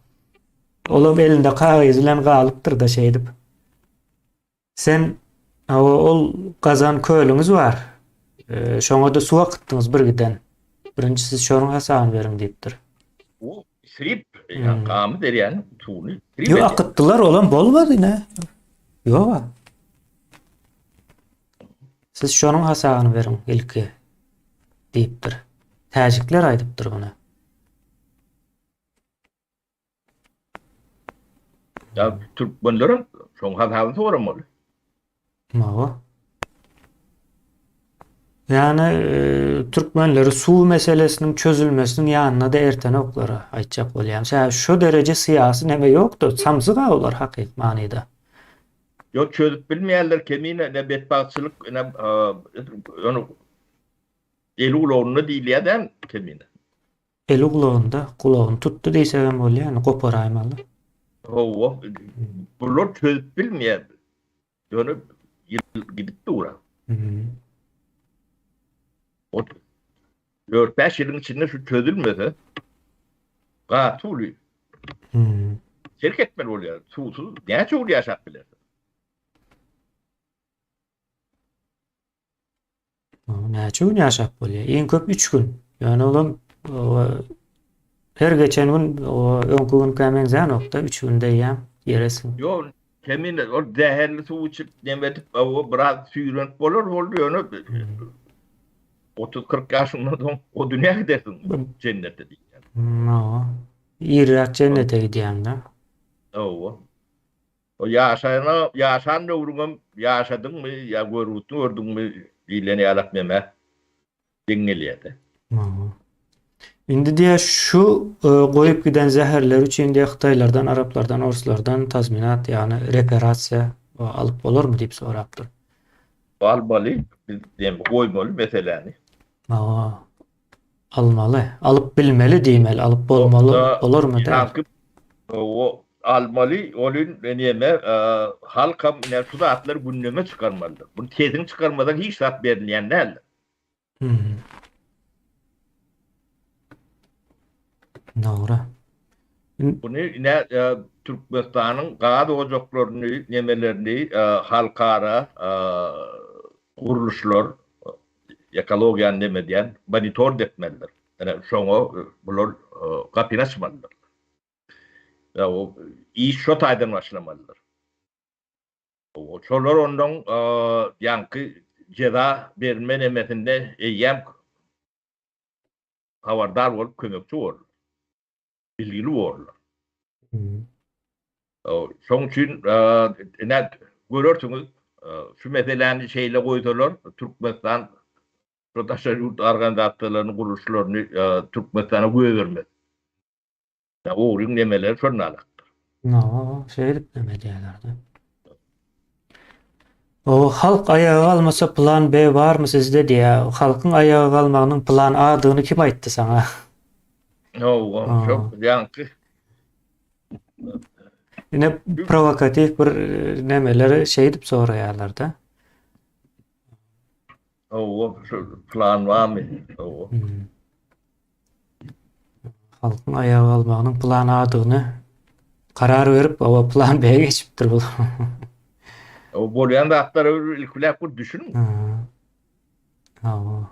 [SPEAKER 1] Olam elinde kagazy bilen galypdyr da şey edip. Sen ol gazan köylüňiz bar. Şoňa da suw akıtdyňyz bir giden. Birinji siz şonuň hasabyny beriň diýipdir.
[SPEAKER 2] O sirip gamy derýän suwny.
[SPEAKER 1] Yo, akıtdylar olam bolmady ne? Yo. Siz şonuň hasabyny beriň ilki diýipdir. Täjikler aýdypdyr buna.
[SPEAKER 2] Ya türkmenlere şoň hasabyny soramaly.
[SPEAKER 1] Mawa. Yani Türkmenleri suw meselesinin çözülmesinin ýanyna da erten oklary aýtjak bolýar. Şu derece syýasy neme ýokdur. Samsyga olar hakyk manyda.
[SPEAKER 2] Yok çözüp bilmeýärler kemine ne betbagçylyk ne onu eli ulağını diýilýär kemine.
[SPEAKER 1] Eli ulağında kulagyny tutdu diýsegem bolýar, ýani goparaýmaly.
[SPEAKER 2] Bular çözüp bilmeýär. Ýöne gidip dura. O 4-5 ýylyň içinde şu çözülmese gatuli. Şirketmen bolýar. Suwsuz näçe ul ýaşap biler.
[SPEAKER 1] Näçe gün ýaşap bolýar? Iň köp 3 gün. Ýani olam her geçen gün öňkü gün kämen zanokda 3 günde ýam ýeresin.
[SPEAKER 2] Yo kemine o zäherli suw içip nemetip o biraz süýrenip bolar boldy ýöne 30-40 ýaşyndan soň o dünýä gidersiň cennetde diýýär.
[SPEAKER 1] No. Ýerrak cennete gidýän da.
[SPEAKER 2] O ýaşan ömrüňem ýaşadyňmy ýa gördüňmi diýileni ýalap meme deňelýärdi.
[SPEAKER 1] Indi diýe şu goýup giden zäherler üçin diýe Hytaýlardan, Araplardan, Orslardan tazminat ýani reparasiýa alyp bolarmy diýip sorapdyr.
[SPEAKER 2] Almaly, biz diýem goýmaly meseleni.
[SPEAKER 1] Almaly, alyp bilmeli diýmeli, alyp bolmaly bolarmy da?
[SPEAKER 2] O almaly, olun näme halkam ine şu zatlar gündeme çykarmalydyr. Bunu tezin çykarmadan hiç zat berilýän däl.
[SPEAKER 1] Nora.
[SPEAKER 2] Bunu ine Türkmenistan'ın gaýda ojaklaryny, nemelerini halkara guruluşlar ekologiýa neme diýen monitor etmelidir. Yani şoňa bular gapyny açmalydyr. Ya o iş şu taýdan başlamalydyr. O şolar ondan ýanky jeda berme nemetinde eýem habardar bolup kömekçi bolýar. Bilgili bolýar. Şoň üçin görersiňiz şu meseleni şeýle goýsalar Türkmenistan şu taşar yurt organizasyonlarının kuruluşlarını Türkmenistan'a güýermez. Ya oğrun nemeler şonnalyk.
[SPEAKER 1] No, şey dip diýerler. O halk ayağa almasa plan B var mı sizde diýä. Halkyň ayağa kalmagynyň plan A adyny kim aýtdy sana?
[SPEAKER 2] O
[SPEAKER 1] Aa.
[SPEAKER 2] çok yankı.
[SPEAKER 1] Yine provokatif bir nemeleri şey dip soraýarlar da.
[SPEAKER 2] O şu plan var mı? O.
[SPEAKER 1] Hmm. Halkyň ayağa kalmagynyň plan A adyny karar berip o plan B'ye geçipdir bu.
[SPEAKER 2] O bolýan zatları ilkulak bir düşünün.
[SPEAKER 1] Ha.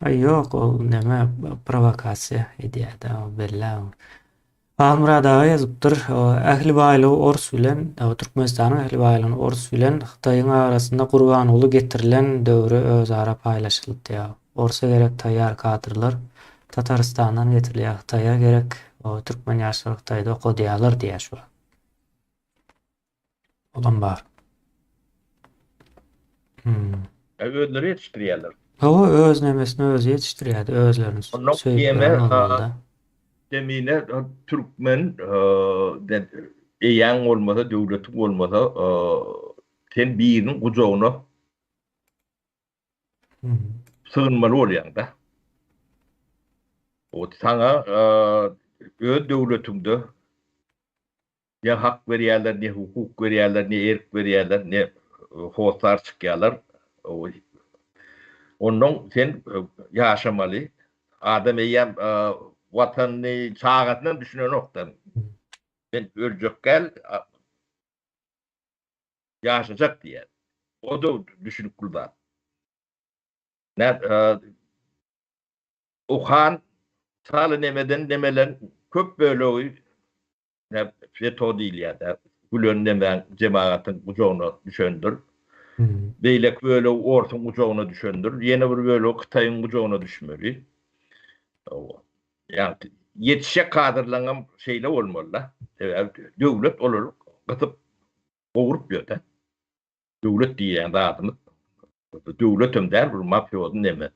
[SPEAKER 1] Ay yok o neme provokasiya edýär da belli. Almurad ağa ýazypdyr. Ähli baýly Ors bilen Türkmenistanyň ähli baýlygyny Ors bilen Hytaýyň arasynda Gurbanyly getirilen döwri özara paýlaşyldy. Orsa gerek taýýar kadrlar Tatarstandan getirilýär. Hytaýa gerek o türkmen ýaşary Hytaýda okudýarlar diýär şu. Olam bar.
[SPEAKER 2] Ödleri yetiştirýärler.
[SPEAKER 1] O öz nemesini öz yetiştirýärdi, özlerini
[SPEAKER 2] Ondan
[SPEAKER 1] söýýärler.
[SPEAKER 2] Demine Türkmen eýän bolmasa, döwleti bolmasa, sen biriniň gujogyna sığınmaly bolýan da. O sana öz döwletiňde ya hak berýärler, ne hukuk berýärler, ne erk berýärler, ne hosar çykýarlar. Ondan sen ýaşamaly. Adam eýän watanyny çağatyndan düşünen okdan. Ben öljek gel ýaşajak diýär. O da düşünüp kuldan. Ne okan saly nemeden köp bölegi ne feto diýilýär da. Gülen nemen jemaatyň gujogyna düşendir. Beýlek böyle ortaň gujogyna düşendir. Ýene bir böyle Hytaýyň gujogyna düşmeli. Yani yetişe kadrlanan şeyle olmalı. Devlet olur. Katıp oğurup göte. Devlet diyen adımız. Devletim der bir mafyodun neme.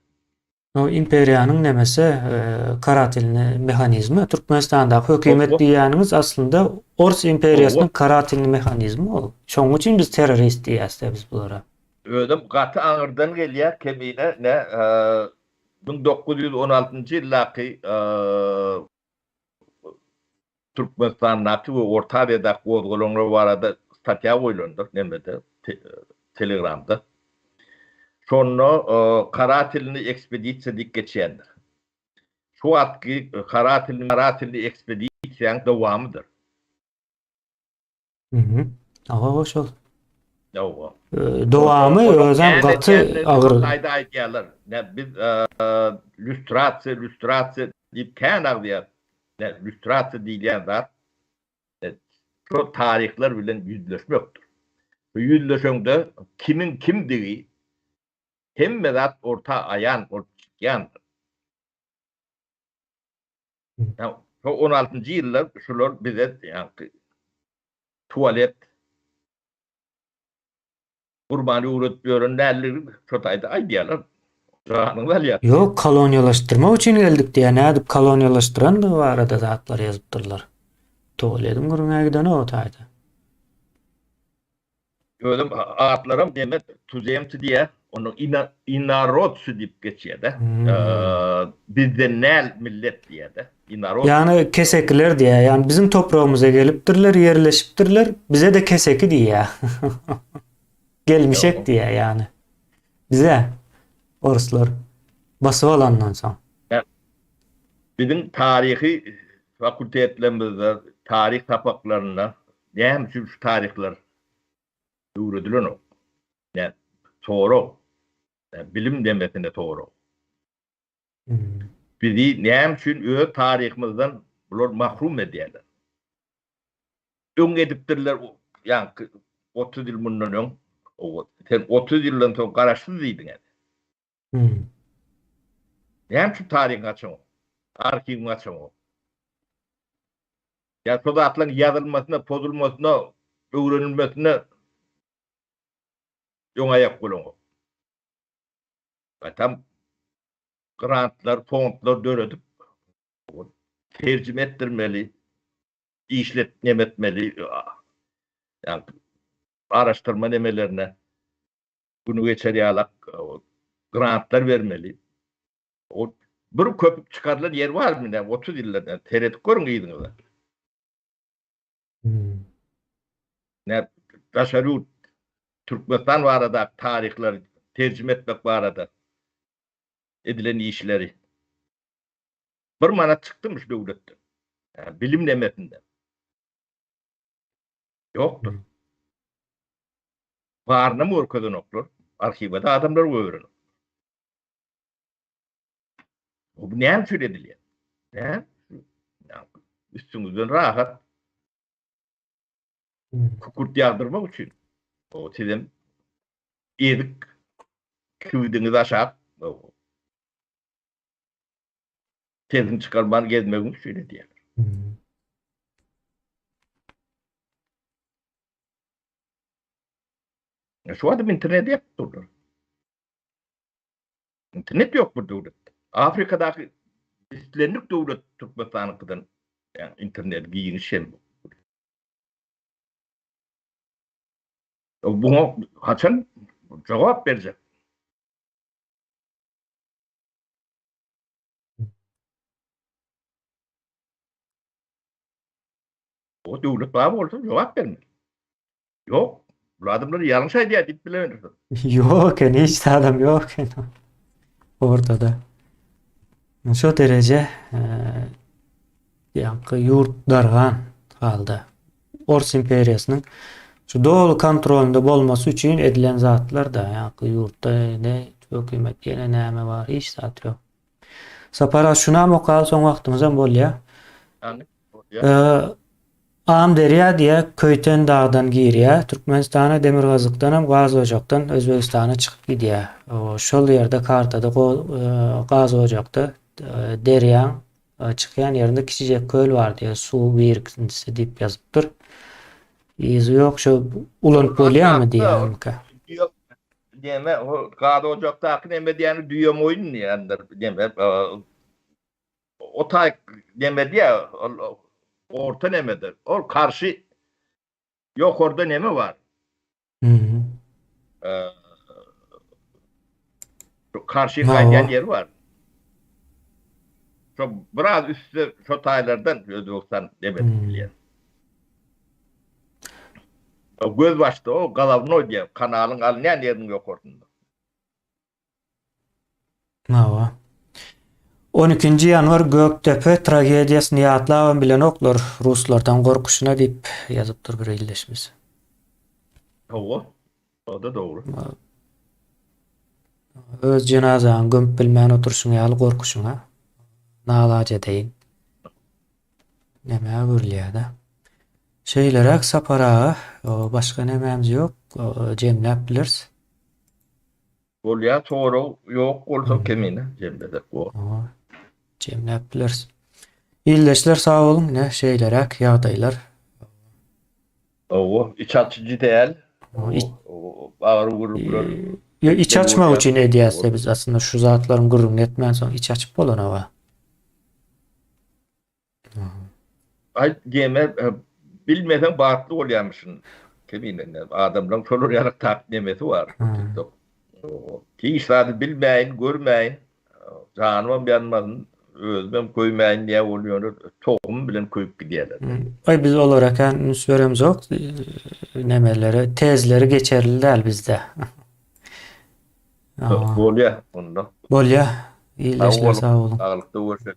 [SPEAKER 1] O imperiýanyň nemesi karatilni mehanizmi Türkmenistanda hökümet diýýänimiz aslında Ors imperiýasynyň karatilni mehanizmi ol. Şoň üçin biz terrorist diýäsde biz bulara.
[SPEAKER 2] Ödüm gaty aňyrdan gelýär kemine ne 1916-njy ýyllaky Türkmenistan naty we Orta Aziýada gozgolanylar barada statýa goýulandy nemede Telegramda. Şonu kara tilini ekspedisiýa dik geçýändir. Şu atky kara tilini ekspedisiýaň dowamydyr.
[SPEAKER 1] Aga şol.
[SPEAKER 2] Ýa-da.
[SPEAKER 1] Dowamy özem gaty agyr.
[SPEAKER 2] Aýda aýdýarlar. Ne biz lüstrasiýa diýip kän agdýar. Ne lüstrasiýa diýilýän zat şu tarihler bilen ýüzleşmekdir. Bu ýüzleşeňde kimin kimdigi hemme zat orta aýan, ortýandyr. Şu 16-njy ýyllar şular bize ýa-ni tualet Gurbany uğratmıyorum derleri çotayda aýdýarlar.
[SPEAKER 1] Yok koloniyalaştırma üçin geldik diye ne edip koloniyalaştıran da var arada zatlar yazıptırlar. Tuğledim guruna giden o tayda.
[SPEAKER 2] Gördüm atlarım demet tuzemti diye onun inarotsu dip geçiyor da. Bizde nel millet diye de. Inarot.
[SPEAKER 1] Yani kesekler diye yani bizim toprağımıza geliptirler yerleşiptirler bize de keseki diye. Gelmişek diye yani. Bize Orslar basıp alandan sonra.
[SPEAKER 2] Bizim tarihi fakültetlerimizde tarih tapaklarında hem şu tarihler öğretilen o. Yani doğru. Yani bilim demesine doğru. Bizi hem için öz tarihimizden bunlar mahrum ediyorlar. Ön ediptirler yani 30 yıl bundan ön. Sen 30 yıldan sonra karaşsızlıydın yani. Hem şu tarihin açın o. Arşivin açın o. Ya soda atlan yazılmasına, pozulmasına, öğrenilmesine yon ayak koyun o. Tam grantlar, fondlar döredip tercüme ettirmeli, işletme etmeli, yani araştırma nemelerine bunu geçeri alak grantlar vermeli. O bir köpük çıkarılan yer var mı ne? 30 yıllardan tereddüt görün giydiniz.
[SPEAKER 1] Hmm.
[SPEAKER 2] Ne Taşarı Türkmenistan var arada tarihleri tercüme etmek var arada edilen işleri. Bir mana çıktırmış devlette. Yani bilim nemetinde. Yoktur. Varına mı orkadan okur? Arşivede adamlar öğrenir. Bu ne söylediliyor? Ne? Yani üstünüzden rahat kukurt yağdırmak için. O sizin edik küydünüz aşağı. Tezin çıkarmanı gezmek için söylediler. Şu adam internet yaptırdılar. İnternet yok bu devlette. Afrika'daki İslamlık devlet Türkmenistan'dan yani internet giyiniş şey bu. Buna Hasan cevap verecek. O devlet bana olsa cevap vermez. Yok. Bu adamları yanlış idea edip bilemezsin.
[SPEAKER 1] Yok yani hiç de adam yok yani ortada. Şu derece yankı yurt dargan halda. Ors imperiyasının şu doğulu kontrolünde bolması için edilen zatlar da yankı yurtta ne hükümet gene näme var hiç zat yok. Sapara şuna mı kal son vaxtımızdan bol ya.
[SPEAKER 2] Yani,
[SPEAKER 1] Am derya diye köyten dağdan giriye Türkmenistan'a Demirgazık'tan hem gaz ocaktan Özbekistan'a çıkıp gidiyor. Şol yerde kartada gaz ocakta derya çıkan yerinde küçücek köl var diye su birikintisi deyip yazıptır. İzi yok şu ulan polya mı diye amka.
[SPEAKER 2] yok deme o kağıt ocakta neme diyeni düğüm oyun yani deme o tay deme diye orta nemedir. O karşı yok orada neme var.
[SPEAKER 1] Hı hı.
[SPEAKER 2] Karşı
[SPEAKER 1] Ha,
[SPEAKER 2] kaynayan
[SPEAKER 1] o.
[SPEAKER 2] yer var. Çok biraz üstte şu taylardan Özbekistan demedim yani. O göz başta o Galavno diye kanalın alınyan yerinin yok ortada.
[SPEAKER 1] Ha, o. 12 yanvar Göktepe tragediyasını yatlawan bilen oklar Ruslardan korkuşuna deyip yazıptır bir illeşmesi.
[SPEAKER 2] O da doğru.
[SPEAKER 1] Öz cenazaň gömüp bilmän oturşuňa ýaly gorkuşuňa nalaja deýin. Näme görülýär-de. Şeýlerek sapara, başga nämämiz ýok. Jemläp biliriz.
[SPEAKER 2] Bolya soru yok olsa kemine cemde o.
[SPEAKER 1] Jemläp biliriz. İlleşler sağ olun. Ne şeýlerek ýagdaýlar.
[SPEAKER 2] O iç açıcı değil. O ağır vurulur.
[SPEAKER 1] İç açmak için ediyasda biz aslında şu zatların gurrunu etmän soň iç açıp bolanaba.
[SPEAKER 2] Ay diyeme bilmeden bağırtlı olyamışsın. Kemine adamların çolur yarak takdimesi var. Ki işleri bilmeyin, görmeyin. Canıma yanmasın. Özmem koymayın diye oluyor. Tohum bilen koyup gidiyorlar.
[SPEAKER 1] Ay biz olarak nüsveremiz yok. Nemeleri, tezleri geçerli değil bizde.
[SPEAKER 2] Bolya ondan.
[SPEAKER 1] Bolya. İyileşler sağ olun.
[SPEAKER 2] Sağlıkta olsun.